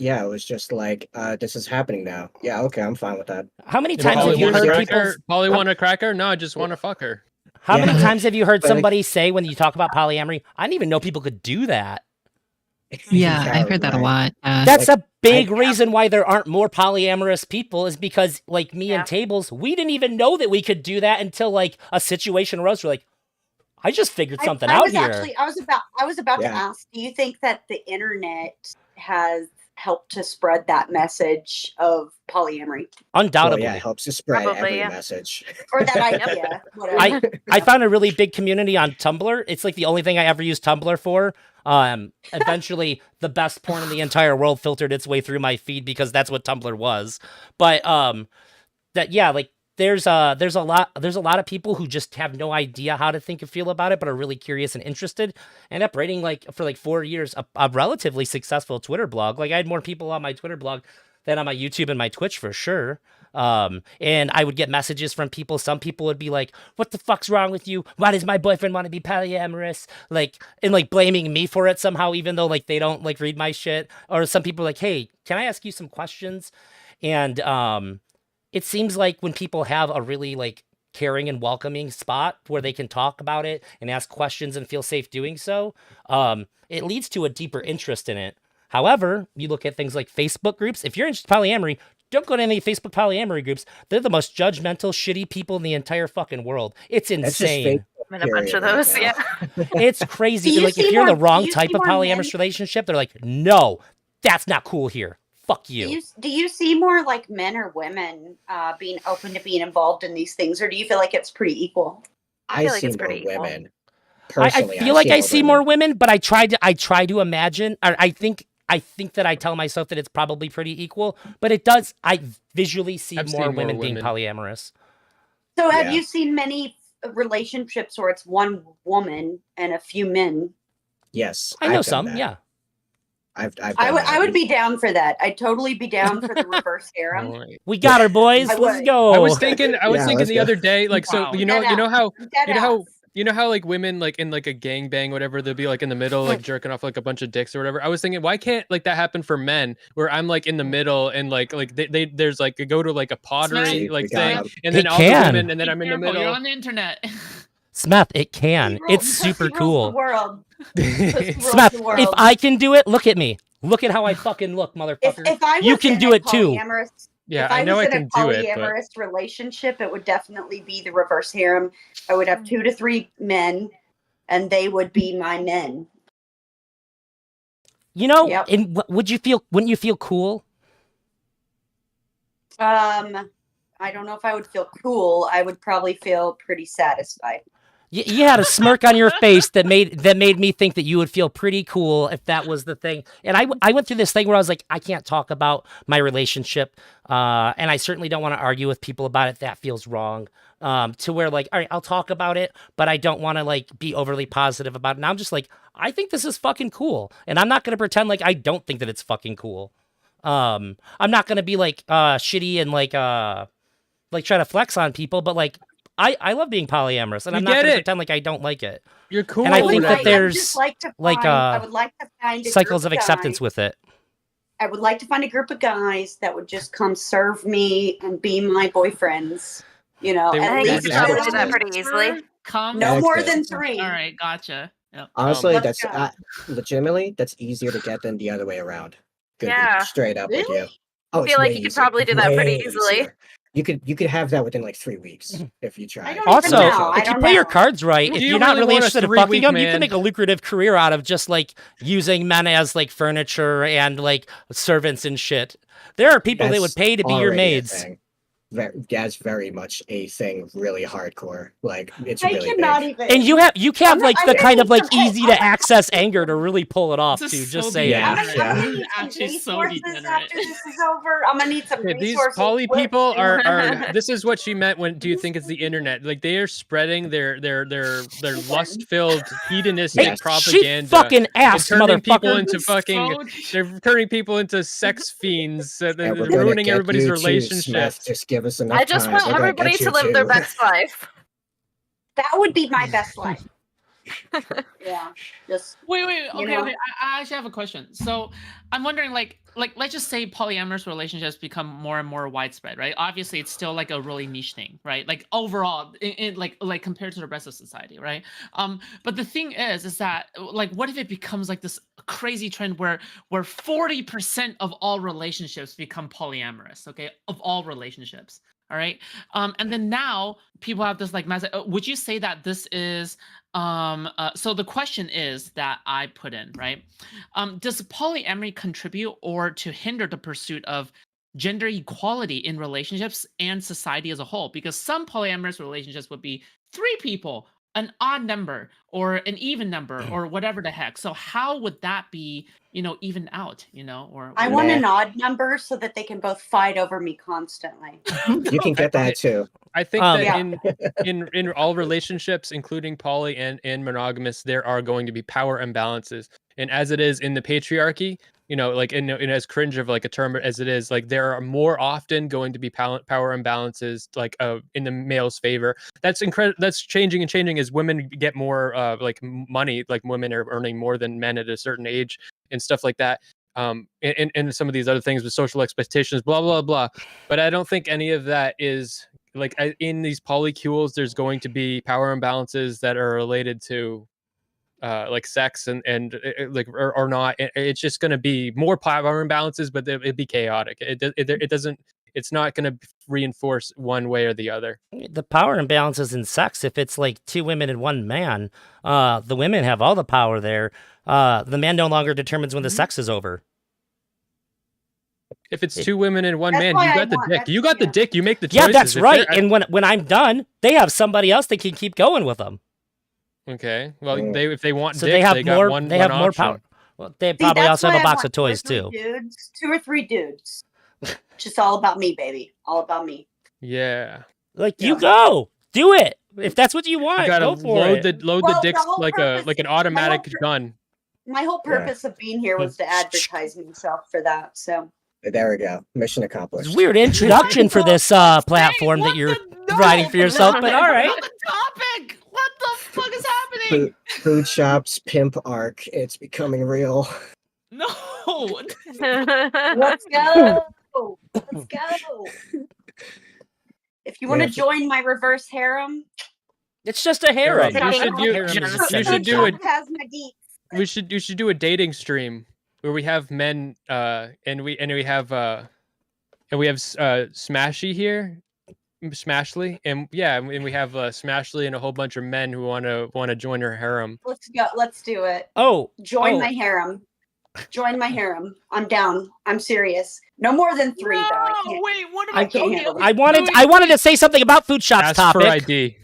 just like, this is happening now. Yeah, okay, I'm fine with that. How many times have you heard people? Polly want a cracker? No, I just want to fuck her. How many times have you heard somebody say when you talk about polyamory, I didn't even know people could do that? Yeah, I've heard that a lot. That's a big reason why there aren't more polyamorous people is because, like me and Tables, we didn't even know that we could do that until like a situation arose. We're like, I just figured something out here. I was about to ask, do you think that the internet has helped to spread that message of polyamory? Undoubtedly. Well, yeah, it helps to spread every message. Or that idea. Whatever. I found a really big community on Tumblr. It's like the only thing I ever used Tumblr for. Eventually, the best porn in the entire world filtered its way through my feed because that's what Tumblr was. But like there's a lot of people who just have no idea how to think and feel about it, but are really curious and interested. End up writing for 4 years a relatively successful Twitter blog. Like I had more people on my Twitter blog than on my YouTube and my Twitch for sure. And I would get messages from people. Some people would be like, what the fuck's wrong with you? Why does my boyfriend want to be polyamorous? And blaming me for it somehow, even though they don't read my shit. Or some people are like, hey, can I ask you some questions? And it seems like when people have a really caring and welcoming spot where they can talk about it and ask questions and feel safe doing so, it leads to a deeper interest in it. However, you look at things like Facebook groups. If you're interested in polyamory, don't go to any Facebook polyamory groups. They're the most judgmental, shitty people in the entire fucking world. It's insane. I'm in a bunch of those, yeah. It's crazy. If you're in the wrong type of polyamorous relationship, they're like, no, that's not cool here. Fuck you. Do you see more men or women being open to being involved in these things, or do you feel like it's pretty equal? I feel like it's pretty equal. Women. I feel like I see more women, but I try to imagine. I think that I tell myself that it's probably pretty equal, but it does. I visually see more women being polyamorous. So have you seen many relationships where it's one woman and a few men? Yes, I know some. Yeah. I would be down for that. I'd totally be down for the reverse harem. We got her, boys. Let's go. I was thinking the other day, you know how women in a gangbang, whatever, they'll be in the middle, jerking off a bunch of dicks or whatever. I was thinking, why can't that happen for men, where I'm in the middle and there's go to a pottery thing, and then all the women, and then I'm in the middle. You're on the internet. Smeth, it can. It's super cool. Smeth, if I can do it, look at me. Look at how I fucking look, motherfucker. If I was you can do it too. Yeah, I know I can do it. If I was in a polyamorous relationship, it would definitely be the reverse harem. I would have 2 to 3 men, and they would be my men. And wouldn't you feel cool? I don't know if I would feel cool. I would probably feel pretty satisfied. You had a smirk on your face that made me think that you would feel pretty cool if that was the thing. And I went through this thing where I was like, I can't talk about my relationship, and I certainly don't want to argue with people about it. That feels wrong. To where all right, I'll talk about it, but I don't want to be overly positive about it. And I'm just I think this is fucking cool, and I'm not gonna pretend I don't think that it's fucking cool. I'm not gonna be shitty and try to flex on people, but I love being polyamorous, and I'm not going to pretend I don't like it. You're cool. And I think that there's I would like to find cycles of acceptance with it. I would like to find a group of guys that would just come serve me and be my boyfriends. I think you could probably do that pretty easily. No more than 3. All right, gotcha. Yep. Honestly, that's legitimately that's easier to get than the other way around. Straight up with you. I feel like you could probably do that pretty easily. You could have that within 3 weeks if you try. Also, if you play your cards right, if you're not really interested in fucking them, you can make a lucrative career out of just using men as furniture and servants and shit. There are people that would pay to be your maids. that's very much a thing, really hardcore. Like it's I really cannot big. even. And you have like I'm the gonna kind need of like some- hey, easy to access anger to really pull it off This too. is Just so saying. Yeah, degenerate. yeah. This I'm is gonna actually need some so resources degenerate. after this is over. I'm gonna need some Okay, these resources. poly What- people are this is what she meant when do you think it's the internet? Like they are spreading their lust filled hedonistic Yes. propaganda. She fucking asked, and turning people motherfucker. into fucking they're turning people into sex fiends and And we're they're gonna ruining get everybody's you too, relationships. Smith. Just give us enough I just time. want We're gonna everybody get to you live their too. best life. That would be my best life. Yeah, just Wait, you okay, know. okay. I actually have a question. So I'm wondering, like, let's just say polyamorous relationships become more and more widespread, right? Obviously, it's still like a really niche thing, right? Like overall, like compared to the rest of society, right? But the thing is that like, what if it becomes like this crazy trend where 40% of all relationships become polyamorous? Okay, of all relationships. All right. And then now people have this like massive. Would you say that this is so the question is that I put in, right? Does polyamory contribute or to hinder the pursuit of gender equality in relationships and society as a whole? Because some polyamorous relationships would be 3 people, an odd number or an even number or whatever the heck. So how would that be, even out, or I want an odd number so that they can both fight over me constantly. You can get that too. I think that Yeah. in all relationships, including poly and monogamous, there are going to be power imbalances. And as it is in the patriarchy, like in as cringe of like a term as it is, like there are more often going to be power imbalances like in the male's favor. That's incredible. That's changing and changing as women get more like money. Like women are earning more than men at a certain age and stuff like that. And some of these other things with social expectations, blah blah blah. But I don't think any of that is like in these polycules. There's going to be power imbalances that are related to like sex and like or not. It's just going to be more power imbalances, but it'd be chaotic. It doesn't. It's not going to reinforce one way or the other. The power imbalances in sex. If it's like 2 women and 1 man, the women have all the power there. The man no longer determines when the sex is over. If it's 2 women and 1 That's man, why you I got the want- dick. You got the dick. You make the Yeah, choices. that's If right. they're- And when I'm done, they have somebody else that can keep going with them. Okay. Well, if they want So dick, they have got more. one. They one have more option. power. Well, they See, probably that's also have why a I box want of toys 2 or too. 3 dudes, 2 or 3 dudes. Just all about me, baby. All about me. Yeah. Like you go do it if that's what you want. You gotta go for load it. the load Well, the dicks the whole like purpose- an automatic gun. My whole purpose of being here was to advertise myself for that. So There we go. Mission accomplished. It's a weird introduction for this platform that you're providing for yourself, but all right. The topic. What the fuck is happening? Food shops pimp arc. It's becoming real. No. let's go. Let's go. If you want to join my reverse harem, It's just a harem. Right. You should do. Harem is You should essentially- do it. has my deets. You should do a dating stream where we have men and we have Smashy here, Smashly, and yeah, and we have Smashly and a whole bunch of men who want to join her harem. Let's go. Let's do it. Oh, Join my harem. Join my harem. I'm down. I'm serious. No more than 3 though. I can't. Wait, what I about can't handle I wanted to say something about food shops Ask topic. for ID.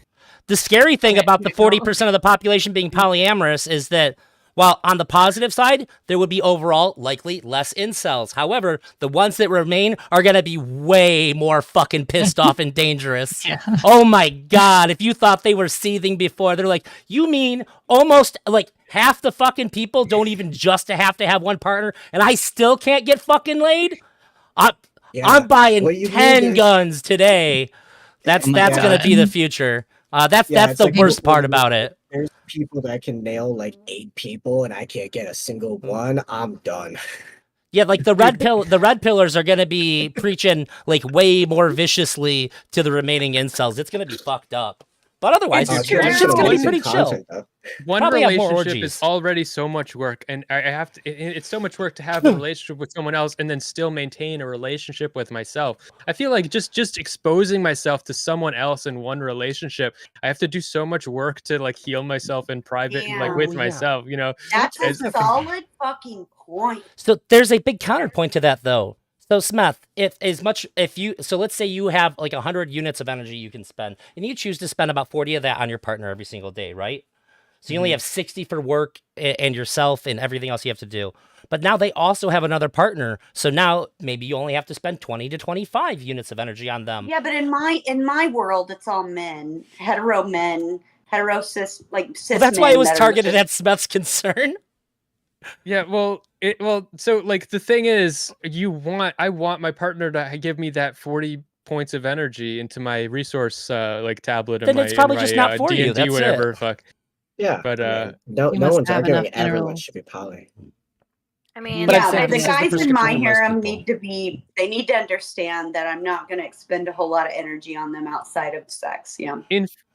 The scary thing about the 40% of the population being polyamorous is that while on the positive side, there would be overall likely less incels. However, the ones that remain are going to be way more fucking pissed off and dangerous. Oh my God. If you thought they were seething before, they're like, you mean almost like half the fucking people don't even just have to have one partner and I still can't get fucking laid? I'm buying 10 guns today. That's going to be the future. That's the like worst part about it. There's people that can nail like 8 people and I can't get a single one. I'm done. Yeah, like the red pillars are gonna be preaching like way more viciously to the remaining incels. It's gonna be fucked up. But otherwise, it's gonna be pretty chill. One Probably have more relationship orgies. is already so much work, and I have to. It's so much work to have a relationship with someone else, and then still maintain a relationship with myself. I feel like just exposing myself to someone else in one relationship, I have to do so much work to like heal myself in private, and, like with myself. You know, That's a solid fucking point. So there's a big counterpoint to that, though. So Smeth, so let's say you have like 100 units of energy you can spend, and you choose to spend about 40 of that on your partner every single day, right? So you only have 60 for work and yourself and everything else you have to do. But now they also have another partner, so now maybe you only have to spend 20 to 25 units of energy on them. Yeah, but in my world, it's all men, hetero cis, like cis. Well, that's men why it was that are targeted just- at Smeth's concern. Yeah, so like the thing is, I want my partner to give me that 40 points of energy into my resource like tablet Then and it's probably just not for D&D, you. That's whatever it. fuck. Yeah. But no You no must one's have arguing enough everyone mineral. should be poly. I mean, But I'm yeah, saying the this is the guys in prescription my for most harem people. they need to understand that I'm not going to expend a whole lot of energy on them outside of sex. Yeah.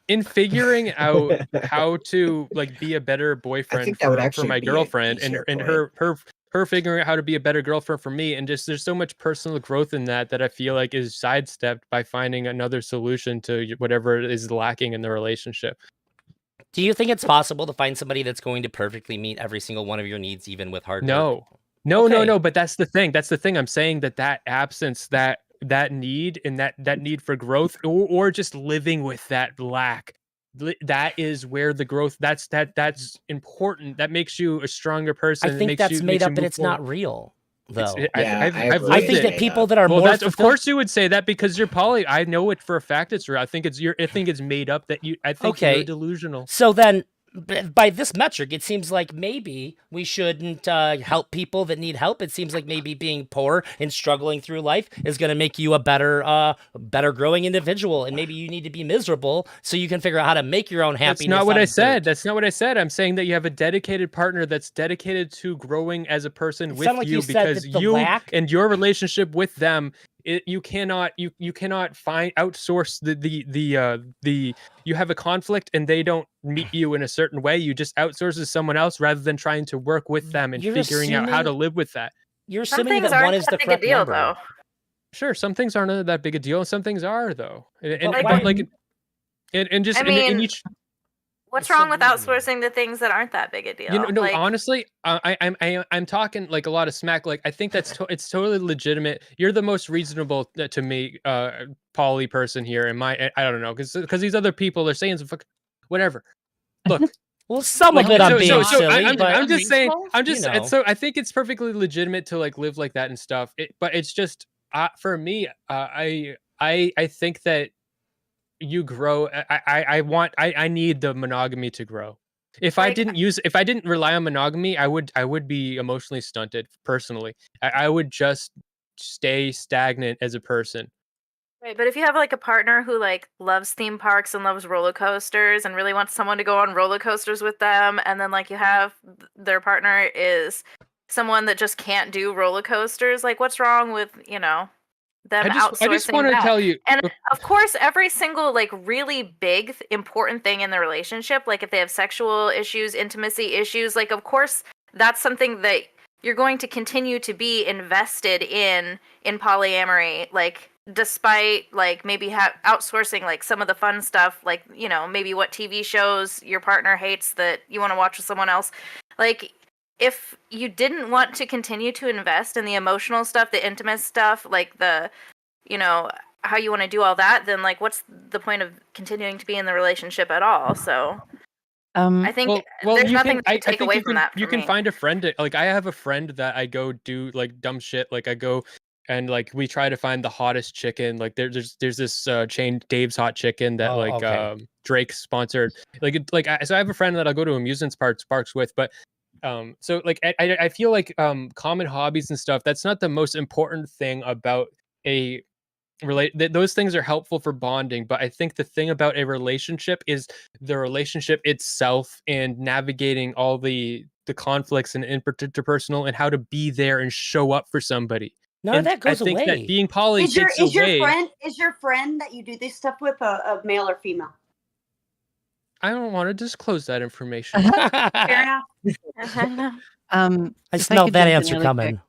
In figuring out how to like be a better boyfriend that would for actually my be an girlfriend and easier and point. her figuring out how to be a better girlfriend for me, and just there's so much personal growth in that I feel like is sidestepped by finding another solution to whatever is lacking in the relationship. Do you think it's possible to find somebody that's going to perfectly meet every single one of your needs, even with hard work? No, but that's the thing. I'm saying that absence, that need, and that need for growth, or just living with that lack, that is where the growth, that's important. That makes you a stronger person. I think that's made up and it's not real, though. I've I lived think it. that people that are well, more that's, of course you would say that because you're poly. I know it for a fact it's real. I think it's made up. I think you're delusional. So then, by this metric, it seems like maybe we shouldn't help people that need help. It seems like maybe being poor and struggling through life is going to make you a better growing individual, and maybe you need to be miserable so you can figure out how to make your own happiness. That's not what out I of said. dirt. That's not what I said. I'm saying that you have a dedicated partner that's dedicated to growing as a person with sounded like you you said because that the you lack- and your relationship with them. You cannot outsource the you have a conflict and they don't meet you in a certain way. You just outsource to someone else rather than trying to work with them and You're figuring out how to assuming- live with that. You're Some assuming things that one aren't is that the big a correct deal, number. though. Sure, some things aren't that big a deal, and some things are though. And just I mean, in each. What's wrong with outsourcing the things that aren't that big a deal? You know, no, like, honestly, I'm talking like a lot of smack. Like I think it's totally legitimate. You're the most reasonable to me, poly person here. I don't know, because these other people are saying some whatever. Look, well, some of it I'm being silly, but I'm just saying. you know. So I think it's perfectly legitimate to like live like that and stuff. But it's just for me, I think that you grow. I need the monogamy to grow. If I didn't rely on monogamy, I would be emotionally stunted personally. I would just stay stagnant as a person. Right, but if you have like a partner who like loves theme parks and loves roller coasters and really wants someone to go on roller coasters with them, and then like you have their partner is someone that just can't do roller coasters, like what's wrong with, them outsourcing I just want to that? tell you, And of course, every single like really big important thing in the relationship, like if they have sexual issues, intimacy issues, like of course that's something that you're going to continue to be invested in polyamory, like despite like maybe outsourcing like some of the fun stuff, like maybe what TV shows your partner hates that you want to watch with someone else. Like if you didn't want to continue to invest in the emotional stuff, the intimate stuff, like the how you want to do all that, then like what's the point of continuing to be in the relationship at all? So I think there's nothing to take away from that. You can find a friend. Like I have a friend that I go do like dumb shit. Like I go and like we try to find the hottest chicken. Like there's this chain, Dave's Hot Chicken, that Drake sponsored. So I have a friend that I'll go to amusement parks with, but so like I feel like common hobbies and stuff, that's not the most important thing about a those things are helpful for bonding, but I think the thing about a relationship is the relationship itself and navigating all the conflicts and interpersonal and how to be there and show up for somebody. None of that goes I think away. that being poly is your away. friend that you do this stuff with a male or female? I don't want to disclose that information. Fair enough. I smelled that answer coming. Quick.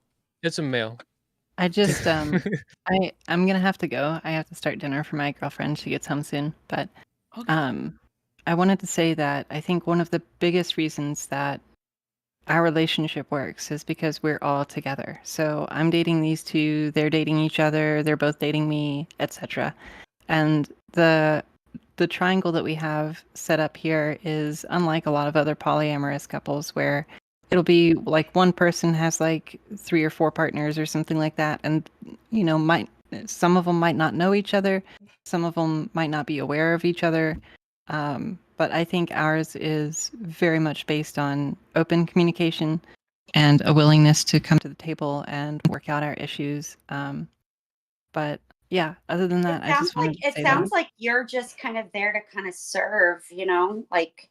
It's a male. I just I'm gonna have to go. I have to start dinner for my girlfriend. She gets home soon. But I wanted to say that I think one of the biggest reasons that our relationship works is because we're all together. So I'm dating these two, they're dating each other, they're both dating me, etc. And the triangle that we have set up here is unlike a lot of other polyamorous couples where it'll be like one person has like 3 or 4 partners or something like that, and some of them might not know each other, some of them might not be aware of each other. But I think ours is very much based on open communication and a willingness to come to the table and work out our issues. But yeah, other than that, I just wanted to say sounds that. like you're just kind of there to kind of serve, like.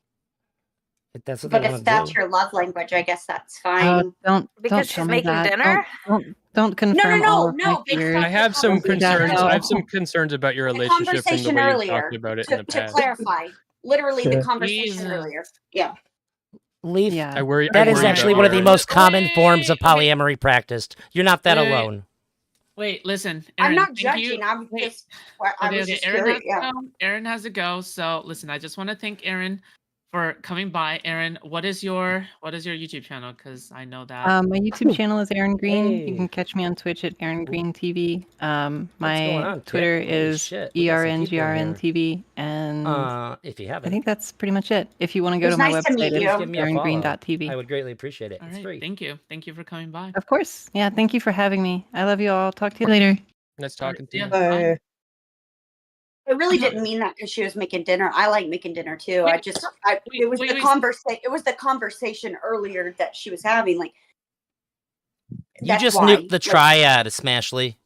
That's what but they if want to that's do. your love language, I guess that's fine. Because she's making dinner. Don't confirm all of my fears. I have some concerns. I have some concerns about your relationship and the Conversation way you've earlier talked about it in the to past. clarify, literally the Yeah. conversation earlier. Yeah. Leaf, I worry. that I is worry actually about one of the your- most common forms of polyamory practiced. You're not that Wait. alone. Wait, listen. I'm Aaron, not thank judging. you. I'm Wait. just. I Okay, was okay. just Aaron curious. has Yeah. to go. Aaron has to go. So listen, I just want to thank Aaron for coming by. Aaron, what is your YouTube channel? Because I know that. My YouTube channel is Aaron Green. You Hey. can catch me on Twitch at Aaron Green TV. What's going My on, Kit? Twitter Holy is shit, we got some people in ERNGRN here. TV, and If you I haven't, think that's pretty much it. If you want to It go was to my nice to meet website, you. it's please give me a follow. aarongreen.tv. I would greatly appreciate it. All It's right, free. thank you. Thank you for coming by. Of course. Yeah, thank you for having me. I love you all. Talk to you later. Nice talking to you. Bye. I really didn't mean that because she was making dinner. I like making dinner too. It was the conversation earlier that she was having. Like, You just nuked the triad, Smashly.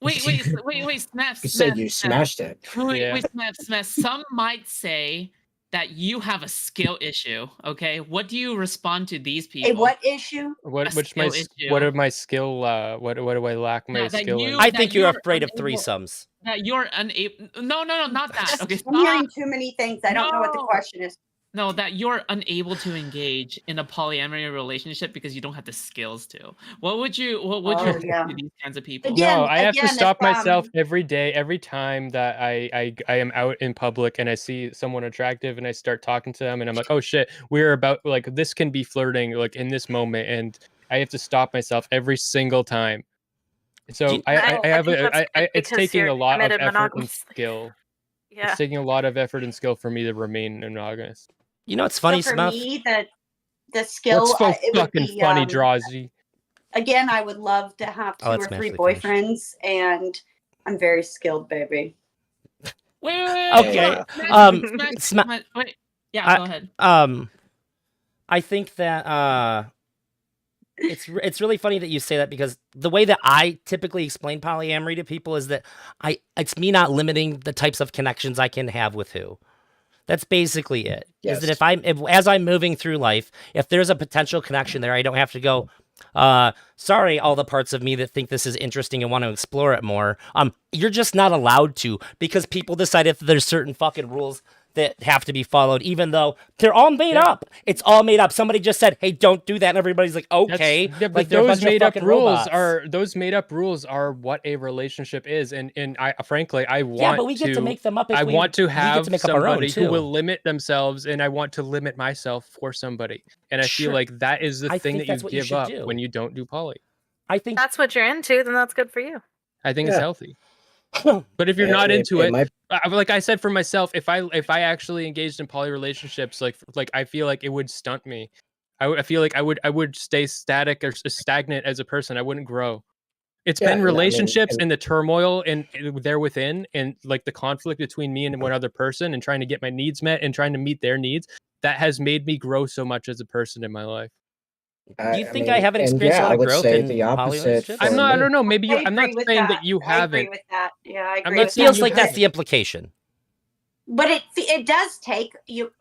Wait, Smash. You said you smashed it. Wait, Smash. Some might say that you have a skill issue. Okay, what do you respond to these people? A what issue? What are my skill? What do I lack my skill in? I think you're afraid of threesomes. That you're unable. No, not that. Okay, I'm hearing too many things. I don't know what the question is. No, that you're unable to engage in a polyamory relationship because you don't have the skills to. What would you say to these kinds of people? No, I have to stop myself every day, every time that I am out in public and I see someone attractive and I start talking to them and I'm like, oh shit, we're about like this can be flirting like in this moment, and I have to stop myself every single time. So it's taking a lot of effort and skill. Yeah. It's taking a lot of effort and skill for me to remain monogamous. You know, it's funny, So for Smuff. me, the skill. What's so it would fucking be, funny, Drazy? Again, I would love to have 2 or 3 boyfriends, and I'm very skilled, baby. Wait. Okay. Wait. Yeah, go ahead. I think that it's really funny that you say that, because the way that I typically explain polyamory to people is that it's me not limiting the types of connections I can have with who. That's basically it. Yes. Is that as I'm moving through life, if there's a potential connection there, I don't have to go, sorry, all the parts of me that think this is interesting and want to explore it more. You're just not allowed to, because people decided that there's certain fucking rules that have to be followed, even though they're all made up. It's all made up. Somebody just said, "Hey, don't do that," and everybody's like, "Okay." But like they're a bunch of fucking robots. Those made up rules are what a relationship is, and I frankly I want Yeah, but we get to make them up. If I want to have somebody who too. will limit themselves, and I want to limit myself for somebody, and I feel like that is the thing that you give up when you don't do poly. I think that's what you're into. Then that's good for you. I think it's healthy. But if you're not into it, like I said for myself, if I actually engaged in poly relationships, like I feel like it would stunt me. I feel like I would stay static or stagnant as a person. I wouldn't grow. It's been relationships and the turmoil and there within, and like the conflict between me and one other person, and trying to get my needs met and trying to meet their needs, that has made me grow so much as a person in my life. Do you think I haven't experienced a lot of growth in poly relationships? I don't know. Maybe you. I'm not saying that you I haven't. agree with that. Yeah, I agree. I'm not with saying feels you like that's haven't. the implication. But it does take you.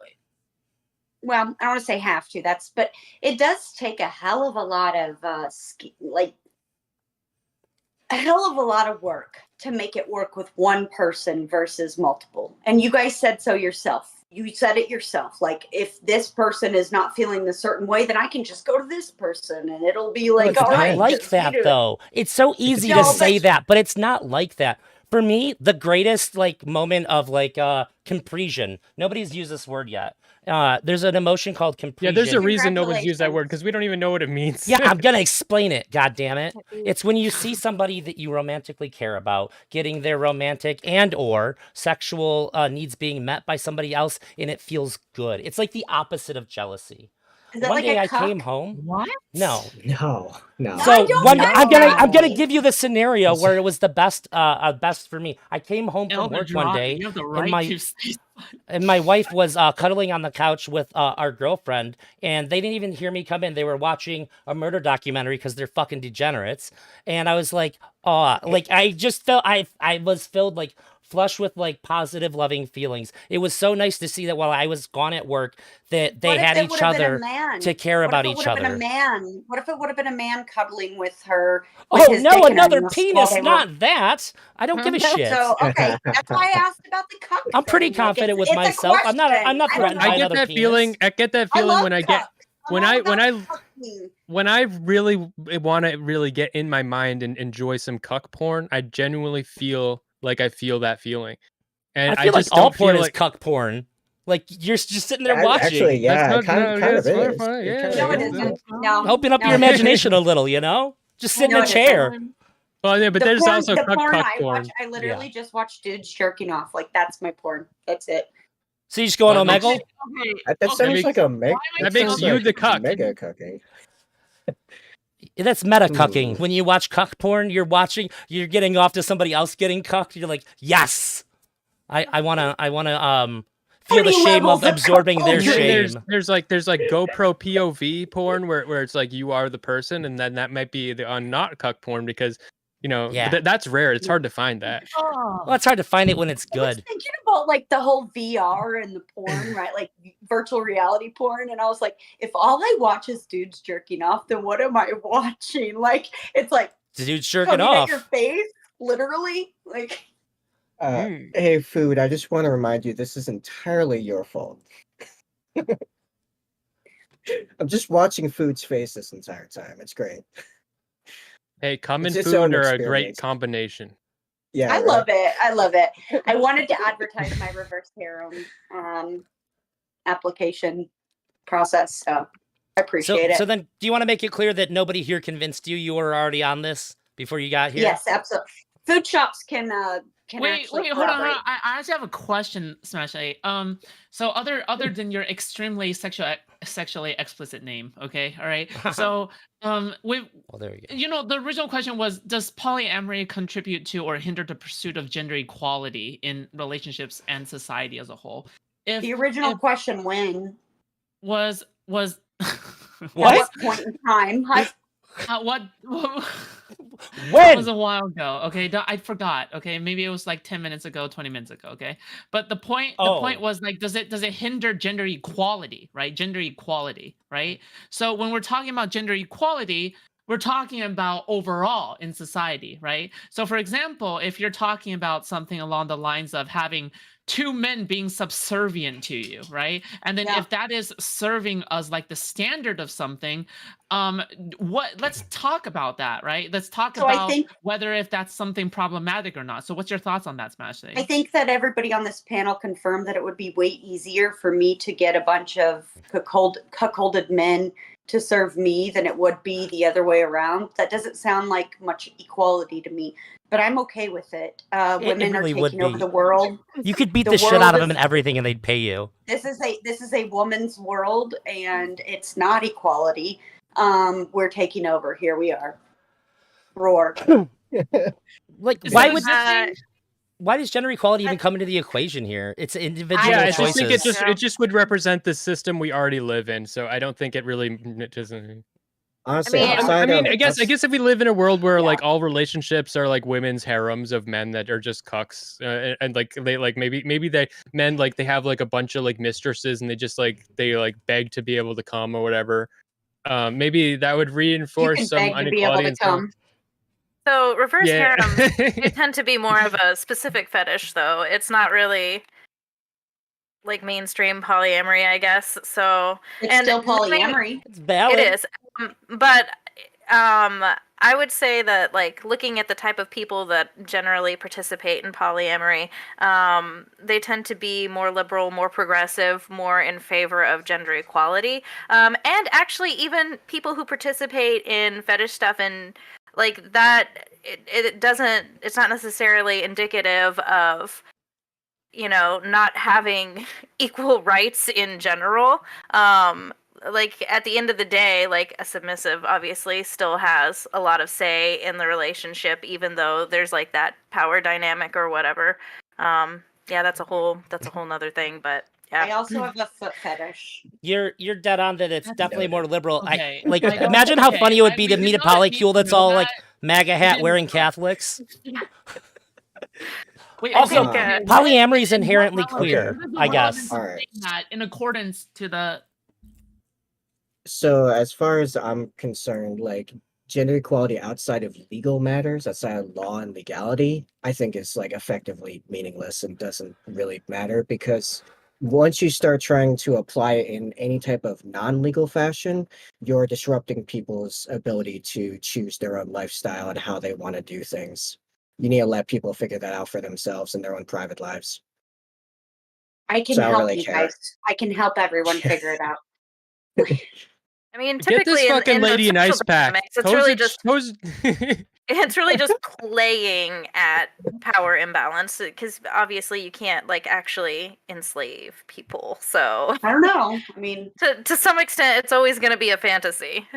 Well, I don't want to say have to. But it does take a hell of a lot of a hell of a lot of work to make it work with one person versus multiple. And you guys said so yourself. You said it yourself. Like, if this person is not feeling the certain way, then I can just go to this person and it'll be like, It's all not right. like that, though. It's so easy to say that, but it's not like that. For me, the greatest like moment of like compresion. Nobody's used this word yet. There's an emotion called compresion. Yeah, there's a reason nobody's used that word because we don't even know what it means. Yeah, I'm gonna explain it. God damn it! It's when you see somebody that you romantically care about getting their romantic and or sexual needs being met by somebody else, and it feels good. It's like the opposite of jealousy. Is that One like day a I cuck? came home. What? No. No. So I don't one, know. I'm gonna give you the scenario where it was the best for me. I came home from Elder work one Draw, day, you have the and right my to say and my wife was cuddling on the couch with our girlfriend, and they didn't even hear me come in. They were watching a murder documentary because they're fucking degenerates. And I was like, oh, like I just felt I was filled like flush with like positive, loving feelings. It was so nice to see that while I was gone at work, that they What if had it each would have been a other man? to care What about if it each would have been a other. man? What if it would have been a man cuddling with her? With Oh his no, dick in her another mouth while penis, they were... not that. I don't give a shit. So okay, that's why I asked about the cuck. I'm pretty thing. Like, confident with it's myself. A I'm not question. threatened I don't by I know. get another that penis. feeling. I get that feeling love when I get cucks. I'm all about cucking. when I really want to really get in my mind and enjoy some cuck porn. I genuinely feel like I feel that feeling, and I feel like just all don't porn feel is like cuck porn. Like you're just sitting there Actually, watching. yeah, That's kind not, of it's is. fine, It yeah, kinda No, it is. isn't. No, Open up no, your it isn't. imagination a little, you know? Just sit in No, a it chair. isn't. Well, yeah, but The there's porn, also the cuck porn I porn. watch, I literally just watch dudes jerking off. Like that's my porn. That's it. So you just go on Well, that Omegle? Okay. That sounds makes- like a mega. that makes you the cuck. Mega cooking. That's meta cucking. When you watch cuck porn, you're getting off to somebody else getting cucked. You're like, yes, I wanna feel the shame of absorbing their shame. There's like GoPro POV porn where it's like you are the person, and then that might be the not cuck porn because Yeah. that's rare. It's hard to find that. Well, it's hard to find it when it's I was good. thinking about like the whole VR and the porn, right? Like virtual reality porn, and I was like, if all I watch is dudes jerking off, then what am I watching? Like, it's like Dudes jerking coming off. at your face, literally. Like, Hey, Food, I just want to remind you, this is entirely your fault. I'm just watching Food's face this entire time. It's great. Hey, cum and It's its food own are a experience. great combination. Yeah, I right? love it. I love it. I wanted to advertise my reverse harem application process, so I appreciate it. So then, do you want to make it clear that nobody here convinced you were already on this before you got here? Yes, absolutely. Food shops can Wait, actually hold on. corroborate. I actually have a question, Smash A. So other than your extremely sexually explicit name, okay, all right. So we. Well, there you go. You know, the original question was, does polyamory contribute to or hinder the pursuit of gender equality in relationships and society as a whole? The original question was what? At what point in time? What when? That was a while ago. Okay, I forgot. Okay, maybe it was like 10 minutes ago, 20 minutes ago. Okay, but the point was like, does it hinder gender equality? Right, gender equality. Right. So when we're talking about gender equality, we're talking about overall in society, right? So for example, if you're talking about something along the lines of having two men being subservient to you, right? And then if that is serving as like the standard of something, let's talk about that, right? Let's talk about whether if that's something problematic or not. So what's your thoughts on that, Smash Thing? I think that everybody on this panel confirmed that it would be way easier for me to get a bunch of cuckolded men to serve me than it would be the other way around. That doesn't sound like much equality to me, but I'm okay with it. Women really are would taking over be. the world. You could beat the shit out of them and everything, and they'd pay you. This is a woman's world, and it's not equality. We're taking over. Here we are. Roar. Like, why does gender equality even come into the equation here? It's individual choices. I just think it just would represent the system we already live in. So I don't think it really doesn't. Honestly, I guess if we live in a world where like all relationships are like women's harems of men that are just cucks, and like they like maybe they men like they have like a bunch of like mistresses and they beg to be able to come or whatever. Maybe that would reinforce some inequality in some. So reverse harems they tend to be more of a specific fetish, though. It's not really like mainstream polyamory, I guess. So it's still polyamory. It's valid. It is, but I would say that, like, looking at the type of people that generally participate in polyamory, they tend to be more liberal, more progressive, more in favor of gender equality. And actually, even people who participate in fetish stuff and like that, it's not necessarily indicative of, you know, not having equal rights in general. Like at the end of the day, like a submissive obviously still has a lot of say in the relationship, even though there's like that power dynamic or whatever. Yeah, that's a whole nother thing, but yeah. I also have a foot fetish. You're dead on that. It's definitely more liberal. Okay. Like imagine how funny it would be to meet a polycule that's all like MAGA hat wearing Catholics. Wait, Also, okay, polyamory is inherently queer, I guess. All right. That in accordance to the. So as far as I'm concerned, like gender equality outside of legal matters, outside of law and legality, I think is like effectively meaningless and doesn't really matter, because once you start trying to apply it in any type of non-legal fashion, you're disrupting people's ability to choose their own lifestyle and how they want to do things. You need to let people figure that out for themselves in their own private lives. I can So I don't help really you care. guys. I can help everyone figure it out. I mean, Get typically this fucking in lady the an social ice pack. dynamics, it's Pose really it- just pose- it's really just playing at power imbalance, because obviously you can't like actually enslave people. So I don't know. I mean, to some extent, it's always going to be a fantasy.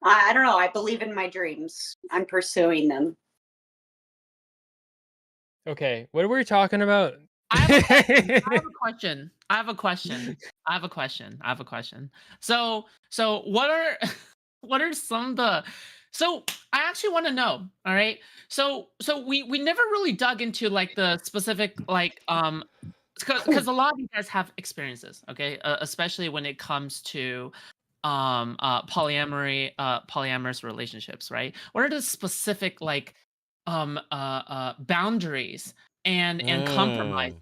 I don't know. I believe in my dreams. I'm pursuing them. Okay, what were we talking about? I have a question. I have a question. So what are what are some of the so I actually want to know, all right? So we never really dug into like the specific like because a lot of you guys have experiences, okay? Especially when it comes to polyamory, polyamorous relationships, right? What are the specific like boundaries and compromises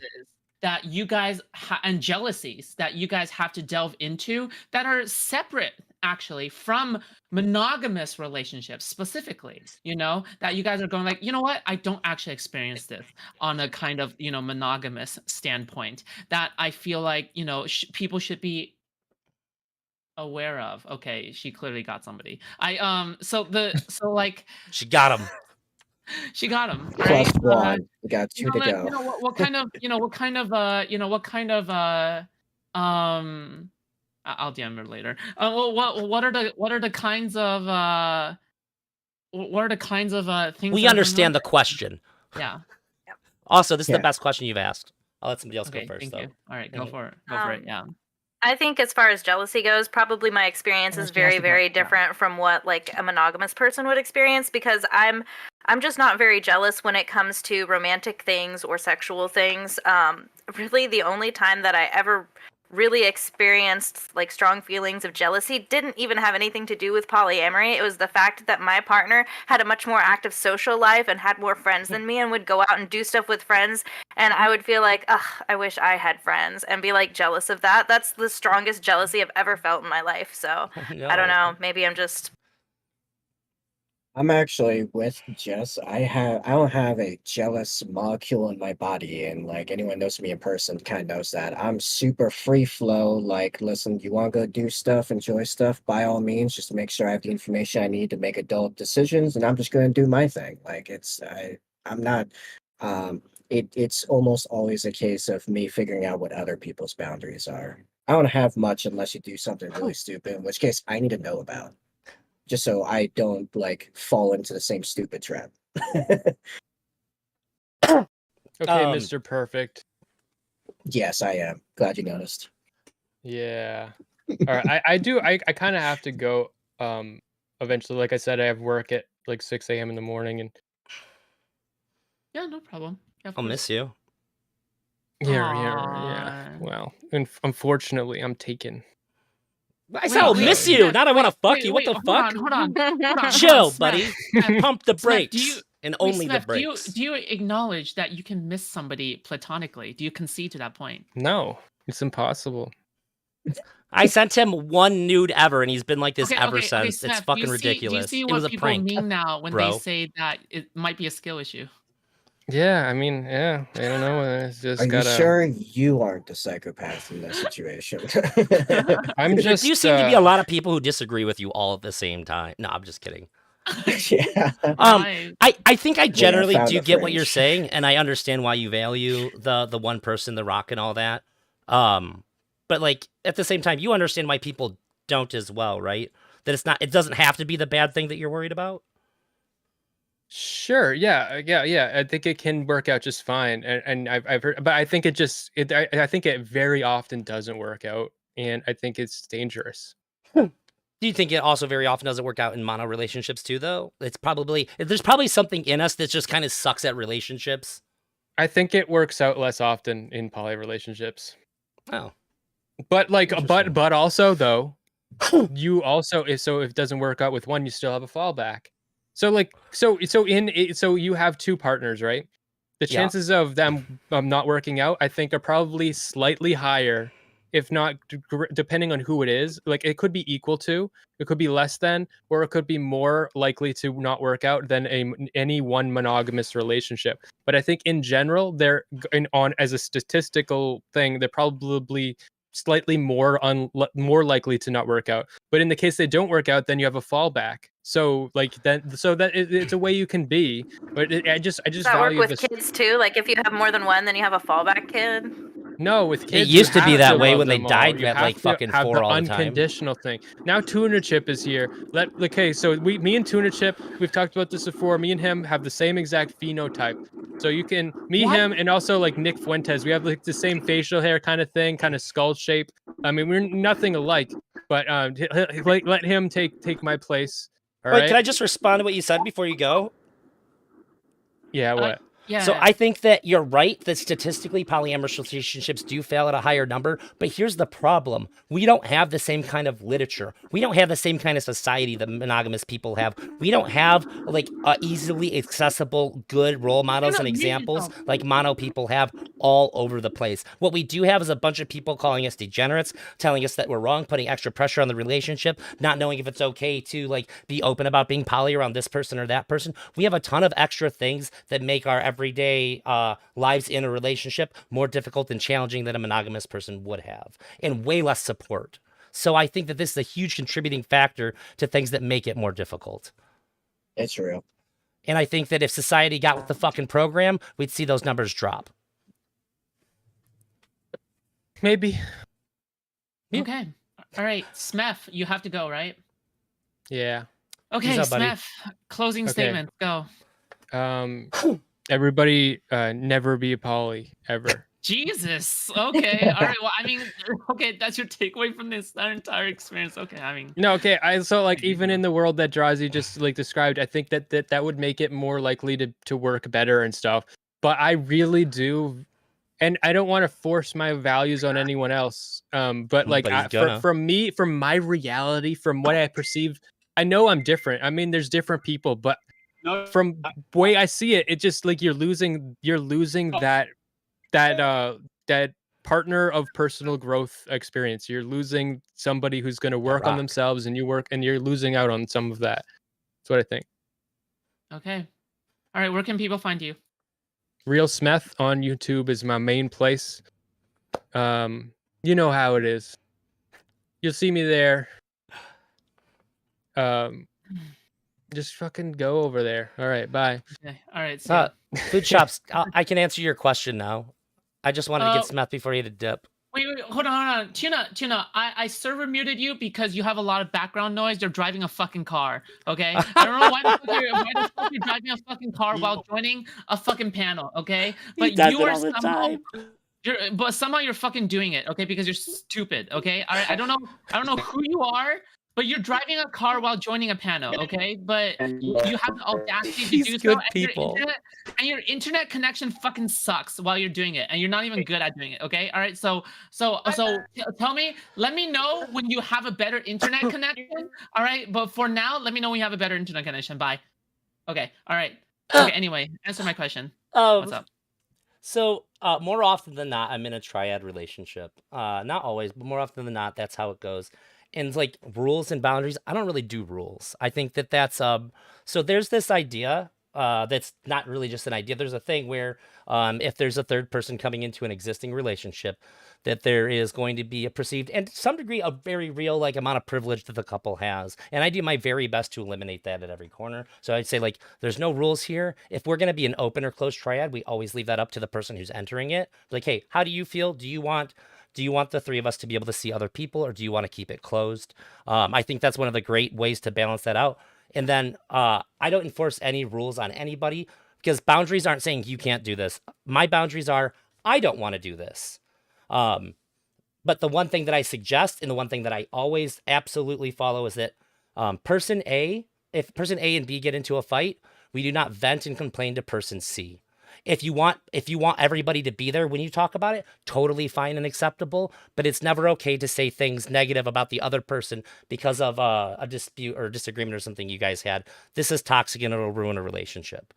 that you guys and jealousies that you guys have to delve into that are separate actually from monogamous relationships specifically, you know, that you guys are going like, you know what, I don't actually experience this on a kind of, you know, monogamous standpoint that I feel like, you know, people should be aware of. Okay, she clearly got somebody. So like she got him. She got him, right? Plus one. We got two to go. You know what kind of I'll DM her later. Well, what are the kinds of things? We understand the question. Yeah. Also, this is the best question you've asked. I'll let somebody else go first, thank though. you. All right, go for it. Go for it. Yeah. I think as far as jealousy goes, probably my experience is very, very different from what like a monogamous person would experience, because I'm just not very jealous when it comes to romantic things or sexual things. Really the only time that I ever really experienced like strong feelings of jealousy didn't even have anything to do with polyamory. It was the fact that my partner had a much more active social life and had more friends than me and would go out and do stuff with friends, and I would feel like, ugh, I wish I had friends, and be like jealous of that. That's the strongest jealousy I've ever felt in my life. So I don't know, maybe I'm actually with Jess. I don't have a jealous molecule in my body, and like anyone knows me in person kind of knows that. I'm super free flow. Like, listen, you want to go do stuff, enjoy stuff, by all means, just make sure I have the information I need to make adult decisions, and I'm just going to do my thing. Like, I'm not it's almost always a case of me figuring out what other people's boundaries are. I don't have much unless you do something really stupid, in which case I need to know about, just so I don't like fall into the same stupid trap. Okay, Mr. Perfect. Yes, I am. Glad you noticed. Yeah. All right. I kind of have to go eventually. Like I said, I have work at like 6 a.m. in the morning, and yeah, no problem. Yeah, I'll miss you. Yeah. Well, unfortunately, I'm taken. I said I'll miss you. Not I want to fuck you. What the fuck? Hold on. Chill, buddy. Pump the brakes. Do you, only the Smith, brakes. Do you acknowledge that you can miss somebody platonically? Do you concede to that point? No, it's impossible. I sent him one nude ever, and he's been like this ever since. Okay, It's Steph, fucking ridiculous. Do you see It was what a people prank, mean now when bro. they say that it might be a skill issue? Yeah, I mean, yeah, I don't know. It's just Are gotta. you sure you aren't the psychopath in this situation? I'm There just. do seem to be a lot of people who disagree with you all at the same time. No, I'm just kidding. Yeah. I think I generally found do a get what you're fringe. saying, and I understand why you value the one person, the rock, and all that. But like at the same time, you understand why people don't as well, right? That it doesn't have to be the bad thing that you're worried about. Sure. Yeah. I think it can work out just fine, and I've heard, but I think I think it very often doesn't work out, and I think it's dangerous. Do you think it also very often doesn't work out in mono relationships too, though? There's probably something in us that just kind of sucks at relationships. I think it works out less often in poly relationships. Oh, but but also though, you also if it doesn't work out with one, you still have a fallback. So you have two partners, right? The chances of them not working out, I think, are probably slightly higher, if not depending on who it is. Like it could be equal to, it could be less than, or it could be more likely to not work out than any one monogamous relationship. But I think in general, they're on as a statistical thing, they're probably slightly more likely to not work out. But in the case they don't work out, then you have a fallback. So it's a way you can be. But I just Does that value work with kids too? Like if you have more than one, then you have a fallback kid. No, with kids, it used to be you that have way to when they love them all. died You at have like to fucking have 4 the all the time. unconditional thing. Now Tuna Chip is here. Okay, so me and Tuna Chip, we've talked about this before. Me and him have the same exact phenotype. So you can him, and also like Nick Fuentes. We have like the same facial hair kind of thing, kind of skull shape. I mean, we're nothing alike, but let him take my place. All Wait, right. can I just respond to what you said before you go? Yeah, what? So I think that you're right that statistically polyamorous relationships do fail at a higher number, but here's the problem. We don't have the same kind of literature. We don't have the same kind of society that monogamous people have. We don't have like easily accessible good role models and examples like mono people have all over the place. What we do have is a bunch of people calling us degenerates, telling us that we're wrong, putting extra pressure on the relationship, not knowing if it's okay to like be open about being poly around this person or that person. We have a ton of extra things that make our everyday lives in a relationship more difficult and challenging than a monogamous person would have, and way less support. So I think that this is a huge contributing factor to things that make it more difficult. It's real. And I think that if society got with the fucking program, we'd see those numbers drop. Maybe. Okay. All right, Smeth, you have to go, right? Yeah. Okay, Smeth, closing statement, go. Everybody never be a poly ever. Jesus. Okay. All right. Well, I mean, okay, that's your takeaway from this entire experience. Okay. I mean, no. Okay. So like even in the world that Drazi just like described, I think that would make it more likely to work better and stuff. But I really do, and I don't want to force my values on anyone else. But like from my reality, from what I perceive, I know I'm different. I mean, there's different people, but from the way I see it, it just like you're losing that partner of personal growth experience. You're losing somebody who's going to work on themselves, and you're losing out on some of that. That's what I think. Okay. All right. Where can people find you? Real Smeth on YouTube is my main place. You know how it is. You'll see me there. Just fucking go over there. All right, bye. Okay. All right. Food shops. I can answer your question now. I just wanted to get Smeth before he had to dip. Wait, hold on. Tuna, I server muted you because you have a lot of background noise. You're driving a fucking car, okay? I don't know why the fuck you're driving a fucking car while joining a fucking panel, okay? But you are somehow... But somehow you're fucking doing it, okay? Because you're stupid, okay? All right, I don't know who you are, but you're driving a car while joining a panel, okay? But you have the audacity to do so. And your internet connection fucking sucks while you're doing it, and you're not even good at doing it, okay? All right, so tell me, let me know when you have a better internet connection, all right? But for now, let me know when you have a better internet connection. Bye. Okay, all right. Okay, anyway, answer my question. What's up? So more often than not, I'm in a triad relationship. Not always, but more often than not, that's how it goes. And like rules and boundaries, I don't really do rules. I think that that's so there's this idea that's not really just an idea. There's a thing where if there's a third person coming into an existing relationship, that there is going to be a perceived and to some degree a very real like amount of privilege that the couple has. And I do my very best to eliminate that at every corner. So I'd say like there's no rules here. If we're going to be an open or closed triad, we always leave that up to the person who's entering it. Like, hey, how do you feel? Do you want the three of us to be able to see other people, or do you want to keep it closed? I think that's one of the great ways to balance that out. And then I don't enforce any rules on anybody because boundaries aren't saying you can't do this. My boundaries are I don't want to do this. But the one thing that I suggest and the one thing that I always absolutely follow is that if person A and B get into a fight, we do not vent and complain to person C. If you want everybody to be there when you talk about it, totally fine and acceptable, but it's never okay to say things negative about the other person because of a dispute or disagreement or something you guys had. This is toxic and it'll ruin a relationship.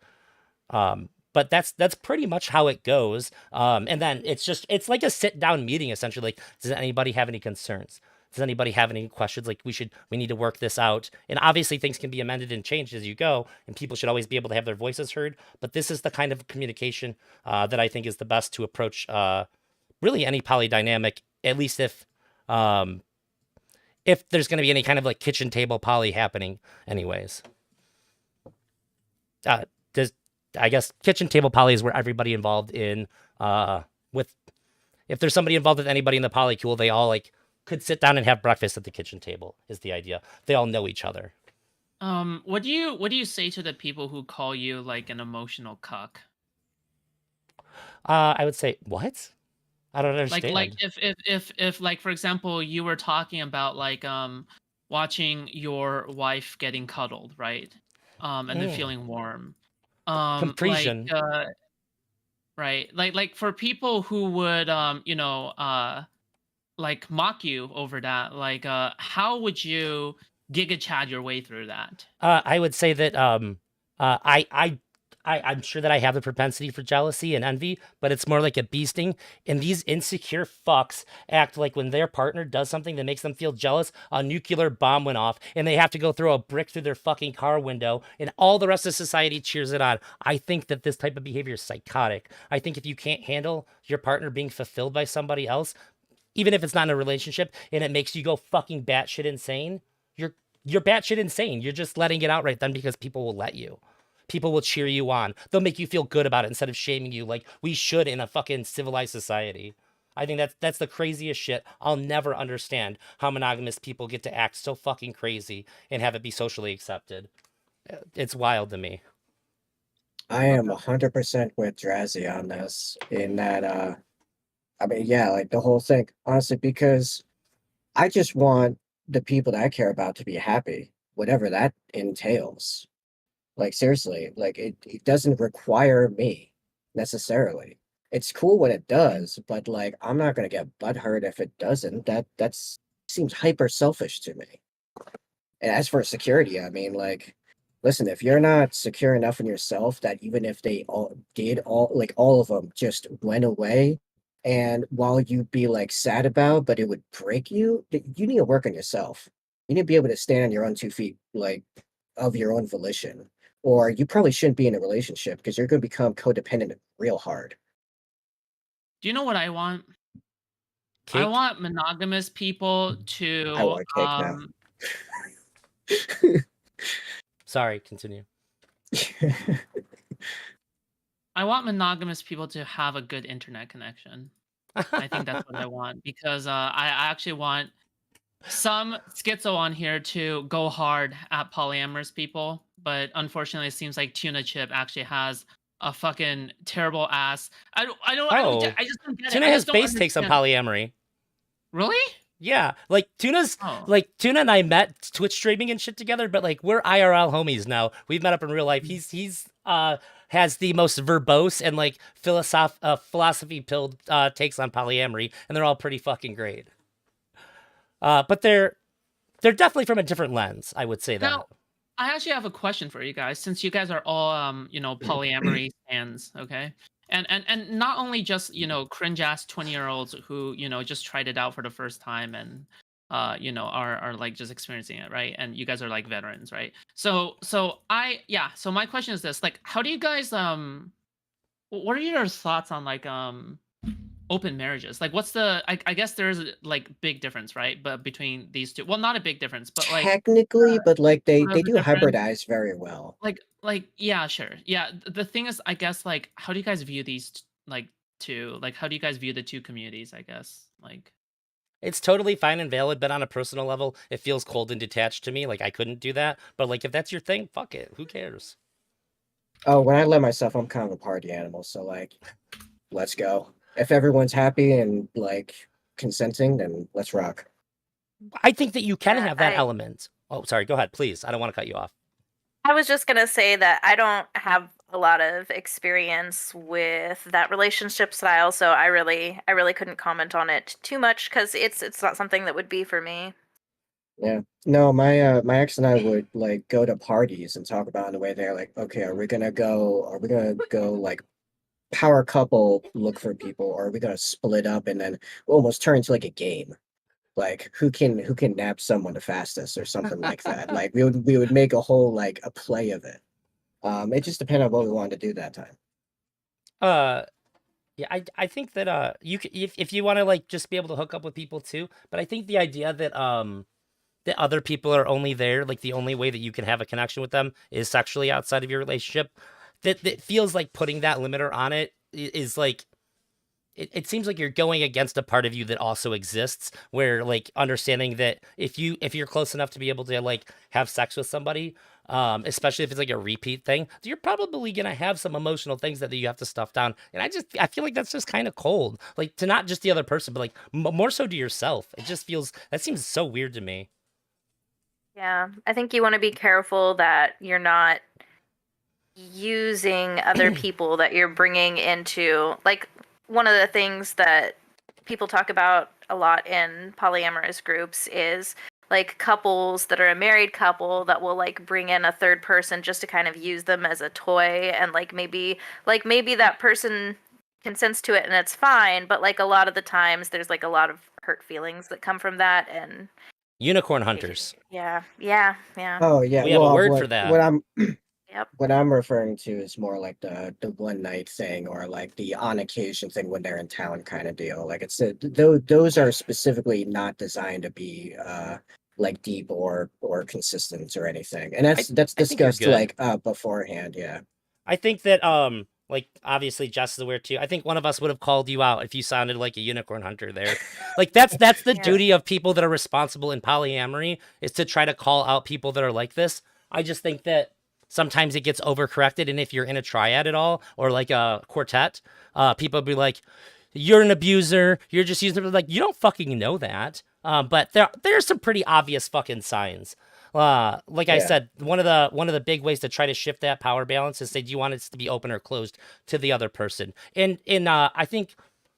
But that's pretty much how it goes. And then it's like a sit down meeting essentially. Like, does anybody have any concerns? Does anybody have any questions? Like we need to work this out. And obviously things can be amended and changed as you go, and people should always be able to have their voices heard. But this is the kind of communication that I think is the best to approach really any polydynamic, at least if there's going to be any kind of like kitchen table poly happening anyways. I guess kitchen table poly is where everybody involved in if there's somebody involved with anybody in the polycule, they all like could sit down and have breakfast at the kitchen table is the idea. They all know each other. What do you say to the people who call you like an emotional cuck? I would say what? I don't understand. Like if like for example you were talking about like watching your wife getting cuddled, right? And then feeling warm. Compression. Right. Like for people who would like mock you over that, like how would you Giga Chad your way through that? I would say that I'm sure that I have the propensity for jealousy and envy, but it's more like a bee sting. And these insecure fucks act like when their partner does something that makes them feel jealous, a nuclear bomb went off and they have to go throw a brick through their fucking car window and all the rest of society cheers it on. I think that this type of behavior is psychotic. I think if you can't handle your partner being fulfilled by somebody else, even if it's not in a relationship and it makes you go fucking batshit insane, you're batshit insane. You're just letting it out right then because people will let you. People will cheer you on. They'll make you feel good about it instead of shaming you like we should in a fucking civilized society. I think that's the craziest shit. I'll never understand how monogamous people get to act so fucking crazy and have it be socially accepted. It's wild to me. I am 100% with Drazzy on this in that I mean, yeah, like the whole thing, honestly, because I just want the people that I care about to be happy, whatever that entails. Like seriously, like it doesn't require me necessarily. It's cool when it does, but like I'm not gonna get butthurt if it doesn't. That's seems hyper selfish to me. And as for security, I mean, like, listen, if you're not secure enough in yourself that even if they all of them just went away, and while you'd be like sad about, but it would break you, you need to work on yourself. You need to be able to stand on your own 2 feet, like of your own volition. Or you probably shouldn't be in a relationship because you're going to become codependent real hard. Do you know what I want? Cake? I want monogamous people to. I want cake now. Sorry, continue. I want monogamous people to have a good internet connection. I think that's what I want because I actually want some schizo on here to go hard at polyamorous people, but unfortunately, it seems like Tuna Chip actually has a fucking terrible ass. I just don't get it. Tuna has base takes on polyamory. Really? Yeah, like Tuna and I met Twitch streaming and shit together, but like we're IRL homies now. We've met up in real life. He's has the most verbose and like philosophy pilled takes on polyamory, and they're all pretty fucking great. But they're definitely from a different lens, I would say that. Now, I actually have a question for you guys, since you guys are all polyamory fans, okay? and not only just cringe ass 20-year-olds who just tried it out for the first time and are like just experiencing it, right? And you guys are like veterans, right? So my question is this: like, how do you guys what are your thoughts on like open marriages? Like, what's the I guess there's like big difference, right? But between these two, well, not a big difference, but like technically, but like they what are the do difference? hybridize very well. Like yeah, sure, yeah. The thing is, I guess, like, how do you guys view these like two? Like, how do you guys view the two communities? I guess like. It's totally fine and valid, but on a personal level, it feels cold and detached to me. Like, I couldn't do that. But, like, if that's your thing, fuck it. Who cares? Oh, when I let myself, I'm kind of a party animal. So, like, let's go. If everyone's happy and, like, consenting, then let's rock. I think that you can have that element. Oh, sorry. Go ahead, please. I don't want to cut you off. I was just going to say that I don't have a lot of experience with that relationship style, so I really couldn't comment on it too much because it's not something that would be for me. Yeah. No, my ex and I would like go to parties and talk about on the way there, like, okay, are we gonna go like power couple look for people, or are we gonna split up and then almost turn into like a game? Like who can nap someone the fastest or something like that. Like we would make a whole like a play of it. It just depended on what we wanted to do that time. Yeah, I think that you could, if you want to like just be able to hook up with people too, but I think the idea that that other people are only there, like the only way that you can have a connection with them is sexually outside of your relationship, that feels like putting that limiter on it is like it seems like you're going against a part of you that also exists, where like understanding that if you're close enough to be able to like have sex with somebody, especially if it's like a repeat thing, you're probably gonna have some emotional things that you have to stuff down. And I feel like that's just kind of cold, like to not just the other person, but like more so to yourself. It just that seems so weird to me. Yeah, I think you want to be careful that you're not using other people that you're bringing into, like, one of the things that people talk about a lot in polyamorous groups is like couples that are a married couple that will like bring in a third person just to kind of use them as a toy, and like maybe that person consents to it and it's fine, but like a lot of the times there's like a lot of hurt feelings that come from that. And unicorn hunters. Yeah. Oh yeah, we have a word for that. What I'm Yep. what I'm referring to is more like the one night thing, or like the on occasion thing when they're in town kind of deal. Like it's those are specifically not designed to be like deep or consistent or anything, and that's discussed like beforehand. Yeah, I think that like obviously Jess is aware too. I think one of us would have called you out if you sounded like a unicorn hunter there. Like that's the duty of people that are responsible in polyamory, is to try to call out people that are like this. I just think that sometimes it gets overcorrected, and if you're in a triad at all or like a quartet, people will be like, "You're an abuser. You're just using it." Like, you don't fucking know that. But there's some pretty obvious fucking signs. Like I said, one of the big ways to try to shift that power balance is say, do you want it to be open or closed to the other person? And I think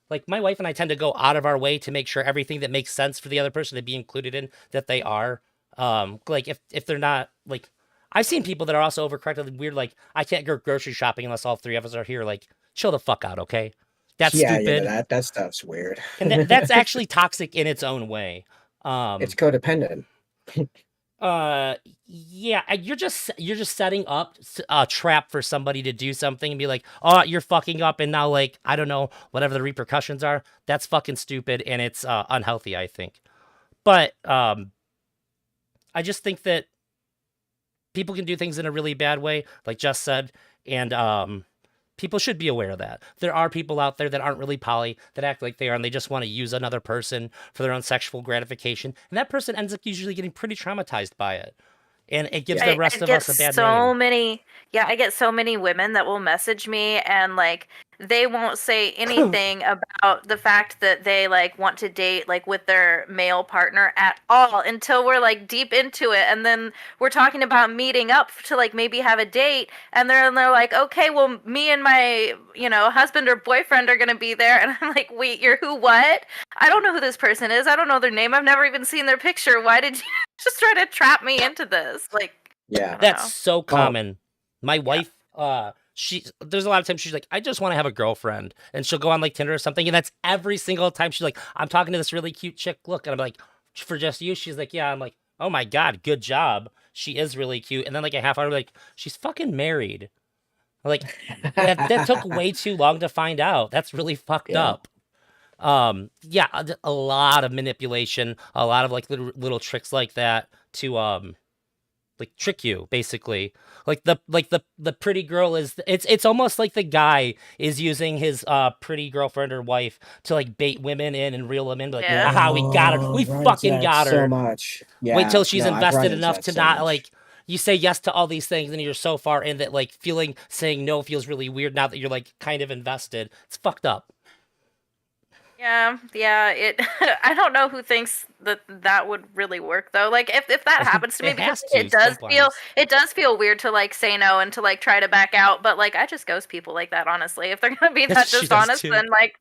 like my wife and I tend to go out of our way to make sure everything that makes sense for the other person to be included in, that they are. Like if they're not, like, I've seen people that are also overcorrected weird, like, I can't go grocery shopping unless all three of us are here. Like, chill the fuck out, okay? That's stupid. Yeah, that stuff's weird. And that's actually toxic in its own way. It's codependent. Yeah, you're just setting up a trap for somebody to do something and be like, oh, you're fucking up, and now, like, I don't know, whatever the repercussions are, that's fucking stupid, and it's unhealthy, I think. But I just think that people can do things in a really bad way, like Jess said, and people should be aware of that. There are people out there that aren't really poly, that act like they are, and they just want to use another person for their own sexual gratification, and that person ends up usually getting pretty traumatized by it. And it gives the rest of us a bad name. I get so many women that will message me, and like they won't say anything about the fact that they like want to date like with their male partner at all until we're like deep into it, and then we're talking about meeting up to like maybe have a date, and they're like, okay, well, me and my husband or boyfriend are gonna be there, and I'm like, wait, you're who? What? I don't know who this person is. I don't know their name. I've never even seen their picture. Why did you just try to trap me into this? Like, yeah, that's so common. My wife, there's a lot of times she's like, I just want to have a girlfriend, and she'll go on like Tinder or something, and that's every single time she's like, I'm talking to this really cute chick, look, and I'm like, for just you? She's like, yeah. I'm like, oh my God, good job. She is really cute. And then like a half hour, like, she's fucking married. Like that took way too long to find out. That's really fucked up. Yeah, a lot of manipulation, a lot of like little tricks like that to like trick you, basically. Like the pretty girl is, it's almost like the guy is using his pretty girlfriend or wife to like bait women in and reel them in, like, aha, we got her, we fucking got her so much. Yeah, wait till she's no, I've run invested into enough that to so not much. like, you say yes to all these things and you're so far in that like saying no feels really weird now that you're like kind of invested. It's fucked up. Yeah, it. I don't know who thinks that would really work though. Like if that happens to me, because it does feel weird to like say no and to like try to back out. But like I just ghost people like that. Honestly, if they're gonna be that dishonest, then like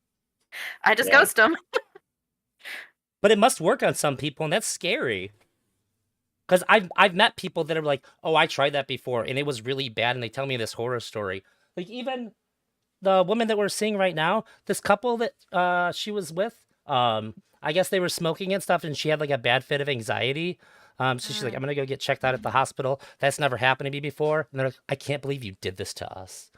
I just ghost them. But it must work on some people, and that's scary. Because I've met people that are like, oh, I tried that before and it was really bad, and they tell me this horror story. Like even the woman that we're seeing right now, this couple that she was with, I guess they were smoking and stuff, and she had like a bad fit of anxiety. So she's like, I'm gonna go get checked out at the hospital. That's never happened to me before. And they're like, I can't believe you did this to us.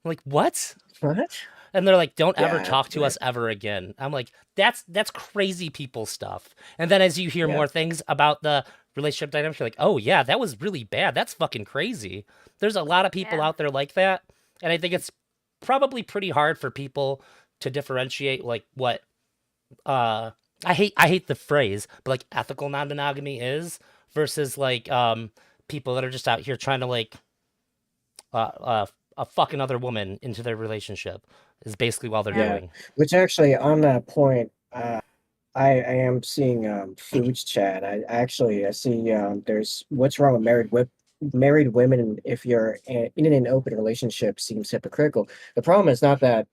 I'm like, what? What? And they're like, don't ever talk to us ever again. I'm like, that's crazy people stuff. And then as you hear more things about the relationship dynamics, you're like, oh yeah, that was really bad. That's fucking crazy. There's a lot of people out there like that. And I think it's probably pretty hard for people to differentiate like what I hate the phrase, but like ethical non-monogamy is versus like people that are just out here trying to like fuck another woman into their relationship is basically what they're doing. Which actually, on that point, I am seeing foods chat. I see there's what's wrong with married women if you're in an open relationship seems hypocritical. The problem is not that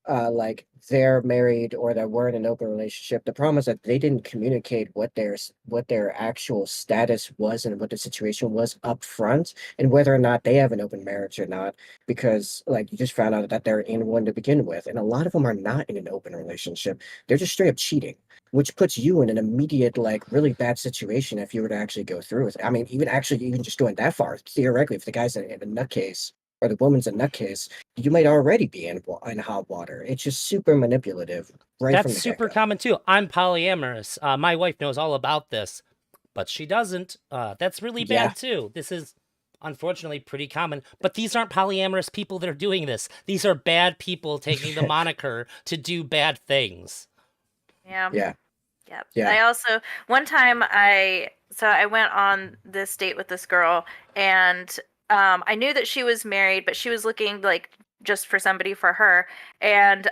like they're married or that we're in an open relationship. The problem is that they didn't communicate what their actual status was and what the situation was up front, and whether or not they have an open marriage or not, because like you just found out that they're in one to begin with, and a lot of them are not in an open relationship. They're just straight up cheating, which puts you in an immediate like really bad situation if you were to actually go through with it. I mean, even just going that far, theoretically, if the guy's in a nutcase or the woman's a nutcase, you might already be in hot water. It's just super manipulative. That's super common too. I'm polyamorous. My wife knows all about this, but she doesn't. That's really bad too. This is unfortunately pretty common, but these aren't polyamorous people that are doing this. These are bad people taking the moniker to do bad things. Yeah. I also, one time I went on this date with this girl, and I knew that she was married, but she was looking like just for somebody for her. And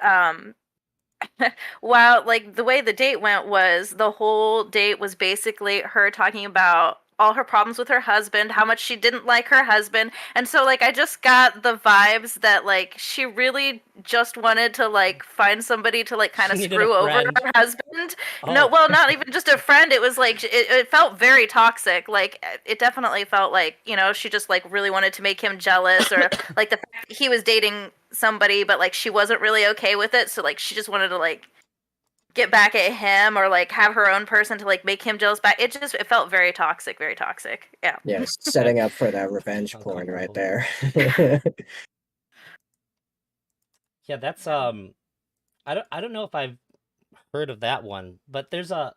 while like the way the date went was the whole date was basically her talking about all her problems with her husband, how much she didn't like her husband. And so like I just got the vibes that like she really just wanted to like find somebody to like kind of screw over her husband. No, well, not even just a friend. It was like it felt very toxic. Like it definitely felt like, you know, she just like really wanted to make him jealous, or like the fact that he was dating somebody but like she wasn't really okay with it, so like she just wanted to like get back at him or like have her own person to like make him jealous back. It felt very toxic. Yeah, setting up for that revenge porn right there. Yeah, that's I don't know if I've heard of that one, but there's a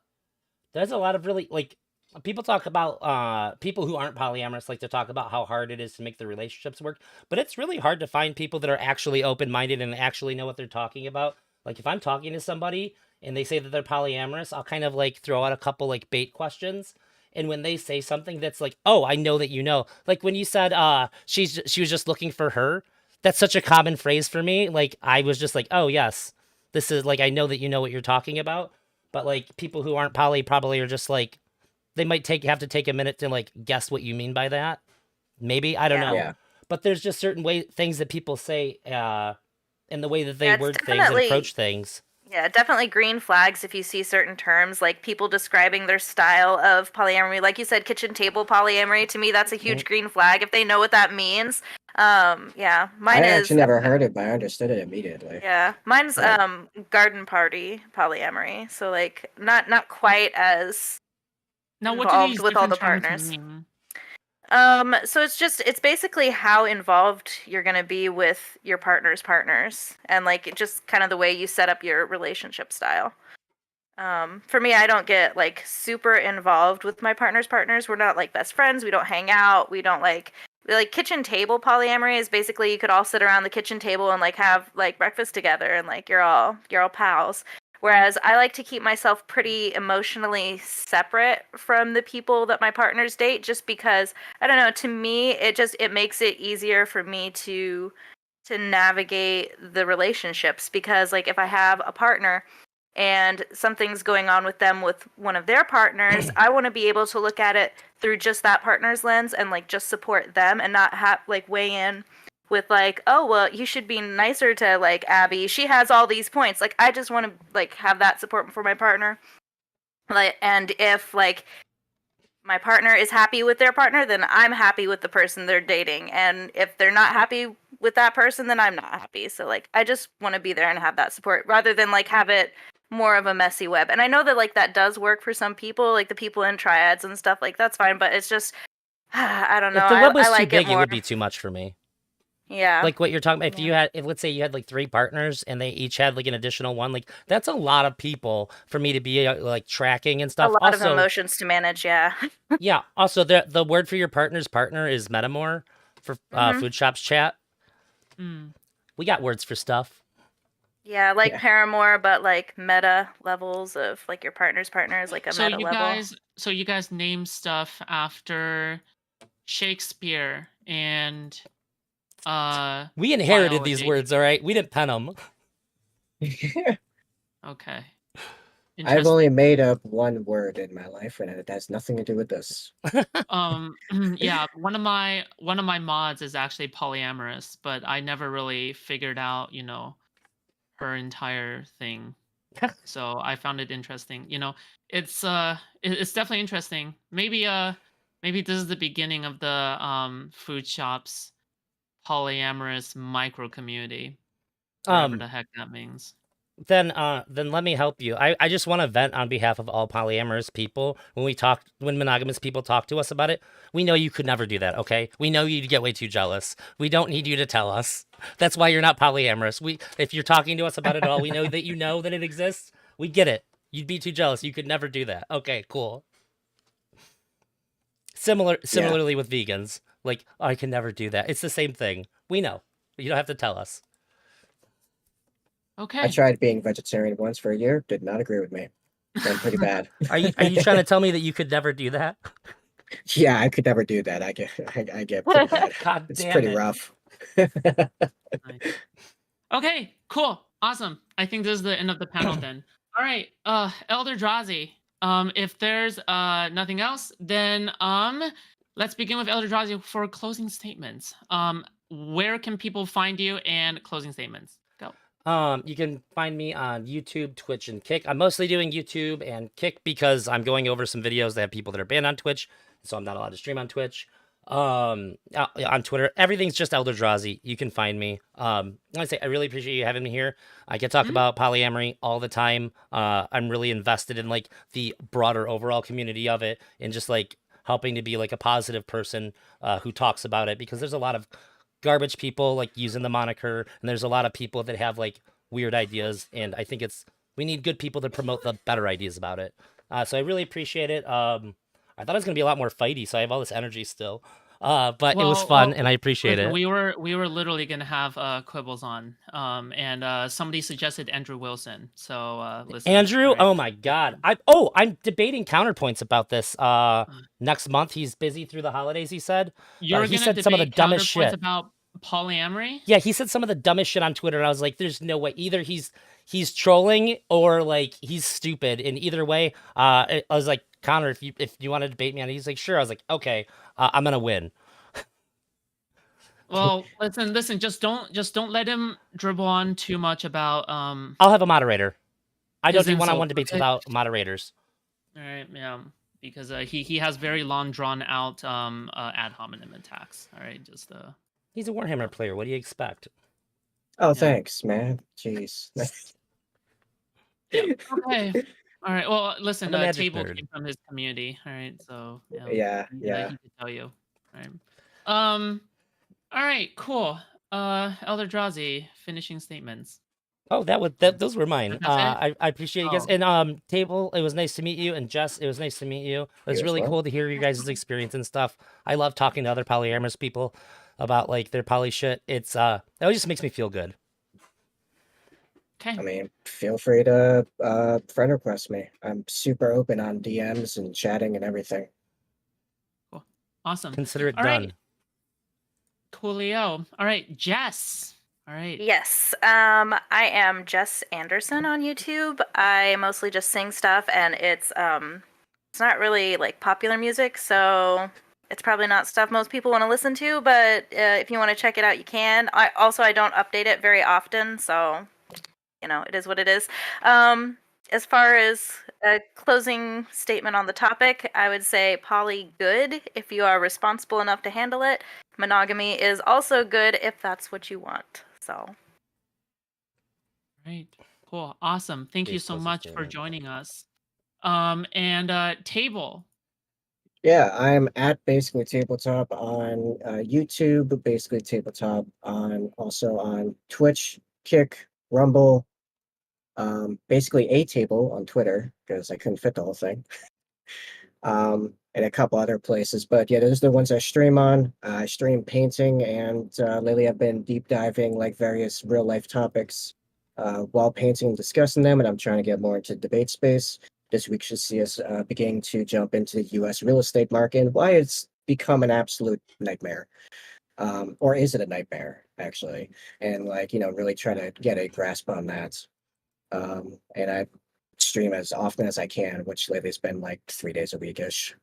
lot of really like people talk about people who aren't polyamorous like to talk about how hard it is to make the relationships work, but it's really hard to find people that are actually open-minded and actually know what they're talking about. Like if I'm talking to somebody and they say that they're polyamorous, I'll kind of like throw out a couple like bait questions. And when they say something that's like, oh, I know that you know, like when you said she was just looking for her, that's such a common phrase for me. Like I was just like, oh yes, this is like, I know that you know what you're talking about. But like people who aren't poly probably are just like, they might have to take a minute to like guess what you mean by that. Maybe, I don't know. Yeah. But there's just certain things that people say and the way that they word things and approach things. Yeah, definitely green flags if you see certain terms, like people describing their style of polyamory. Like you said, kitchen table polyamory. To me, that's a huge green flag. If they know what that means, Yeah, mine I is. actually never heard it, but I understood it immediately. Yeah, mine's Yeah. garden party polyamory. So like not quite as Now, what do involved these with all different the terms partners. mean? So it's basically how involved you're gonna be with your partner's partners, and like just kind of the way you set up your relationship style. For me, I don't get like super involved with my partner's partners. We're not like best friends. We don't hang out. We don't like kitchen table polyamory is basically you could all sit around the kitchen table and like have like breakfast together and like you're all pals. Whereas I like to keep myself pretty emotionally separate from the people that my partners date, just because I don't know, to me it makes it easier for me to navigate the relationships, because like if I have a partner and something's going on with them with one of their partners, I want to be able to look at it through just that partner's lens and like just support them and not have like weigh in with like, oh well, you should be nicer to like Abby, she has all these points. Like I just want to like have that support for my partner. Like, and if like my partner is happy with their partner, then I'm happy with the person they're dating. And if they're not happy with that person, then I'm not happy. So like I just want to be there and have that support rather than like have it more of a messy web. And I know that like that does work for some people, like the people in triads and stuff, like that's fine, but it's just I don't know. If the web was I too like big, it more. it would be too much for me. Yeah. Like what you're talking about, Yeah. if let's say you had like 3 partners and they each had like an additional one, like that's a lot of people for me to be like tracking and A stuff. lot of Also, emotions to manage, yeah. yeah. Also, the word for your partner's partner is metamor for Food Shops chat. Mm. We got words for stuff. Yeah, like paramour, but like meta levels of like your partner's partner is like a meta level. So you guys name stuff after Shakespeare and we inherited biology. these words, all right? We didn't pen them. Okay. I've only made up one word in my life, and it has nothing to do with this. Yeah, one of my mods is actually polyamorous, but I never really figured out, you know, her entire thing. So I found it interesting. You know, it's definitely interesting. Maybe this is the beginning of the Food Shops polyamorous micro community. Whatever the heck that means. Then let me help you. I just want to vent on behalf of all polyamorous people. When monogamous people talk to us about it, we know you could never do that, okay? We know you'd get way too jealous. We don't need you to tell us. That's why you're not polyamorous. If you're talking to us about it at all, we know that it exists. We get it. You'd be too jealous. You could never do that. Okay, cool. Similarly with vegans. Like, oh, I can never do that. It's the same thing. We know. You don't have to tell us. Okay. I tried being vegetarian once for a year. Did not agree with me. Went pretty bad. Are you trying to tell me that you could never do that? Yeah, I could never do that. I get pretty bad. God It's damn pretty it. rough. Okay, cool. Awesome. I think this is the end of the panel then. All right, Elderdrazi. If there's nothing else, then let's begin with Elderdrazi for closing statements. Where can people find you and closing statements? Go. You can find me on YouTube, Twitch, and Kick. I'm mostly doing YouTube and Kick because I'm going over some videos that have people that are banned on Twitch, so I'm not allowed to stream on Twitch. On Twitter, everything's just Elderdrazi. You can find me. I say I really appreciate you having me here. I can talk about polyamory all the time. I'm really invested in like the broader overall community of it and just like helping to be like a positive person who talks about it, because there's a lot of garbage people like using the moniker, and there's a lot of people that have like weird ideas, and I think we need good people to promote the better ideas about it. So I really appreciate it. I thought it was gonna be a lot more fighty, so I have all this energy still. But it was fun, and I appreciate listen, it. We were literally gonna have Quibbles on, and somebody suggested Andrew Wilson. So listen, Andrew, right? oh my God, I'm debating counterpoints about this. Next month he's busy through the holidays. He said You're gonna he said some of the debate dumbest counterpoints shit about polyamory. Yeah, he said some of the dumbest shit on Twitter, and I was like, "There's no way. Either he's trolling or like he's stupid." And either way, I was like, "Connor, if you want to debate me on it," he's like, "Sure." I was like, "Okay, I'm gonna win." Well, listen. Just don't let him dribble on too much about. I'll have a moderator. I don't his do one-on-one insults, debates okay? without moderators. All right, yeah, because he has very long drawn out ad hominem attacks. All right, just He's a Warhammer player. What do you expect? Oh, thanks, man. Jeez. Okay. All right. Well, listen, I'm a magic Table nerd. came from his community. All right. So Yeah, he yeah. could tell you. All right. All right. Cool. Elder Drazi, finishing statements. Oh, those were mine. I appreciate you guys. And Table, it was nice to meet you. And Jess, it was nice to meet you. It was really cool to hear your guys' experience and stuff. I love talking to other polyamorous people about like their poly shit. It's it just makes me feel good. Okay. I mean, feel free to friend request me. I'm super open on DMs and chatting and everything. Cool. Awesome. Consider it All done. right. Coolio. All right, Jess. All right. Yes. I am Jess Anderson on YouTube. I mostly just sing stuff, and it's not really like popular music, so it's probably not stuff most people want to listen to. But if you want to check it out, you can. I don't update it very often, so it is what it is. As far as a closing statement on the topic, I would say poly good if you are responsible enough to handle it. Monogamy is also good if that's what you want. So. Right. Cool. Awesome. Thank you so much for joining us. And Table. Yeah, I'm at Basically Tabletop on YouTube, Basically Tabletop also on Twitch, Kick, Rumble, basically A Table on Twitter because I couldn't fit the whole thing. And a couple other places, but yeah, those are the ones I stream on. I stream painting, and lately I've been deep diving like various real life topics while painting and discussing them, and I'm trying to get more into debate space. This week should see us beginning to jump into the U.S. real estate market and why it's become an absolute nightmare. Or is it a nightmare, actually? And really try to get a grasp on that. And I stream as often as I can, which lately has been like 3 days a weekish.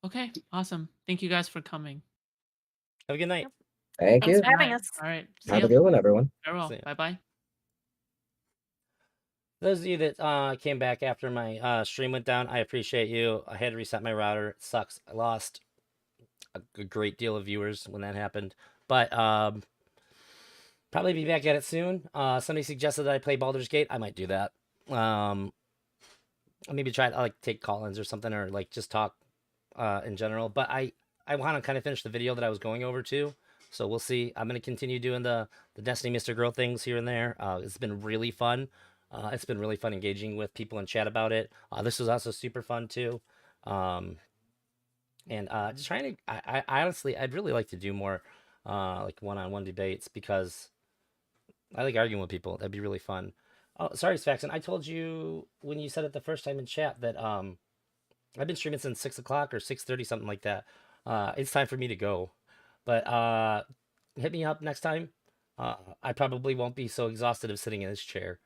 Okay, awesome. Thank you guys for coming. Have a good night. Thank Thanks you. for having us. All right. Have a good one, everyone. Farewell. Bye-bye. Those of you that came back after my stream went down, I appreciate you. I had to reset my router. It sucks. I lost a great deal of viewers when that happened. But probably be back at it soon. Somebody suggested that I play Baldur's Gate. I might do that. Maybe try to take call-ins or something, or like just talk in general. But I want to kind of finish the video that I was going over to. So we'll see. I'm going to continue doing the Destiny Mr. Girl things here and there. It's been really fun. It's been really fun engaging with people in chat about it. This was also super fun too. And just trying to, I honestly, I'd really like to do more like one-on-one debates because I like arguing with people. That'd be really fun. Oh, sorry, Sfaxon. I told you when you said it the first time in chat that I've been streaming since 6 o'clock or 6:30, something like that. It's time for me to go. But hit me up next time. I probably won't be so exhausted of sitting in this chair.